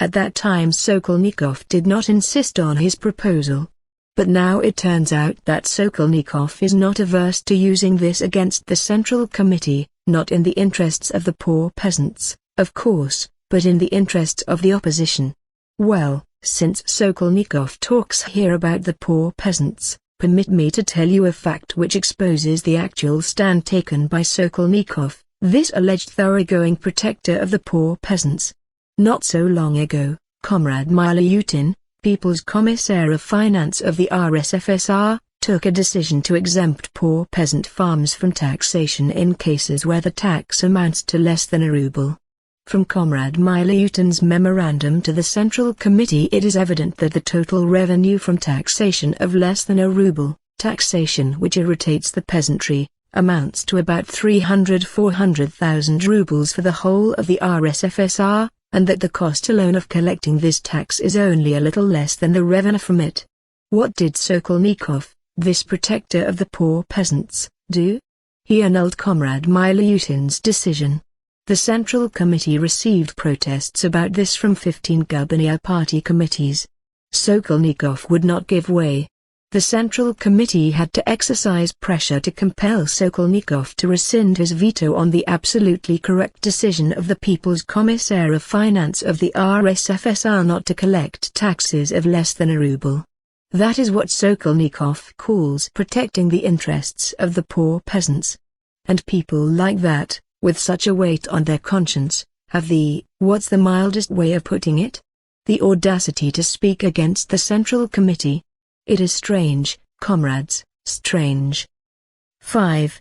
Speaker 1: At that time Sokolnikov did not insist on his proposal. But now it turns out that Sokolnikov is not averse to using this against the Central Committee, not in the interests of the poor peasants, of course, but in the interests of the opposition. Well, since Sokolnikov talks here about the poor peasants, permit me to tell you a fact which exposes the actual stand taken by Sokolnikov, this alleged thoroughgoing protector of the poor peasants. Not so long ago, Comrade Milyutin, People's Commissaire of Finance of the RSFSR, took a decision to exempt poor peasant farms from taxation in cases where the tax amounts to less than a ruble. From Comrade Milyutin's memorandum to the Central Committee it is evident that the total revenue from taxation of less than a ruble, taxation which irritates the peasantry, amounts to about 300–400,000 rubles for the whole of the RSFSR, and that the cost alone of collecting this tax is only a little less than the revenue from it. What did Sokolnikov, this protector of the poor peasants, do? He annulled Comrade Milyutin's decision. The Central Committee received protests about this from 15 Gubernia Party committees. Sokolnikov would not give way. The Central Committee had to exercise pressure to compel Sokolnikov to rescind his veto on the absolutely correct decision of the People's Commissar of Finance of the RSFSR not to collect taxes of less than a ruble. That is what Sokolnikov calls protecting the interests of the poor peasants. And people like that, with such a weight on their conscience, have what's the mildest way of putting it? The audacity to speak against the Central Committee. It is strange, comrades, strange. 5.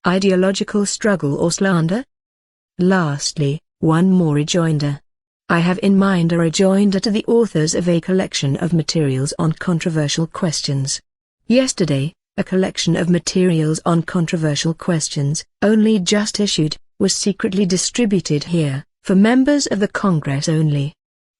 Speaker 1: Ideological struggle or slander? Lastly, one more rejoinder. I have in mind a rejoinder to the authors of a collection of materials on controversial questions. Yesterday, a collection of materials on controversial questions, only just issued, was secretly distributed here, for members of the Congress only.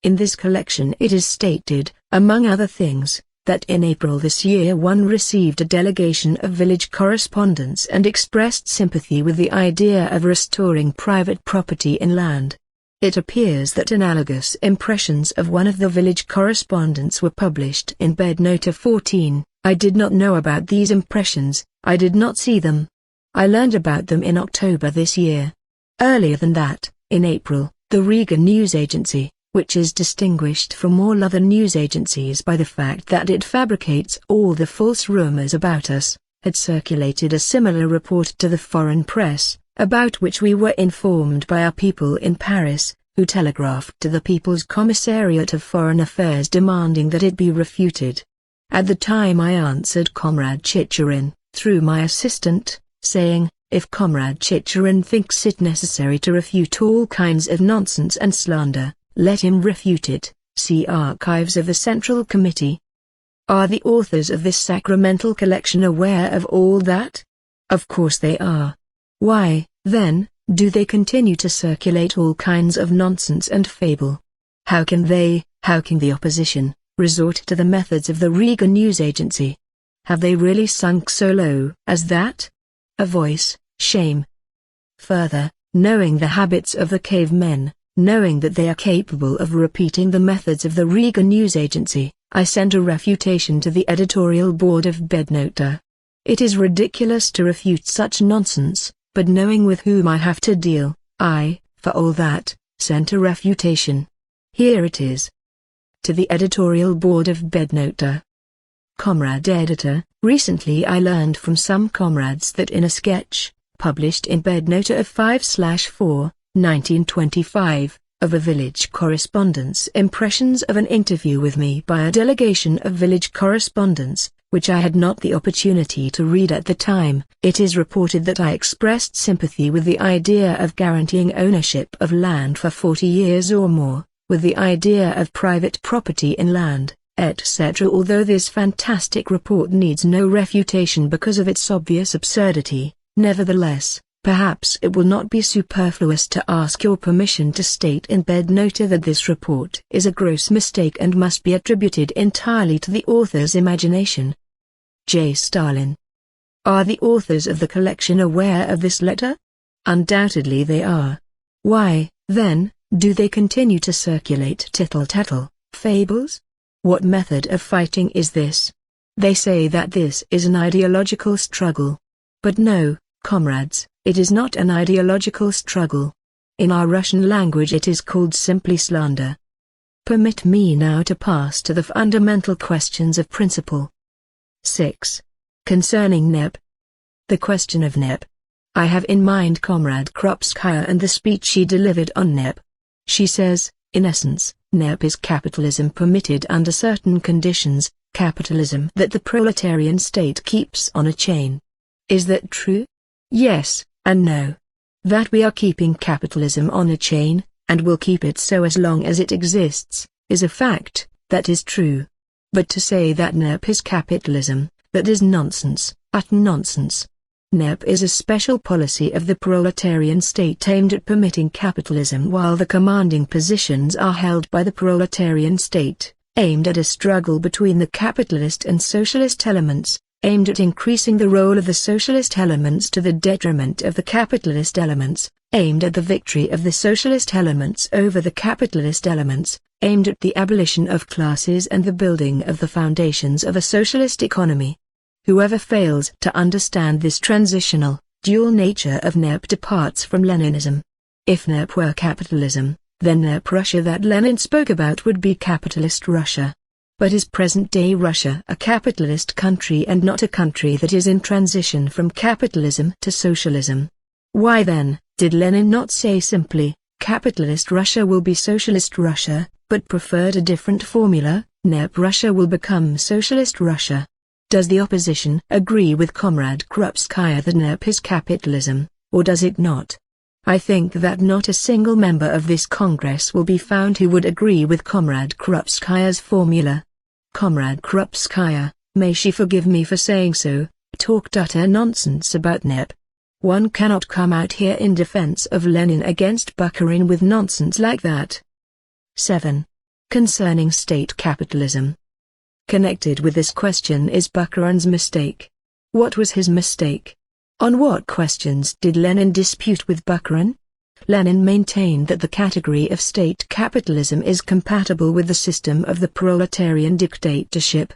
Speaker 1: In this collection it is stated, among other things, that in April this year one received a delegation of village correspondents and expressed sympathy with the idea of restoring private property in land. It appears that analogous impressions of one of the village correspondents were published in Bed Nota 14. I did not know about these impressions, I did not see them. I learned about them in October this year. Earlier than that, in April, the Riga News Agency, which is distinguished from all other news agencies by the fact that it fabricates all the false rumors about us, had circulated a similar report to the foreign press, about which we were informed by our people in Paris, who telegraphed to the People's Commissariat of Foreign Affairs demanding that it be refuted. At the time I answered Comrade Chicherin, through my assistant, saying, if Comrade Chicherin thinks it necessary to refute all kinds of nonsense and slander, let him refute it. See Archives of the Central Committee. Are the authors of this sacramental collection aware of all that? Of course they are. Why, then, do they continue to circulate all kinds of nonsense and fable? How can the opposition, resort to the methods of the Riga News Agency? Have they really sunk so low as that? A voice, shame. Further, knowing the habits of the cavemen, knowing that they are capable of repeating the methods of the Riga News Agency, I sent a refutation to the editorial board of Bednota. It is ridiculous to refute such nonsense, but knowing with whom I have to deal, I, for all that, sent a refutation. Here it is. To the editorial board of Bednota. Comrade Editor, recently I learned from some comrades that in a sketch, published in Bednota of 5/4, 1925, of a village correspondent's impressions of an interview with me by a delegation of village correspondents, which I had not the opportunity to read at the time, it is reported that I expressed sympathy with the idea of guaranteeing ownership of land for 40 years or more, with the idea of private property in land, etc. Although this fantastic report needs no refutation because of its obvious absurdity, nevertheless, perhaps it will not be superfluous to ask your permission to state in Bednota that this report is a gross mistake and must be attributed entirely to the author's imagination. J. Stalin. Are the authors of the collection aware of this letter? Undoubtedly they are. Why, then, do they continue to circulate tittle-tattle, fables? What method of fighting is this? They say that this is an ideological struggle. But no, comrades, it is not an ideological struggle. In our Russian language it is called simply slander. Permit me now to pass to the fundamental questions of principle. 6. Concerning NEP. The question of NEP. I have in mind Comrade Krupskaya and the speech she delivered on NEP. She says, in essence, NEP is capitalism permitted under certain conditions, capitalism that the proletarian state keeps on a chain. Is that true? Yes, and no. That we are keeping capitalism on a chain, and will keep it so as long as it exists, is a fact, that is true. But to say that NEP is capitalism, that is nonsense, utter nonsense. NEP is a special policy of the proletarian state aimed at permitting capitalism while the commanding positions are held by the proletarian state, aimed at a struggle between the capitalist and socialist elements, aimed at increasing the role of the socialist elements to the detriment of the capitalist elements, aimed at the victory of the socialist elements over the capitalist elements, aimed at the abolition of classes and the building of the foundations of a socialist economy. Whoever fails to understand this transitional, dual nature of NEP departs from Leninism. If NEP were capitalism, then NEP Russia that Lenin spoke about would be capitalist Russia. But is present-day Russia a capitalist country and not a country that is in transition from capitalism to socialism? Why then, did Lenin not say simply, capitalist Russia will be socialist Russia, but preferred a different formula, NEP Russia will become socialist Russia? Does the opposition agree with Comrade Krupskaya that NEP is capitalism, or does it not? I think that not a single member of this Congress will be found who would agree with Comrade Krupskaya's formula. Comrade Krupskaya, may she forgive me for saying so, talked utter nonsense about NEP. One cannot come out here in defense of Lenin against Bukharin with nonsense like that. 7. Concerning state capitalism. Connected with this question is Bukharin's mistake. What was his mistake? On what questions did Lenin dispute with Bukharin? Lenin maintained that the category of state capitalism is compatible with the system of the proletarian dictatorship.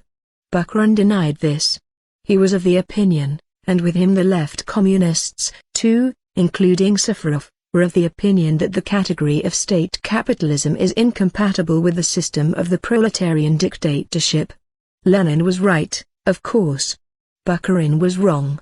Speaker 1: Bukharin denied this. He was of the opinion, and with him the left communists, too, including Safarov, were of the opinion that the category of state capitalism is incompatible with the system of the proletarian dictatorship. Lenin was right, of course. Bukharin was wrong.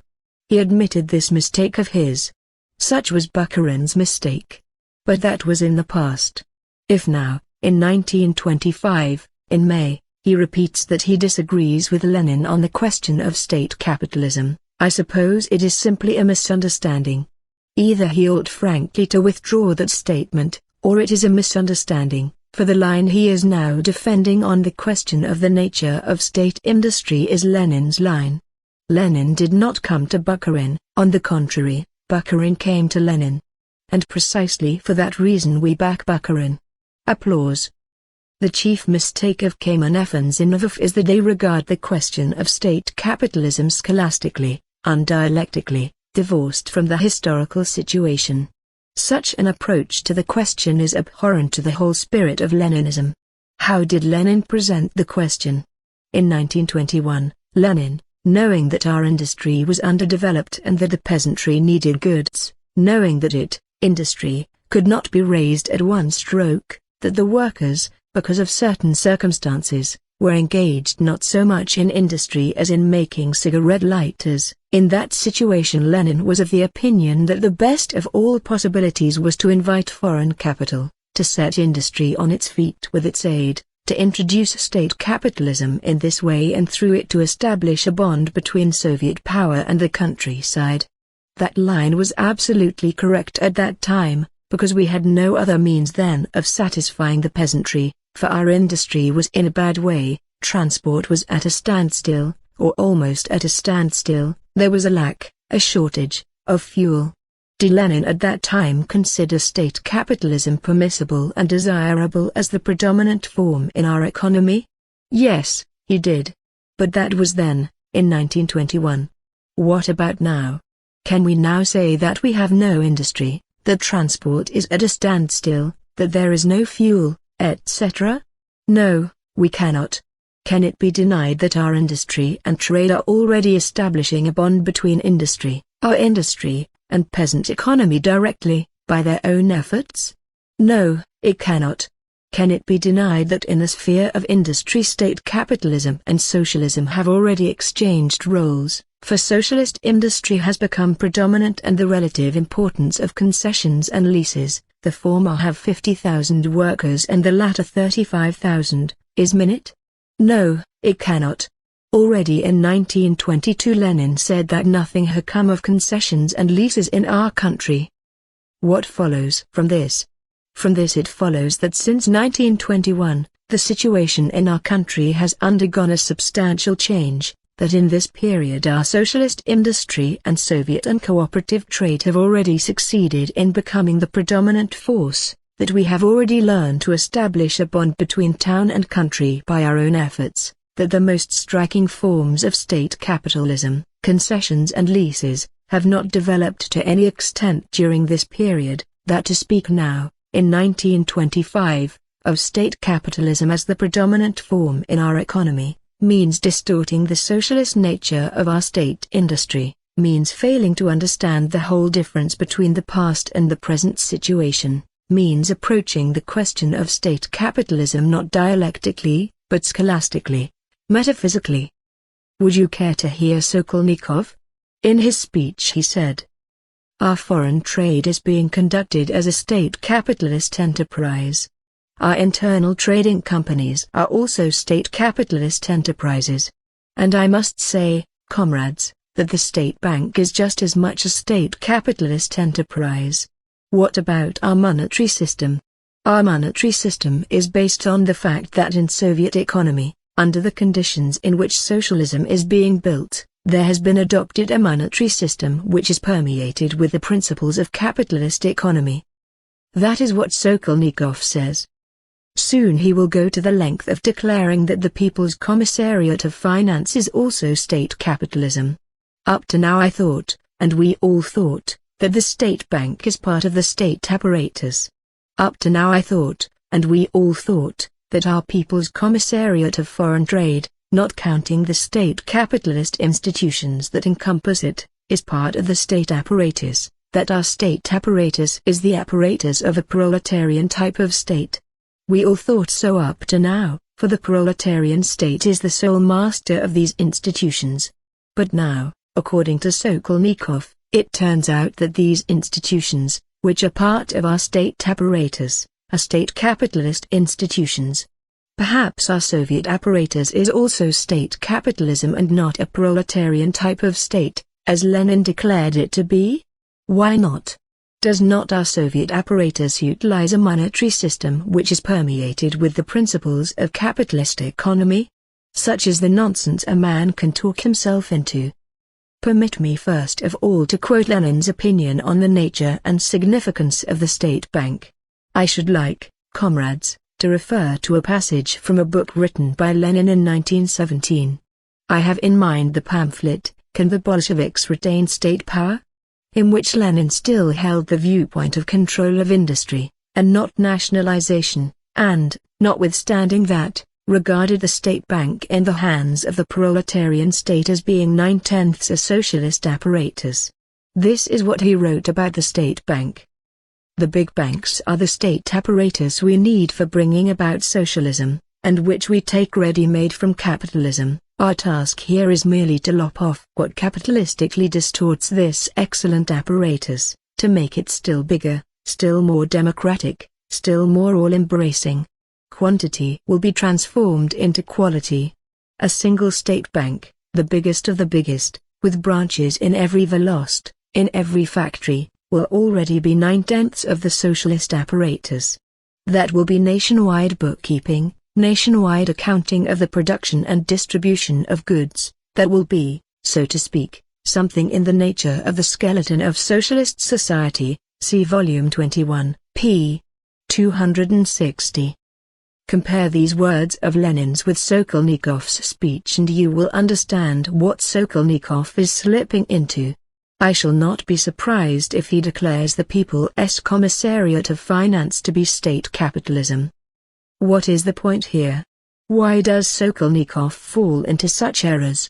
Speaker 1: He admitted this mistake of his. Such was Bukharin's mistake. But that was in the past. If now, in 1925, in May, he repeats that he disagrees with Lenin on the question of state capitalism, I suppose it is simply a misunderstanding. Either he ought frankly to withdraw that statement, or it is a misunderstanding, for the line he is now defending on the question of the nature of state industry is Lenin's line. Lenin did not come to Bukharin, on the contrary, Bukharin came to Lenin. And precisely for that reason we back Bukharin. Applause. The chief mistake of Kamenev and Zinoviev is that they regard the question of state capitalism scholastically, undialectically, divorced from the historical situation. Such an approach to the question is abhorrent to the whole spirit of Leninism. How did Lenin present the question? In 1921, Lenin, knowing that our industry was underdeveloped and that the peasantry needed goods, knowing that industry, could not be raised at one stroke, that the workers, because of certain circumstances, were engaged not so much in industry as in making cigarette lighters. In that situation Lenin was of the opinion that the best of all possibilities was to invite foreign capital, to set industry on its feet with its aid, to introduce state capitalism in this way and through it to establish a bond between Soviet power and the countryside. That line was absolutely correct at that time, because we had no other means then of satisfying the peasantry, for our industry was in a bad way, transport was at a standstill, or almost at a standstill, there was a lack, a shortage, of fuel. Did Lenin at that time consider state capitalism permissible and desirable as the predominant form in our economy? Yes, he did. But that was then, in 1921. What about now? Can we now say that we have no industry, that transport is at a standstill, that there is no fuel, etc.? No, we cannot. Can it be denied that our industry and trade are already establishing a bond between our industry, and peasant economy directly, by their own efforts? No, it cannot. Can it be denied that in the sphere of industry state capitalism and socialism have already exchanged roles, for socialist industry has become predominant and the relative importance of concessions and leases, the former have 50,000 workers and the latter 35,000, is minute? No, it cannot. Already in 1922 Lenin said that nothing had come of concessions and leases in our country. What follows from this? From this it follows that since 1921, the situation in our country has undergone a substantial change, that in this period our socialist industry and Soviet and cooperative trade have already succeeded in becoming the predominant force, that we have already learned to establish a bond between town and country by our own efforts, that the most striking forms of state capitalism, concessions and leases, have not developed to any extent during this period, that to speak now, in 1925, of state capitalism as the predominant form in our economy, means distorting the socialist nature of our state industry, means failing to understand the whole difference between the past and the present situation, means approaching the question of state capitalism not dialectically, but scholastically, metaphysically. Would you care to hear Sokolnikov? In his speech he said, "Our foreign trade is being conducted as a state capitalist enterprise. Our internal trading companies are also state capitalist enterprises. And I must say, comrades, that the state bank is just as much a state capitalist enterprise. What about our monetary system? Our monetary system is based on the fact that in Soviet economy, under the conditions in which socialism is being built, there has been adopted a monetary system which is permeated with the principles of capitalist economy." That is what Sokolnikov says. Soon he will go to the length of declaring that the People's Commissariat of Finance is also state capitalism. Up to now I thought, and we all thought, that the state bank is part of the state apparatus. Up to now I thought, and we all thought, that our People's Commissariat of Foreign Trade, not counting the state capitalist institutions that encompass it, is part of the state apparatus, that our state apparatus is the apparatus of a proletarian type of state. We all thought so up to now, for the proletarian state is the sole master of these institutions. But now, according to Sokolnikov, it turns out that these institutions, which are part of our state apparatus, are state capitalist institutions. Perhaps our Soviet apparatus is also state capitalism and not a proletarian type of state, as Lenin declared it to be? Why not? Does not our Soviet apparatus utilize a monetary system which is permeated with the principles of capitalist economy? Such is the nonsense a man can talk himself into. Permit me first of all to quote Lenin's opinion on the nature and significance of the state bank. I should like, comrades, to refer to a passage from a book written by Lenin in 1917. I have in mind the pamphlet, "Can the Bolsheviks Retain State Power?" in which Lenin still held the viewpoint of control of industry, and not nationalization, and, notwithstanding that, regarded the state bank in the hands of the proletarian state as being 9/10 a socialist apparatus. This is what he wrote about the state bank. The big banks are the state apparatus we need for bringing about socialism, and which we take ready-made from capitalism. Our task here is merely to lop off what capitalistically distorts this excellent apparatus, to make it still bigger, still more democratic, still more all-embracing. Quantity will be transformed into quality. A single state bank, the biggest of the biggest, with branches in every Velost, in every factory, will already be 9/10 of the socialist apparatus. That will be nationwide bookkeeping, nationwide accounting of the production and distribution of goods. That will be, so to speak, something in the nature of the skeleton of socialist society. See Volume 21, p. 260. Compare these words of Lenin's with Sokolnikov's speech and you will understand what Sokolnikov is slipping into. I shall not be surprised if he declares the People's Commissariat of Finance to be state capitalism. What is the point here? Why does Sokolnikov fall into such errors?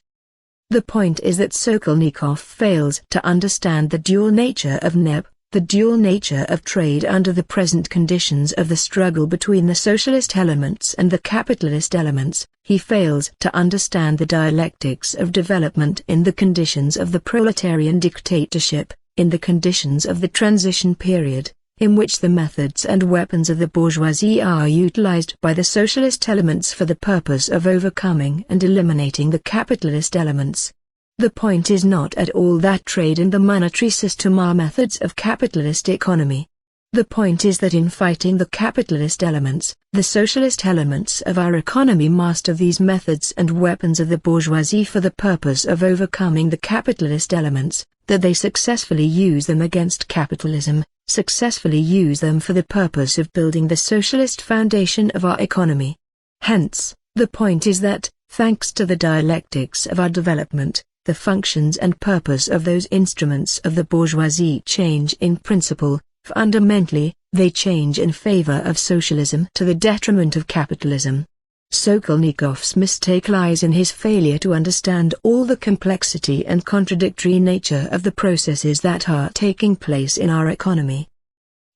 Speaker 1: The point is that Sokolnikov fails to understand the dual nature of NEP, the dual nature of trade under the present conditions of the struggle between the socialist elements and the capitalist elements. He fails to understand the dialectics of development in the conditions of the proletarian dictatorship, in the conditions of the transition period, in which the methods and weapons of the bourgeoisie are utilized by the socialist elements for the purpose of overcoming and eliminating the capitalist elements. The point is not at all that trade and the monetary system are methods of capitalist economy. The point is that in fighting the capitalist elements, the socialist elements of our economy master these methods and weapons of the bourgeoisie for the purpose of overcoming the capitalist elements, that they successfully use them against capitalism, successfully use them for the purpose of building the socialist foundation of our economy. Hence, the point is that, thanks to the dialectics of our development, the functions and purpose of those instruments of the bourgeoisie change in principle, fundamentally, They change in favor of socialism to the detriment of capitalism. Sokolnikov's mistake lies in his failure to understand all the complexity and contradictory nature of the processes that are taking place in our economy.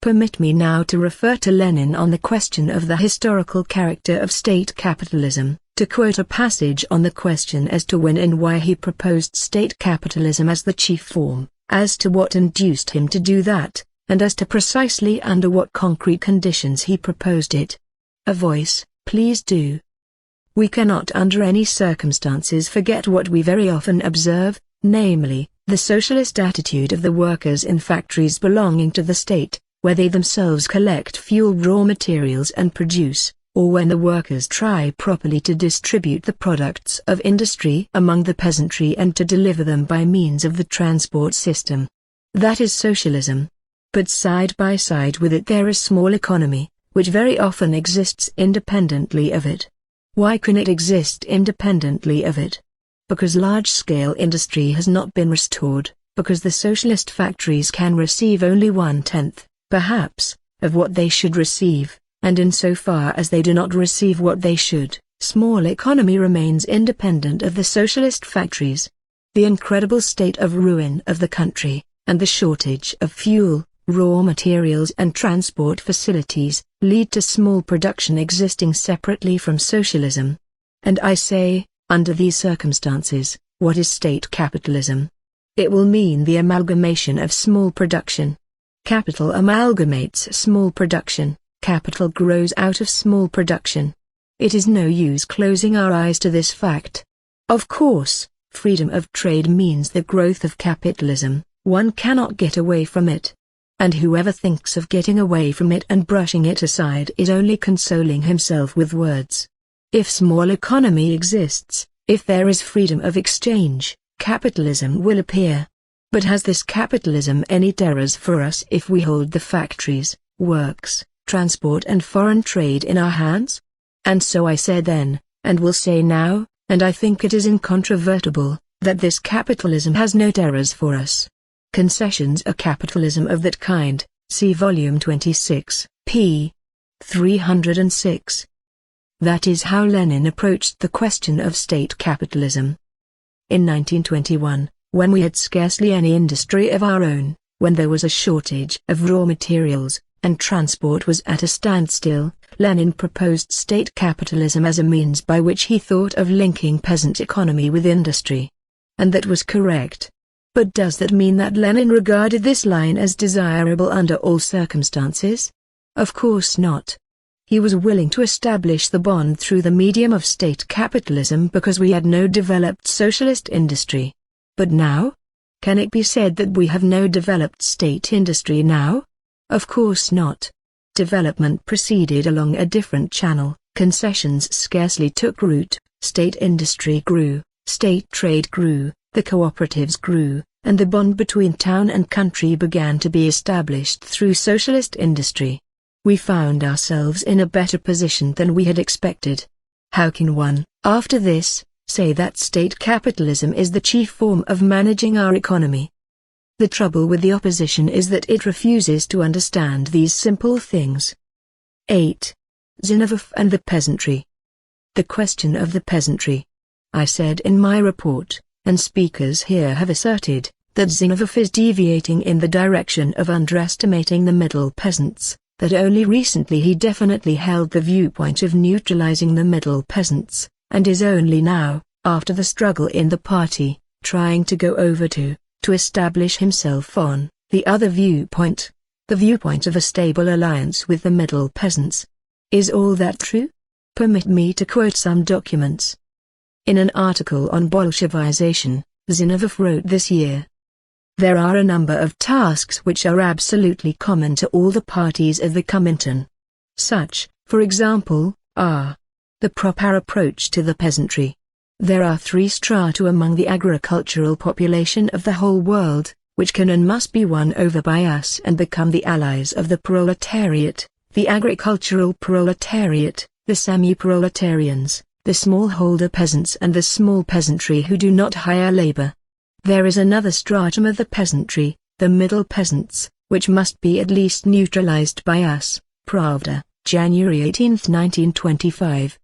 Speaker 1: Permit me now to refer to Lenin on the question of the historical character of state capitalism, to quote a passage on the question as to when and why he proposed state capitalism as the chief form, as to what induced him to do that, and as to precisely under what concrete conditions he proposed it. A voice, please do. We cannot under any circumstances forget what we very often observe, namely, the socialist attitude of the workers in factories belonging to the state, where they themselves collect fuel raw materials and produce, or when the workers try properly to distribute the products of industry among the peasantry and to deliver them by means of the transport system. That is socialism. But side by side with it there is small economy, which very often exists independently of it. Why can it exist independently of it? Because large-scale industry has not been restored, because the socialist factories can receive only 1/10, perhaps, of what they should receive, and insofar as they do not receive what they should, small economy remains independent of the socialist factories. The incredible state of ruin of the country, and the shortage of fuel, raw materials and transport facilities, lead to small production existing separately from socialism. And I say, under these circumstances, what is state capitalism? It will mean the amalgamation of small production. Capital amalgamates small production, capital grows out of small production. It is no use closing our eyes to this fact. Of course, freedom of trade means the growth of capitalism, one cannot get away from it. And whoever thinks of getting away from it and brushing it aside is only consoling himself with words. If small economy exists, if there is freedom of exchange, capitalism will appear. But has this capitalism any terrors for us if we hold the factories, works, transport and foreign trade in our hands? And so I said then, and will say now, and I think it is incontrovertible, that this capitalism has no terrors for us. Concessions are capitalism of that kind, see volume 26, p. 306. That is how Lenin approached the question of state capitalism. In 1921, when we had scarcely any industry of our own, when there was a shortage of raw materials, and transport was at a standstill, Lenin proposed state capitalism as a means by which he thought of linking peasant economy with industry. And that was correct. But does that mean that Lenin regarded this line as desirable under all circumstances? Of course not. He was willing to establish the bond through the medium of state capitalism because we had no developed socialist industry. But now? Can it be said that we have no developed state industry now? Of course not. Development proceeded along a different channel, concessions scarcely took root, state industry grew, state trade grew, the cooperatives grew, and the bond between town and country began to be established through socialist industry. We found ourselves in a better position than we had expected. How can one, after this, say that state capitalism is the chief form of managing our economy? The trouble with the opposition is that it refuses to understand these simple things. 8. Zinoviev and the peasantry. The question of the peasantry. I said in my report, and speakers here have asserted, that Zinoviev is deviating in the direction of underestimating the middle peasants, that only recently he definitely held the viewpoint of neutralizing the middle peasants, and is only now, after the struggle in the party, trying to go over to establish himself on the other viewpoint, the viewpoint of a stable alliance with the middle peasants. Is all that true? Permit me to quote some documents. In an article on Bolshevization, Zinoviev wrote this year, "There are a number of tasks which are absolutely common to all the parties of the Comintern. Such, for example, are the proper approach to the peasantry. There are 3 strata among the agricultural population of the whole world, which can and must be won over by us and become the allies of the proletariat, the agricultural proletariat, the semi-proletarians, the smallholder peasants and the small peasantry who do not hire labor. There is another stratum of the peasantry, the middle peasants, which must be at least neutralized by us. Pravda, January 18, 1925.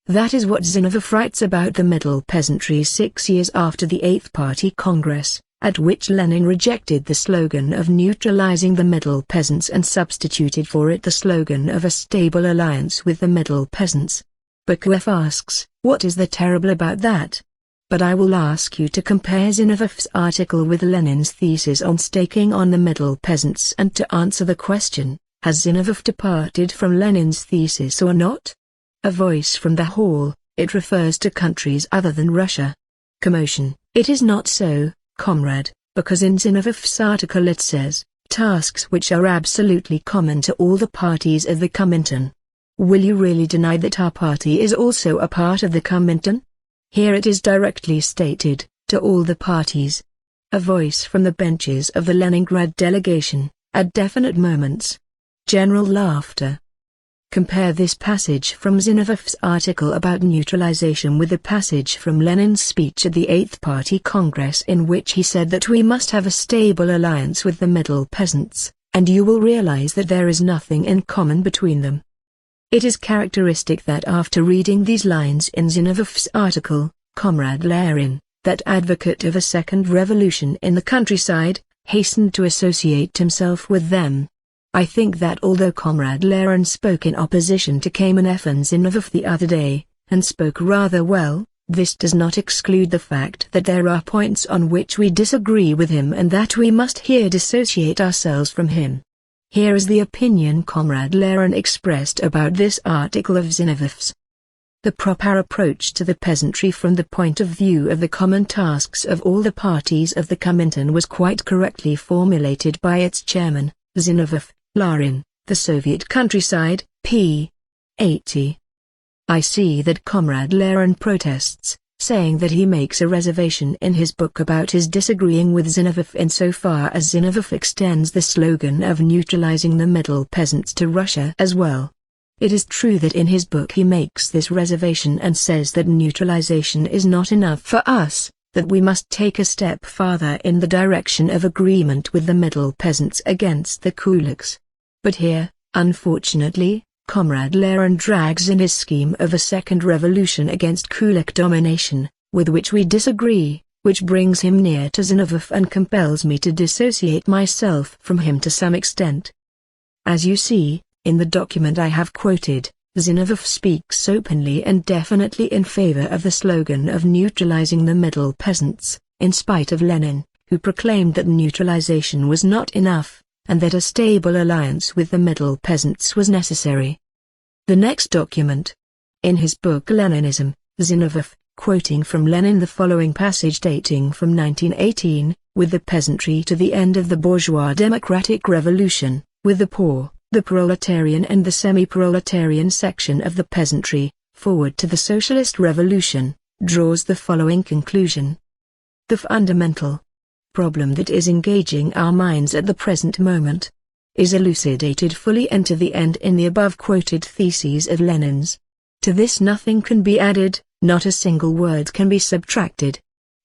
Speaker 1: That is what Zinoviev writes about the middle peasantry 6 years after the Eighth Party Congress, at which Lenin rejected the slogan of neutralizing the middle peasants and substituted for it the slogan of a stable alliance with the middle peasants. Bakuev asks, what is the terrible about that? But I will ask you to compare Zinoviev's article with Lenin's thesis on staking on the middle peasants and to answer the question, has Zinoviev departed from Lenin's thesis or not? A voice from the hall, it refers to countries other than Russia. Commotion, it is not so, comrade, because in Zinoviev's article it says, tasks which are absolutely common to all the parties of the Comintern. Will you really deny that our party is also a part of the Comintern? Here it is directly stated, to all the parties. A voice from the benches of the Leningrad delegation, at definite moments. General laughter. Compare this passage from Zinoviev's article about neutralization with the passage from Lenin's speech at the Eighth Party Congress in which he said that we must have a stable alliance with the middle peasants, and you will realize that there is nothing in common between them. It is characteristic that after reading these lines in Zinoviev's article, Comrade Lenin, that advocate of a second revolution in the countryside, hastened to associate himself with them. I think that although Comrade Lenin spoke in opposition to Kamenev and Zinoviev the other day, and spoke rather well, this does not exclude the fact that there are points on which we disagree with him and that we must here dissociate ourselves from him. Here is the opinion Comrade Lenin expressed about this article of Zinoviev's. The proper approach to the peasantry from the point of view of the common tasks of all the parties of the Comintern was quite correctly formulated by its chairman, Zinoviev, Lenin, the Soviet countryside, p. 80. I see that Comrade Lenin protests, saying that he makes a reservation in his book about his disagreeing with Zinoviev insofar as Zinoviev extends the slogan of neutralizing the middle peasants to Russia as well. It is true that in his book he makes this reservation and says that neutralization is not enough for us, that we must take a step farther in the direction of agreement with the middle peasants against the kulaks. But here, unfortunately, Comrade Lenin drags in his scheme of a second revolution against kulak domination, with which we disagree, which brings him near to Zinoviev and compels me to dissociate myself from him to some extent. As you see, in the document I have quoted, Zinoviev speaks openly and definitely in favor of the slogan of neutralizing the middle peasants, in spite of Lenin, who proclaimed that neutralization was not enough, and that a stable alliance with the middle peasants was necessary. The next document. In his book Leninism, Zinoviev, quoting from Lenin the following passage dating from 1918, with the peasantry to the end of the bourgeois democratic revolution, with the poor, the proletarian and the semi-proletarian section of the peasantry, forward to the socialist revolution, draws the following conclusion. The fundamental problem that is engaging our minds at the present moment is elucidated fully and to the end in the above-quoted theses of Lenin's. To this nothing can be added, not a single word can be subtracted.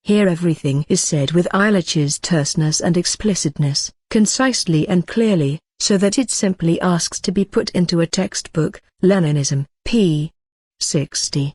Speaker 1: Here everything is said with Illich's terseness and explicitness, concisely and clearly, so that it simply asks to be put into a textbook, Leninism, p. 60.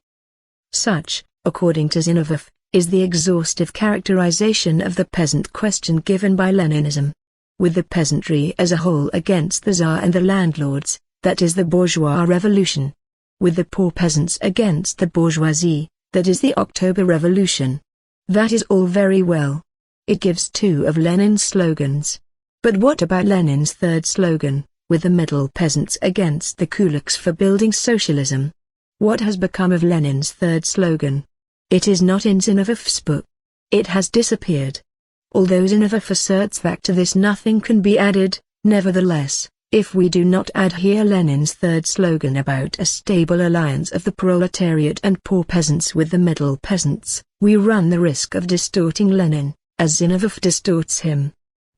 Speaker 1: Such, according to Zinoviev, is the exhaustive characterization of the peasant question given by Leninism. With the peasantry as a whole against the Tsar and the landlords, that is the bourgeois revolution. With the poor peasants against the bourgeoisie, that is the October Revolution. That is all very well. It gives two of Lenin's slogans. But what about Lenin's third slogan, with the middle peasants against the kulaks for building socialism? What has become of Lenin's third slogan? It is not in Zinoviev's book. It has disappeared. Although Zinoviev asserts that to this nothing can be added, nevertheless, if we do not add here Lenin's third slogan about a stable alliance of the proletariat and poor peasants with the middle peasants, we run the risk of distorting Lenin, as Zinoviev distorts him.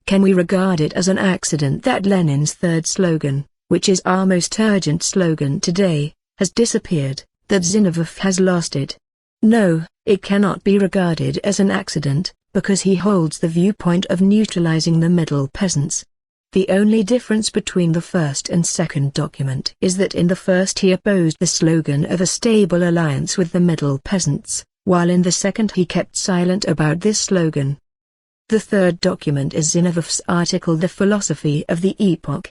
Speaker 1: Can we regard it as an accident that Lenin's third slogan, which is our most urgent slogan today, has disappeared, that Zinoviev has lost it? No, it cannot be regarded as an accident, because he holds the viewpoint of neutralizing the middle peasants. The only difference between the first and second document is that in the first he opposed the slogan of a stable alliance with the middle peasants, while in the second he kept silent about this slogan. The third document is Zinovev's article The Philosophy of the Epoch.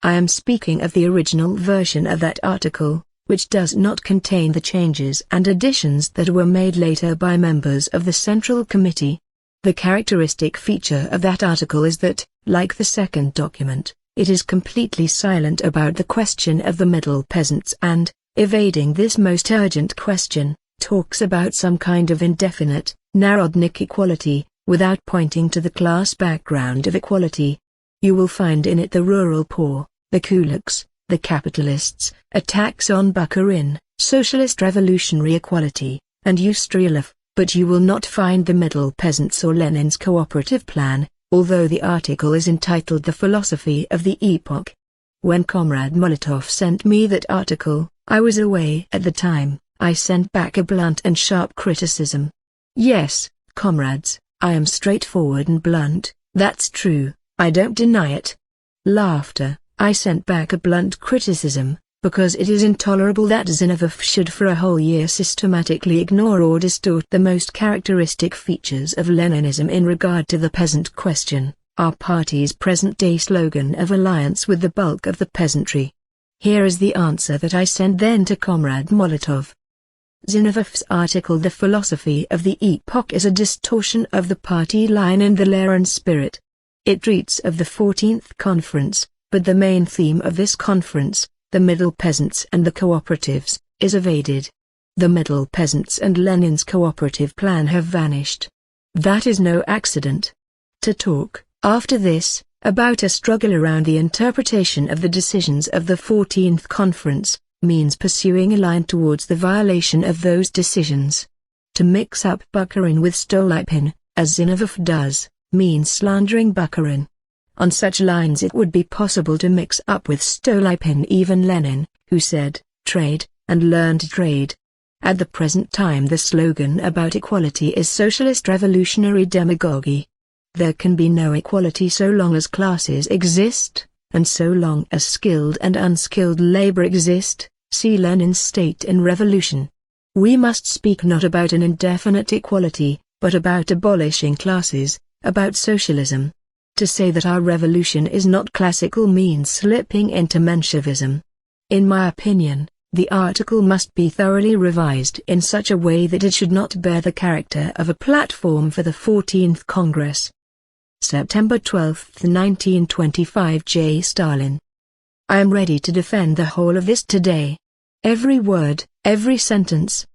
Speaker 1: I am speaking of the original version of that article, which does not contain the changes and additions that were made later by members of the Central Committee. The characteristic feature of that article is that, like the second document, it is completely silent about the question of the middle peasants and, evading this most urgent question, talks about some kind of indefinite, narodnik equality, without pointing to the class background of equality. You will find in it the rural poor, the kulaks, the capitalists, attacks on Bukharin, socialist revolutionary equality, and Ustrelov, but you will not find the middle peasants or Lenin's cooperative plan, although the article is entitled The Philosophy of the Epoch. When Comrade Molotov sent me that article, I was away at the time. I sent back a blunt and sharp criticism. Yes, comrades, I am straightforward and blunt, that's true, I don't deny it. Laughter. I sent back a blunt criticism, because it is intolerable that Zinoviev should for a whole year systematically ignore or distort the most characteristic features of Leninism in regard to the peasant question, our party's present-day slogan of alliance with the bulk of the peasantry. Here is the answer that I sent then to Comrade Molotov. Zinoviev's article The Philosophy of the Epoch is a distortion of the party line and the Lenin spirit. It treats of the 14th Conference, but the main theme of this conference, the middle peasants and the cooperatives, is evaded. The middle peasants and Lenin's cooperative plan have vanished. That is no accident. To talk, after this, about a struggle around the interpretation of the decisions of the 14th Conference, means pursuing a line towards the violation of those decisions. To mix up Bukharin with Stolypin, as Zinoviev does, means slandering Bukharin. On such lines it would be possible to mix up with Stolypin even Lenin, who said, trade, and learn to trade. At the present time the slogan about equality is socialist revolutionary demagogy. There can be no equality so long as classes exist, and so long as skilled and unskilled labor exist, see Lenin's State in Revolution. We must speak not about an indefinite equality, but about abolishing classes, about socialism. To say that our revolution is not classical means slipping into Menshevism. In my opinion, the article must be thoroughly revised in such a way that it should not bear the character of a platform for the 14th Congress. September 12, 1925 J. Stalin. I am ready to defend the whole of this today. Every word, every sentence.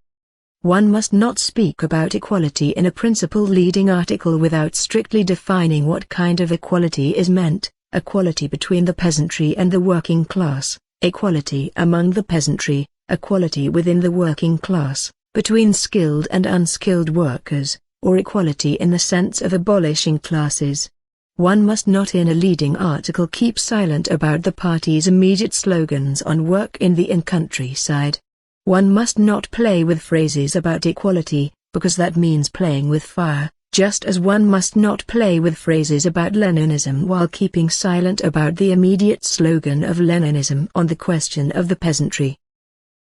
Speaker 1: One must not speak about equality in a principal leading article without strictly defining what kind of equality is meant: equality between the peasantry and the working class, equality among the peasantry, equality within the working class, between skilled and unskilled workers, or equality in the sense of abolishing classes. One must not in a leading article keep silent about the party's immediate slogans on work in the countryside. One must not play with phrases about equality, because that means playing with fire, just as one must not play with phrases about Leninism while keeping silent about the immediate slogan of Leninism on the question of the peasantry.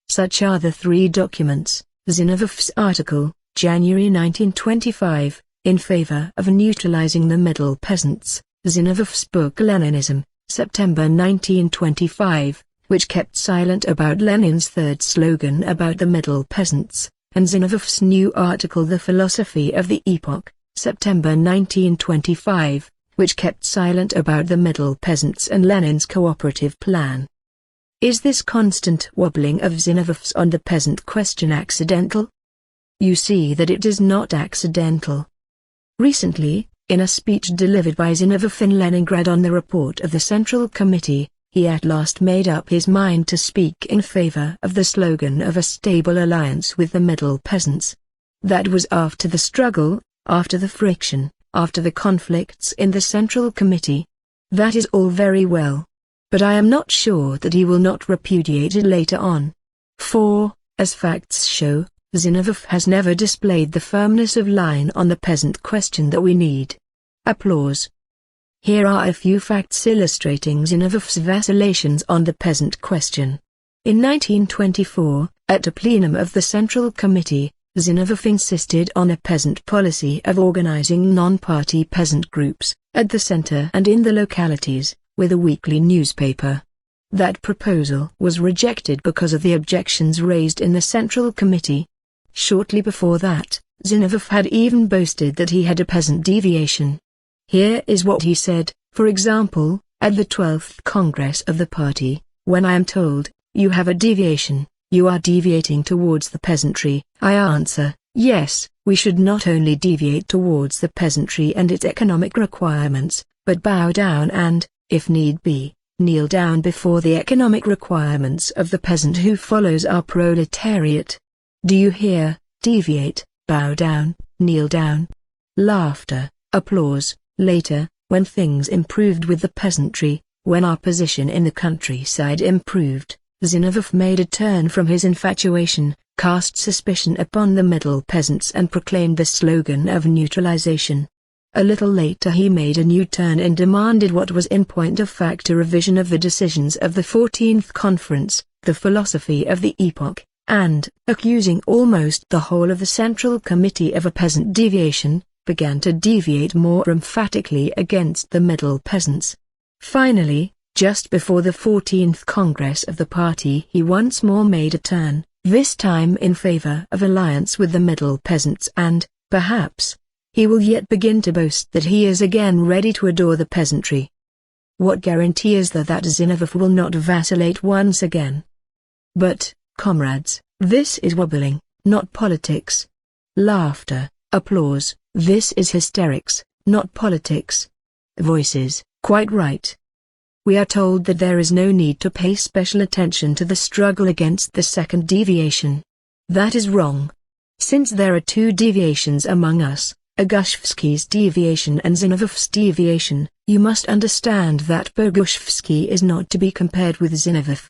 Speaker 1: Such are the three documents: Zinoviev's article, January 1925, in favor of neutralizing the middle peasants; Zinoviev's book Leninism, September 1925, which kept silent about Lenin's third slogan about the middle peasants; and Zinoviev's new article The Philosophy of the Epoch, September 1925, which kept silent about the middle peasants and Lenin's cooperative plan. Is this constant wobbling of Zinoviev's on the peasant question accidental? You see that it is not accidental. Recently, in a speech delivered by Zinoviev in Leningrad on the report of the Central Committee, he at last made up his mind to speak in favor of the slogan of a stable alliance with the middle peasants. That was after the struggle, after the friction, after the conflicts in the Central Committee. That is all very well. But I am not sure that he will not repudiate it later on. For, as facts show, Zinoviev has never displayed the firmness of line on the peasant question that we need. Applause. Here are a few facts illustrating Zinovev's vacillations on the peasant question. In 1924, at a plenum of the Central Committee, Zinovev insisted on a peasant policy of organizing non-party peasant groups, at the center and in the localities, with a weekly newspaper. That proposal was rejected because of the objections raised in the Central Committee. Shortly before that, Zinovev had even boasted that he had a peasant deviation. Here is what he said, for example, at the 12th Congress of the party: "When I am told, you have a deviation, you are deviating towards the peasantry, I answer, yes, we should not only deviate towards the peasantry and its economic requirements, but bow down and, if need be, kneel down before the economic requirements of the peasant who follows our proletariat. Do you hear? Deviate, bow down, kneel down." Laughter, applause. Later, when things improved with the peasantry, when our position in the countryside improved, Zinovev made a turn from his infatuation, cast suspicion upon the middle peasants and proclaimed the slogan of neutralization. A little later he made a new turn and demanded what was in point of fact a revision of the decisions of the 14th Conference, the philosophy of the epoch, and, accusing almost the whole of the Central Committee of a peasant deviation, began to deviate more emphatically against the middle peasants. Finally, just before the 14th Congress of the party he once more made a turn, this time in favor of alliance with the middle peasants and, perhaps, he will yet begin to boast that he is again ready to adore the peasantry. What guarantee is there that Zinovev will not vacillate once again? But, comrades, this is wobbling, not politics. Laughter, applause, this is hysterics, not politics. Voices, quite right. We are told that there is no need to pay special attention to the struggle against the second deviation. That is wrong. Since there are two deviations among us, Boguszewski's deviation and Zinovev's deviation, you must understand that Boguszewski is not to be compared with Zinovev.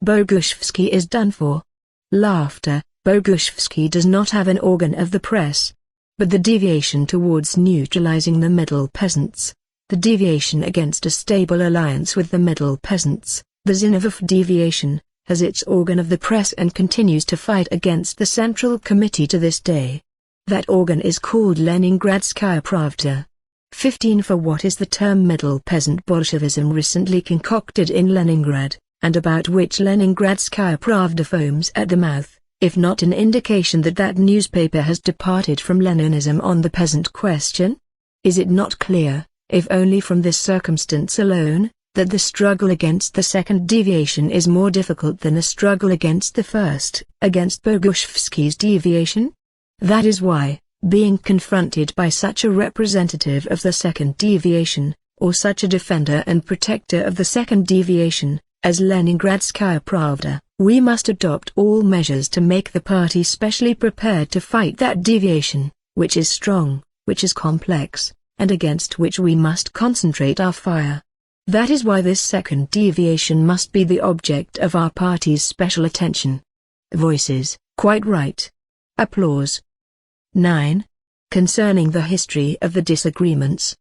Speaker 1: Boguszewski is done for. Laughter, Boguszewski does not have an organ of the press. But the deviation towards neutralizing the middle peasants, the deviation against a stable alliance with the middle peasants, the Zinovev deviation, has its organ of the press and continues to fight against the Central Committee to this day. That organ is called Leningradskaya Pravda. 15 For what is the term middle peasant Bolshevism recently concocted in Leningrad, and about which Leningradskaya Pravda foams at the mouth, if not an indication that that newspaper has departed from Leninism on the peasant question? Is it not clear, if only from this circumstance alone, that the struggle against the second deviation is more difficult than the struggle against the first, against Boguszewski's deviation? That is why, being confronted by such a representative of the second deviation, or such a defender and protector of the second deviation, as Leningradskaya Pravda, we must adopt all measures to make the party specially prepared to fight that deviation, which is strong, which is complex, and against which we must concentrate our fire. That is why this second deviation must be the object of our party's special attention. Voices, quite right. Applause. 9. Concerning the history of the disagreements.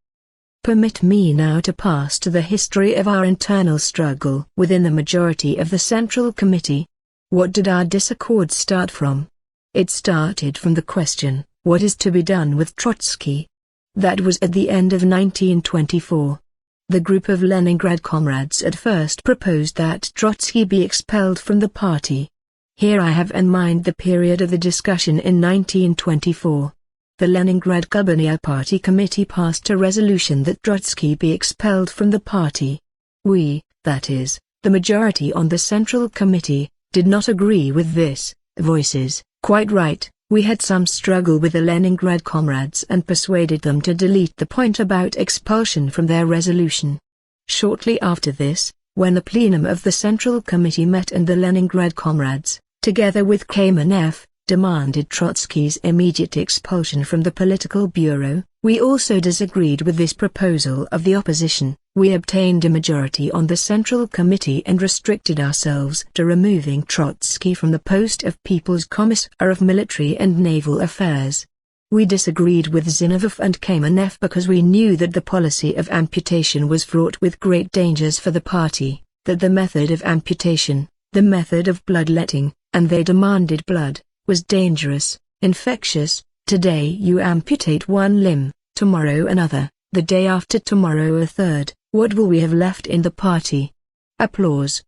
Speaker 1: Permit me now to pass to the history of our internal struggle within the majority of the Central Committee. What did our disaccord start from? It started from the question, what is to be done with Trotsky? That was at the end of 1924. The group of Leningrad comrades at first proposed that Trotsky be expelled from the party. Here I have in mind the period of the discussion in 1924. The Leningrad Gubernia Party Committee passed a resolution that Trotsky be expelled from the party. We, that is, the majority on the Central Committee, did not agree with this. Voices, quite right. We had some struggle with the Leningrad comrades and persuaded them to delete the point about expulsion from their resolution. Shortly after this, when the plenum of the Central Committee met and the Leningrad comrades, together with Kamenev, demanded Trotsky's immediate expulsion from the political bureau, we also disagreed with this proposal of the opposition. We obtained a majority on the Central Committee and restricted ourselves to removing Trotsky from the post of People's Commissar of Military and Naval Affairs. We disagreed with Zinoviev and Kamenev because we knew that the policy of amputation was fraught with great dangers for the party, that the method of amputation, the method of bloodletting, and they demanded blood, was dangerous, infectious. Today you amputate one limb, tomorrow another, the day after tomorrow a third. What will we have left in the party? Applause.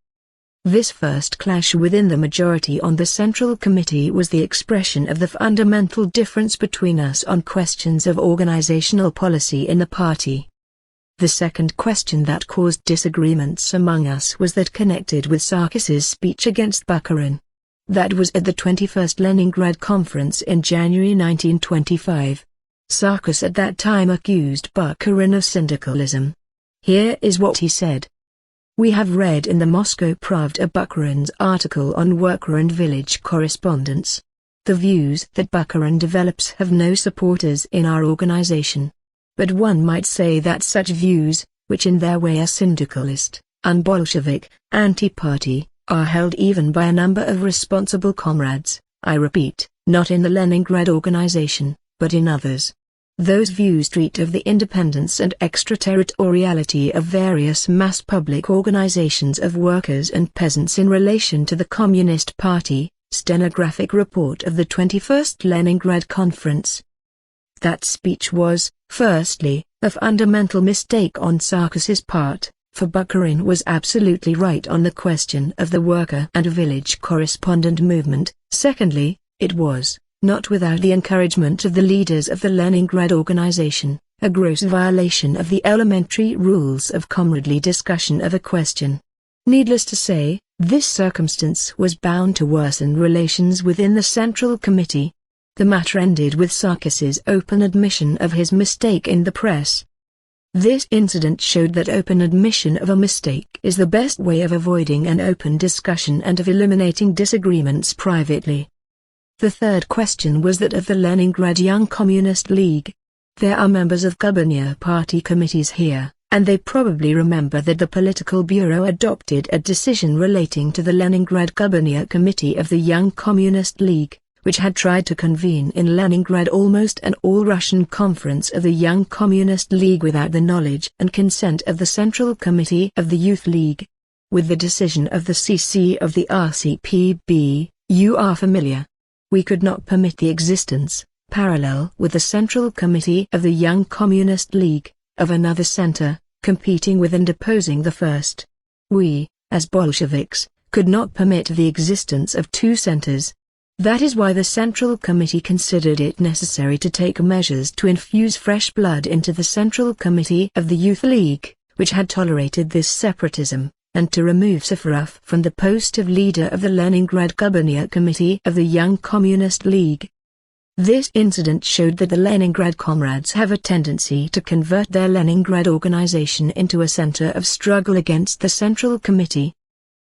Speaker 1: This first clash within the majority on the Central Committee was the expression of the fundamental difference between us on questions of organizational policy in the party. The second question that caused disagreements among us was that connected with Sarkis's speech against Bukharin. That was at the 21st Leningrad Conference in January 1925. Sarkis at that time accused Bukharin of syndicalism. Here is what he said. We have read in the Moscow Pravda Bukharin's article on worker and village correspondence. The views that Bukharin develops have no supporters in our organization. But one might say that such views, which in their way are syndicalist, un-Bolshevik, anti-party, are held even by a number of responsible comrades, I repeat, not in the Leningrad organization, but in others. Those views treat of the independence and extraterritoriality of various mass public organizations of workers and peasants in relation to the Communist Party. Stenographic report of the 21st Leningrad Conference. That speech was, firstly, a fundamental mistake on Sarkis's part, for Bukharin was absolutely right on the question of the worker and village correspondent movement. Secondly, it was, not without the encouragement of the leaders of the Leningrad organization, a gross violation of the elementary rules of comradely discussion of a question. Needless to say, this circumstance was bound to worsen relations within the Central Committee. The matter ended with Sarkis's open admission of his mistake in the press. This incident showed that open admission of a mistake is the best way of avoiding an open discussion and of eliminating disagreements privately. The third question was that of the Leningrad Young Communist League. There are members of Gubernia Party committees here, and they probably remember that the Political Bureau adopted a decision relating to the Leningrad Gubernia Committee of the Young Communist League, which had tried to convene in Leningrad almost an all-Russian conference of the Young Communist League without the knowledge and consent of the Central Committee of the Youth League. With the decision of the CC of the RCPB, you are familiar. We could not permit the existence, parallel with the Central Committee of the Young Communist League, of another center, competing with and opposing the first. We, as Bolsheviks, could not permit the existence of two centers. That is why the Central Committee considered it necessary to take measures to infuse fresh blood into the Central Committee of the Youth League, which had tolerated this separatism, and to remove Safarov from the post of leader of the Leningrad Gubernia Committee of the Young Communist League. This incident showed that the Leningrad comrades have a tendency to convert their Leningrad organization into a center of struggle against the Central Committee.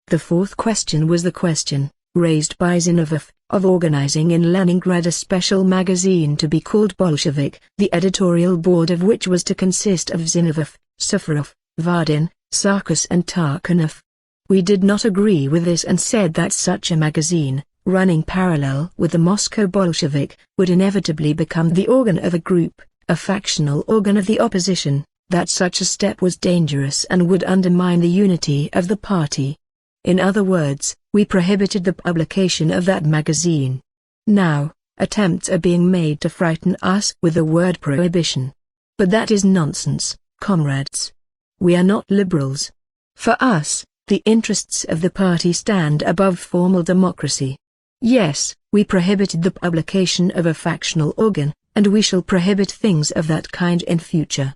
Speaker 1: The fourth question was the question, raised by Zinoviev, of organizing in Leningrad a special magazine to be called Bolshevik, the editorial board of which was to consist of Zinoviev, Safarov, Vardin, Sarkis and Tarkanov. We did not agree with this and said that such a magazine, running parallel with the Moscow Bolshevik, would inevitably become the organ of a group, a factional organ of the opposition, that such a step was dangerous and would undermine the unity of the party. In other words, we prohibited the publication of that magazine. Now, attempts are being made to frighten us with the word prohibition. But that is nonsense, comrades. We are not liberals. For us, the interests of the party stand above formal democracy. Yes, we prohibited the publication of a factional organ, and we shall prohibit things of that kind in future.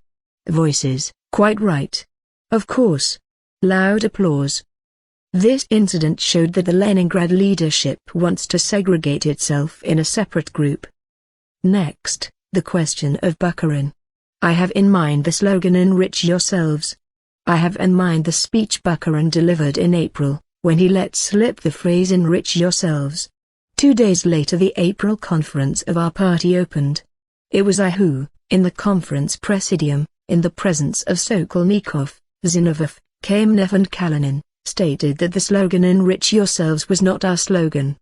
Speaker 1: Voices, quite right. Of course. Loud applause. This incident showed that the Leningrad leadership wants to segregate itself in a separate group. Next, the question of Bukharin. I have in mind the slogan "Enrich yourselves." I have in mind the speech Bukharin delivered in April, when he let slip the phrase "enrich yourselves." 2 days later the April conference of our party opened. It was I who, in the conference presidium, in the presence of Sokolnikov, Zinoviev, Kamenev and Kalinin, stated that the slogan "Enrich yourselves" was not our slogan.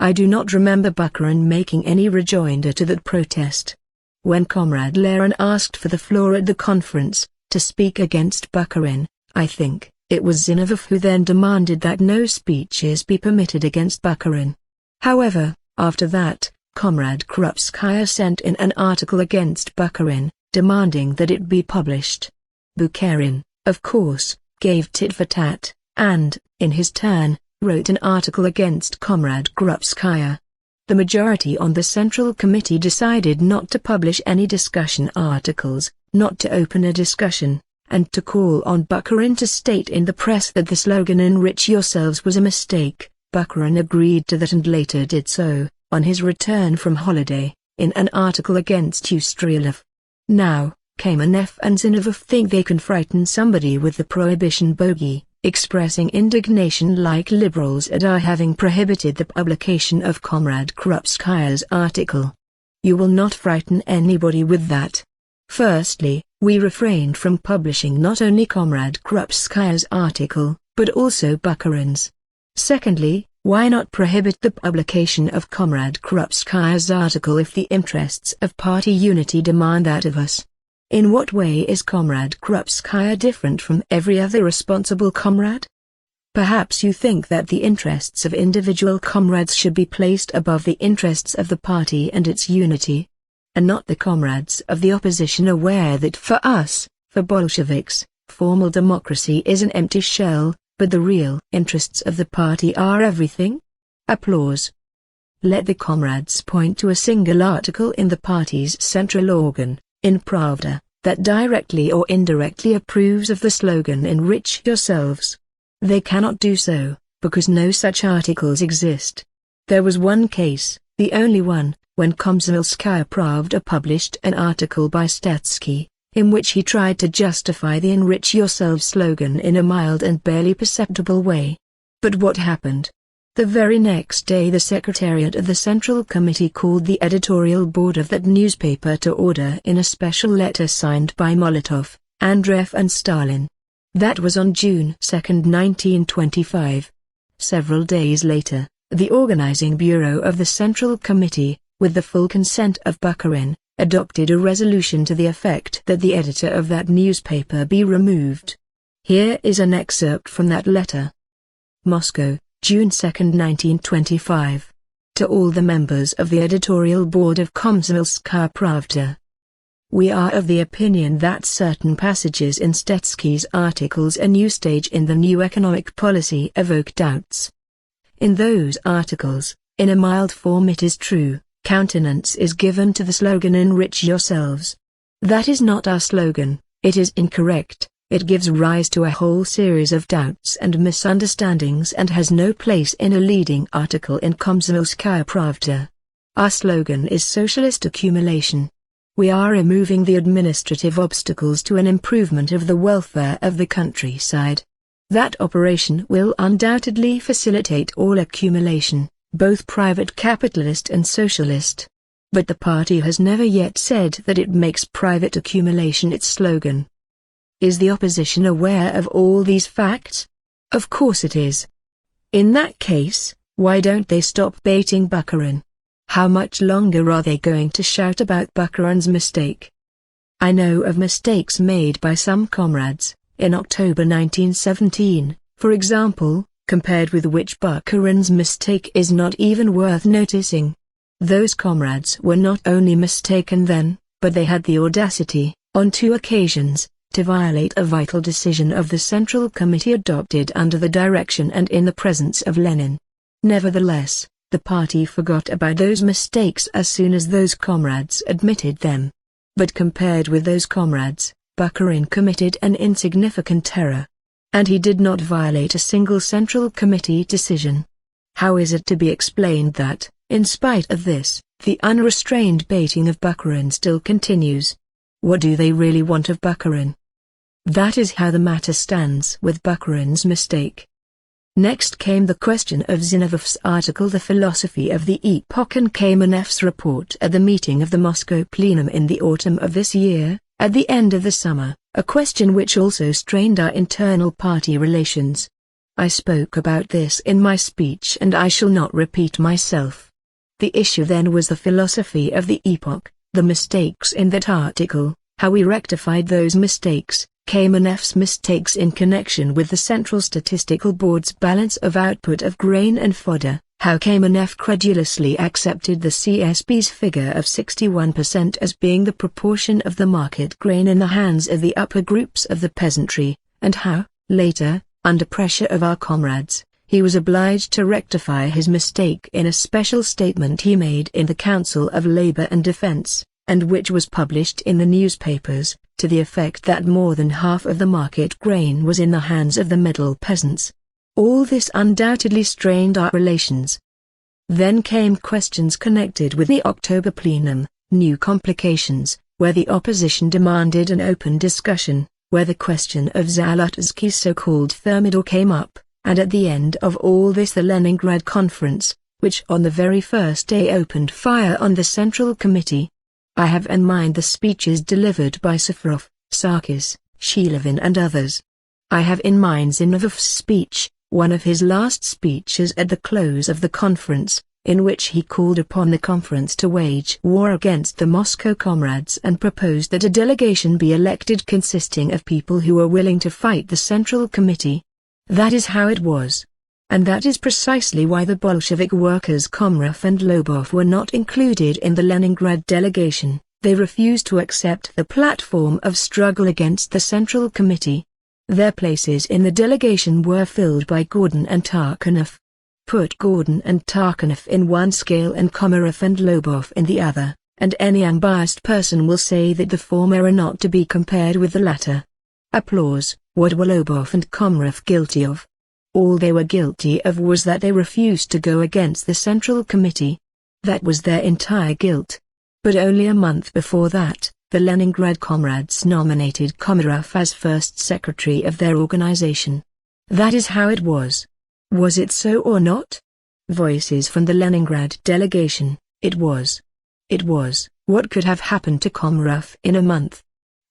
Speaker 1: I do not remember Bukharin making any rejoinder to that protest. When Comrade Lenin asked for the floor at the conference, to speak against Bukharin, I think, it was Zinoviev who then demanded that no speeches be permitted against Bukharin. However, after that, Comrade Krupskaya sent in an article against Bukharin, demanding that it be published. Bukharin, of course, gave tit for tat, and, in his turn, wrote an article against Comrade Krupskaya. The majority on the Central Committee decided not to publish any discussion articles, not to open a discussion, and to call on Bukharin to state in the press that the slogan "Enrich Yourselves" was a mistake. Bukharin agreed to that and later did so, on his return from holiday, in an article against Ustrelov. Now, Kamenev and Zinoviev think they can frighten somebody with the prohibition bogey, expressing indignation like liberals at our having prohibited the publication of Comrade Krupskaya's article. You will not frighten anybody with that. Firstly, we refrained from publishing not only Comrade Krupskaya's article, but also Bukharin's. Secondly, why not prohibit the publication of Comrade Krupskaya's article if the interests of party unity demand that of us? In what way is Comrade Krupskaya different from every other responsible comrade? Perhaps you think that the interests of individual comrades should be placed above the interests of the party and its unity. And not the comrades of the opposition aware that for us, for Bolsheviks, formal democracy is an empty shell, but the real interests of the party are everything? Applause. Let the comrades point to a single article in the party's central organ, in Pravda, that directly or indirectly approves of the slogan "Enrich Yourselves." They cannot do so, because no such articles exist. There was one case, the only one, when Komsomolskaya Pravda published an article by Stetsky, in which he tried to justify the "Enrich Yourselves" slogan in a mild and barely perceptible way. But what happened? The very next day the Secretariat of the Central Committee called the editorial board of that newspaper to order in a special letter signed by Molotov, Andreev and Stalin. That was on June 2, 1925. Several days later, the Organizing Bureau of the Central Committee, with the full consent of Bukharin, adopted a resolution to the effect that the editor of that newspaper be removed. Here is an excerpt from that letter. Moscow, June 2, 1925. To all the members of the editorial board of Komsomolskaya Pravda. We are of the opinion that certain passages in Stetsky's articles "A New Stage in the New Economic Policy" evoke doubts. In those articles, in a mild form it is true, countenance is given to the slogan "Enrich Yourselves." That is not our slogan, it is incorrect, it gives rise to a whole series of doubts and misunderstandings and has no place in a leading article in Komsomolskaya Pravda. Our slogan is socialist accumulation. We are removing the administrative obstacles to an improvement of the welfare of the countryside. That operation will undoubtedly facilitate all accumulation, both private capitalist and socialist. But the party has never yet said that it makes private accumulation its slogan. Is the opposition aware of all these facts? Of course it is. In that case, why don't they stop baiting Bukharin? How much longer are they going to shout about Bukharin's mistake? I know of mistakes made by some comrades, in October 1917, for example, compared with which Bukharin's mistake is not even worth noticing. Those comrades were not only mistaken then, but they had the audacity, on 2 occasions, to violate a vital decision of the Central Committee adopted under the direction and in the presence of Lenin. Nevertheless, the party forgot about those mistakes as soon as those comrades admitted them. But compared with those comrades, Bukharin committed an insignificant error. And he did not violate a single Central Committee decision. How is it to be explained that, in spite of this, the unrestrained baiting of Bukharin still continues? What do they really want of Bukharin? That is how the matter stands with Bukharin's mistake. Next came the question of Zinoviev's article "The Philosophy of the Epoch" and Kamenev's report at the meeting of the Moscow plenum in the autumn of this year, at the end of the summer, a question which also strained our internal party relations. I spoke about this in my speech and I shall not repeat myself. The issue then was the philosophy of the epoch, the mistakes in that article, how we rectified those mistakes, Kamenev's mistakes in connection with the Central Statistical Board's balance of output of grain and fodder, how Kamenev credulously accepted the CSB's figure of 61% as being the proportion of the market grain in the hands of the upper groups of the peasantry, and how, later, under pressure of our comrades, he was obliged to rectify his mistake in a special statement he made in the Council of Labor and Defense, and which was published in the newspapers, to the effect that more than half of the market grain was in the hands of the middle peasants. All this undoubtedly strained our relations. Then came questions connected with the October plenum, new complications, where the opposition demanded an open discussion, where the question of Zalutsky's so-called thermidor came up, and at the end of all this the Leningrad Conference, which on the very first day opened fire on the Central Committee. I have in mind the speeches delivered by Safarov, Sarkis, Shilevin and others. I have in mind Zinovev's speech, one of his last speeches at the close of the conference, in which he called upon the conference to wage war against the Moscow comrades and proposed that a delegation be elected consisting of people who were willing to fight the Central Committee. That is how it was. And that is precisely why the Bolshevik workers Komarov and Lobov were not included in the Leningrad delegation. They refused to accept the platform of struggle against the Central Committee. Their places in the delegation were filled by Gordon and Tarkanov. Put Gordon and Tarkanov in one scale and Komarov and Lobov in the other, and any unbiased person will say that the former are not to be compared with the latter. Applause. What were Lobov and Komarov guilty of? All they were guilty of was that they refused to go against the Central Committee. That was their entire guilt. But only a month before that, the Leningrad comrades nominated Komarov as first secretary of their organization. That is how it was. Was it so or not? Voices from the Leningrad delegation, it was. It was. What could have happened to Komarov in a month?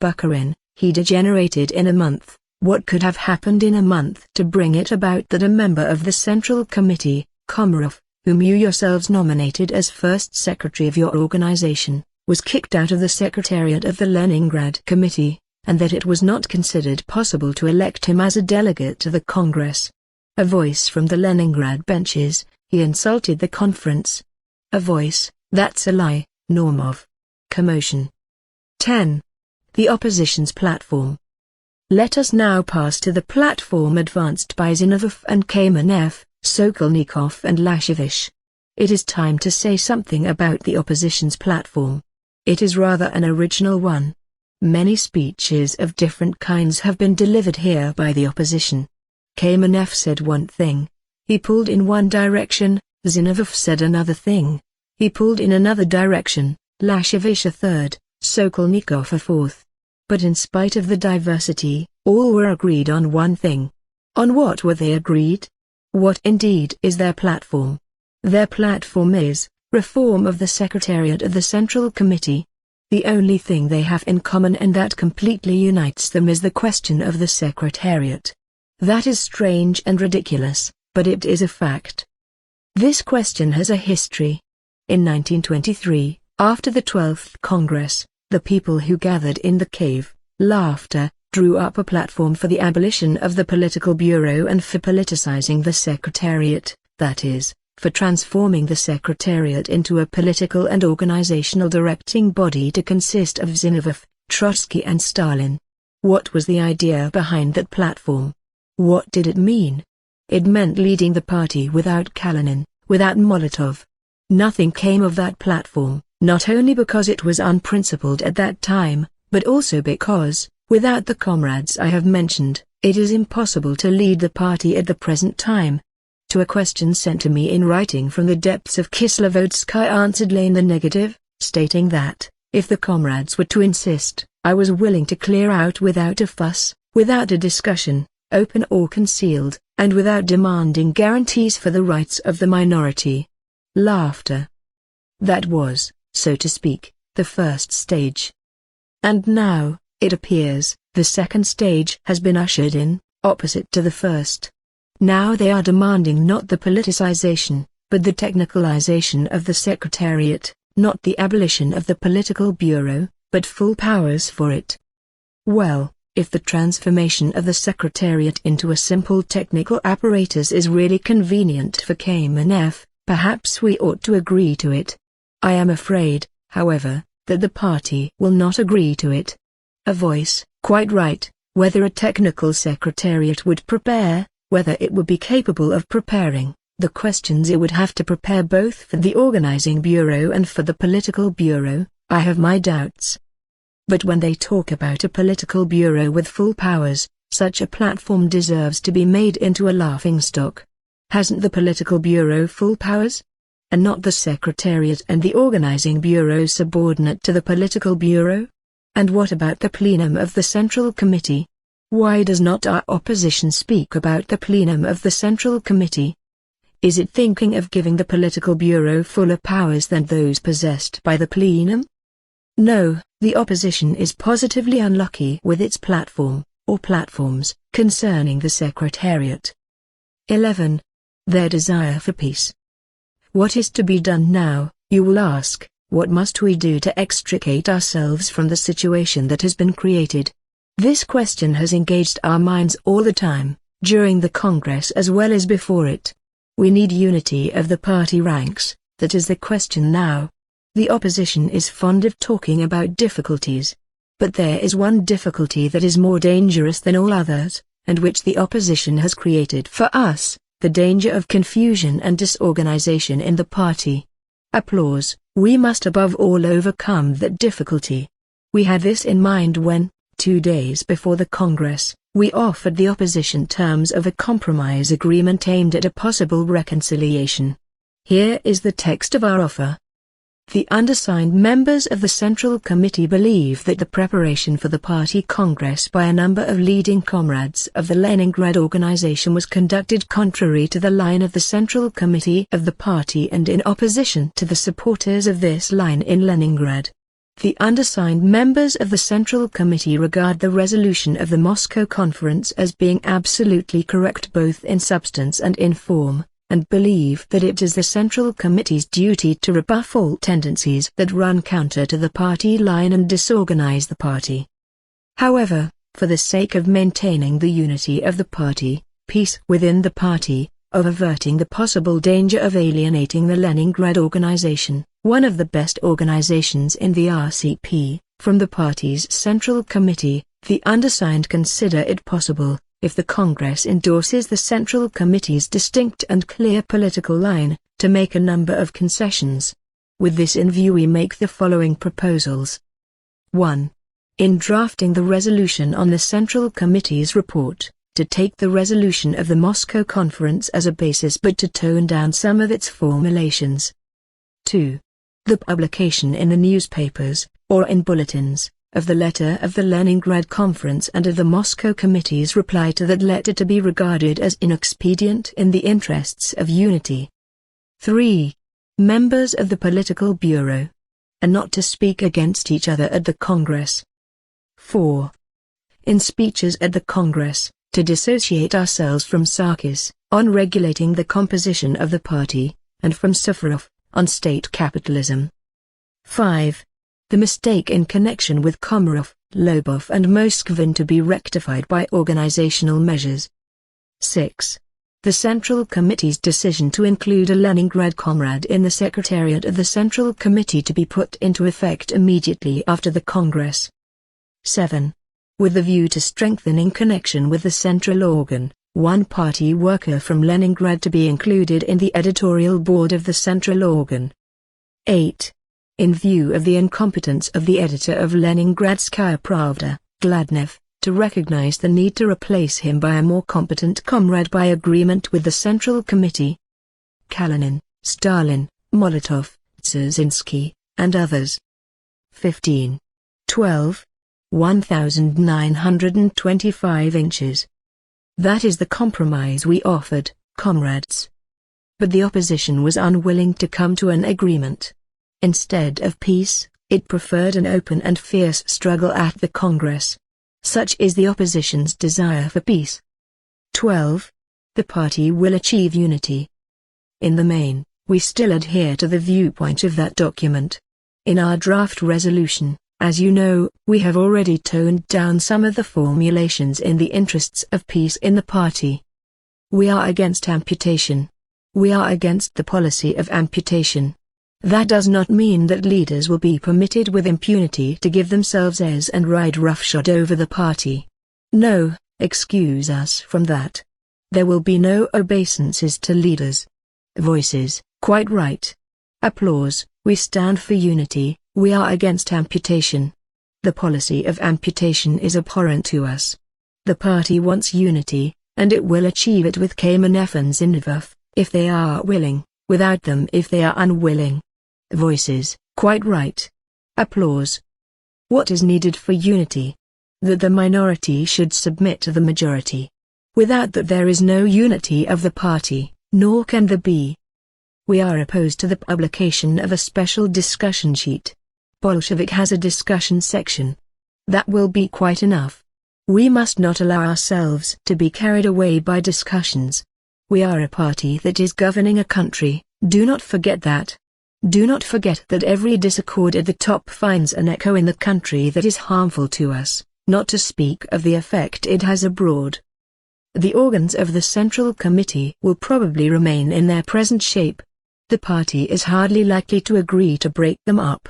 Speaker 1: Bukharin, he degenerated in a month. What could have happened in a month to bring it about that a member of the Central Committee, Komarov, whom you yourselves nominated as first secretary of your organization, was kicked out of the secretariat of the Leningrad Committee, and that it was not considered possible to elect him as a delegate to the Congress? A voice from the Leningrad benches, he insulted the conference. A voice, that's a lie, Normov. Commotion. 10. The opposition's platform. Let us now pass to the platform advanced by Zinoviev and Kamenev, Sokolnikov and Lashevich. It is time to say something about the opposition's platform. It is rather an original one. Many speeches of different kinds have been delivered here by the opposition. Kamenev said one thing. He pulled in one direction, Zinoviev said another thing. He pulled in another direction, Lashevich a third, Sokolnikov a fourth. But in spite of the diversity, all were agreed on one thing. On what were they agreed? What indeed is their platform? Their platform is, reform of the Secretariat of the Central Committee. The only thing they have in common and that completely unites them is the question of the Secretariat. That is strange and ridiculous, but it is a fact. This question has a history. In 1923, after the 12th Congress, the people who gathered in the cave, Laughter, drew up a platform for the abolition of the political bureau and for politicizing the Secretariat, that is, for transforming the Secretariat into a political and organizational directing body to consist of Zinoviev, Trotsky and Stalin. What was the idea behind that platform? What did it mean? It meant leading the party without Kalinin, without Molotov. Nothing came of that platform. Not only because it was unprincipled at that time, but also because, without the comrades I have mentioned, it is impossible to lead the party at the present time. To a question sent to me in writing from the depths of Kislovodsk I answered in the negative, stating that, if the comrades were to insist, I was willing to clear out without a fuss, without a discussion, open or concealed, and without demanding guarantees for the rights of the minority. Laughter. That was, so to speak, the first stage. And now, it appears, the second stage has been ushered in, opposite to the first. Now they are demanding not the politicization, but the technicalization of the Secretariat, not the abolition of the political bureau, but full powers for it. Well, if the transformation of the Secretariat into a simple technical apparatus is really convenient for KMNF, perhaps we ought to agree to it. I am afraid, however, that the party will not agree to it. A voice, quite right, whether a technical secretariat would prepare, whether it would be capable of preparing, the questions it would have to prepare both for the organizing bureau and for the political bureau, I have my doubts. But when they talk about a political bureau with full powers, such a platform deserves to be made into a laughingstock. Hasn't the political bureau full powers? And not the Secretariat and the organizing bureau subordinate to the political bureau? And what about the plenum of the Central Committee? Why does not our opposition speak about the plenum of the Central Committee? Is it thinking of giving the political bureau fuller powers than those possessed by the plenum? No, the opposition is positively unlucky with its platform, or platforms, concerning the Secretariat. 11. Their desire for peace. What is to be done now, you will ask, what must we do to extricate ourselves from the situation that has been created? This question has engaged our minds all the time, during the Congress as well as before it. We need unity of the party ranks, that is the question now. The opposition is fond of talking about difficulties. But there is one difficulty that is more dangerous than all others, and which the opposition has created for us, the danger of confusion and disorganization in the party. Applause. We must above all overcome that difficulty. We had this in mind when, 2 days before the Congress, we offered the opposition terms of a compromise agreement aimed at a possible reconciliation. Here is the text of our offer. The undersigned members of the Central Committee believe that the preparation for the Party Congress by a number of leading comrades of the Leningrad organization was conducted contrary to the line of the Central Committee of the party and in opposition to the supporters of this line in Leningrad. The undersigned members of the Central Committee regard the resolution of the Moscow Conference as being absolutely correct both in substance and in form, and believe that it is the Central Committee's duty to rebuff all tendencies that run counter to the party line and disorganize the party. However, for the sake of maintaining the unity of the party, peace within the party, of averting the possible danger of alienating the Leningrad organization, one of the best organizations in the RCP, from the party's Central Committee, the undersigned consider it possible, if the Congress endorses the Central Committee's distinct and clear political line, to make a number of concessions. With this in view we make the following proposals. 1. In drafting the resolution on the Central Committee's report, to take the resolution of the Moscow Conference as a basis but to tone down some of its formulations. 2. The publication in the newspapers, or in bulletins, of the letter of the Leningrad Conference and of the Moscow Committee's reply to that letter to be regarded as inexpedient in the interests of unity. 3. Members of the Political Bureau, and not to speak against each other at the Congress. 4. In speeches at the Congress, to dissociate ourselves from Sarkis, on regulating the composition of the party, and from Suvorov, on state capitalism. 5. The mistake in connection with Komarov, Lobov and Moskvin to be rectified by organizational measures. 6. The Central Committee's decision to include a Leningrad comrade in the Secretariat of the Central Committee to be put into effect immediately after the Congress. 7. With the view to strengthening connection with the central organ, one party worker from Leningrad to be included in the editorial board of the central organ. 8. In view of the incompetence of the editor of Leningradskaya Pravda, Gladnev, to recognize the need to replace him by a more competent comrade by agreement with the Central Committee. Kalinin, Stalin, Molotov, Dzerzhinsky, and others. 15. 12. 1925 inches. That is the compromise we offered, comrades. But the opposition was unwilling to come to an agreement. Instead of peace, it preferred an open and fierce struggle at the Congress. Such is the opposition's desire for peace. 12. the party will achieve unity. In the main, we still adhere to the viewpoint of that document. In our draft resolution, as you know, we have already toned down some of the formulations in the interests of peace in the party. We are against amputation. We are against the policy of amputation. That does not mean that leaders will be permitted with impunity to give themselves airs and ride roughshod over the party. No, excuse us from that. There will be no obeisances to leaders. Voices, quite right. Applause, we stand for unity, we are against amputation. The policy of amputation is abhorrent to us. The party wants unity, and it will achieve it with Kamenev and Zinoviev, if they are willing, without them if they are unwilling. Voices, quite right. Applause. What is needed for unity? That the minority should submit to the majority. Without that there is no unity of the party, nor can there be. We are opposed to the publication of a special discussion sheet. Bolshevik has a discussion section. That will be quite enough. We must not allow ourselves to be carried away by discussions. We are a party that is governing a country, do not forget that. Do not forget that every discord at the top finds an echo in the country that is harmful to us, not to speak of the effect it has abroad. The organs of the Central Committee will probably remain in their present shape. The party is hardly likely to agree to break them up.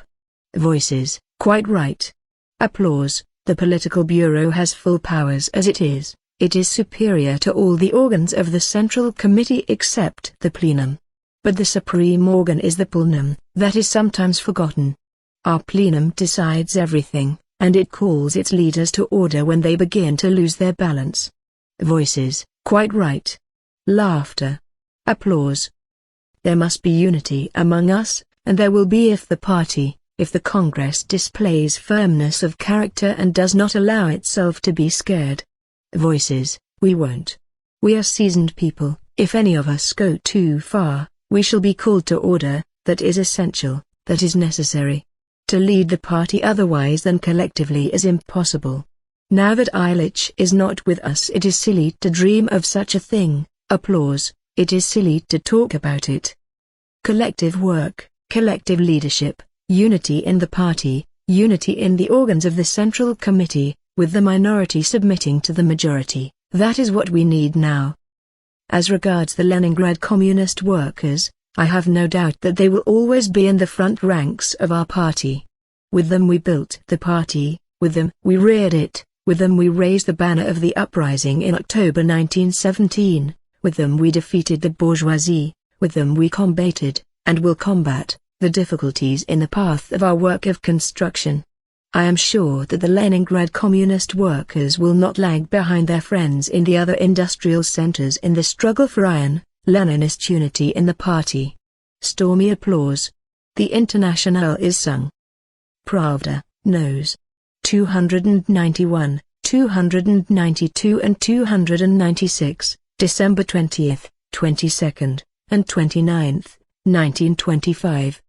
Speaker 1: Voices, quite right. Applause. The Political Bureau has full powers as it is superior to all the organs of the Central Committee except the plenum. But the supreme organ is the plenum, that is sometimes forgotten. Our plenum decides everything, and it calls its leaders to order when they begin to lose their balance. Voices, quite right. Laughter. Applause. There must be unity among us, and there will be if the party, if the Congress displays firmness of character and does not allow itself to be scared. Voices, we won't. We are seasoned people, if any of us go too far, we shall be called to order. That is essential, that is necessary. To lead the party otherwise than collectively is impossible. Now that Ilitch is not with us, it is silly to dream of such a thing. Applause. It is silly to talk about it. Collective work, collective leadership, unity in the party, unity in the organs of the Central Committee, with the minority submitting to the majority, that is what we need now. As regards the Leningrad communist workers, I have no doubt that they will always be in the front ranks of our party. With them we built the party, with them we reared it, with them we raised the banner of the uprising in October 1917, with them we defeated the bourgeoisie, with them we combated, and will combat, the difficulties in the path of our work of construction. I am sure that the Leningrad communist workers will not lag behind their friends in the other industrial centers in the struggle for iron, Leninist unity in the party. Stormy applause. The Internationale is sung. Pravda, knows. 291, 292 and 296, December 20th, 22nd, and 29th, 1925.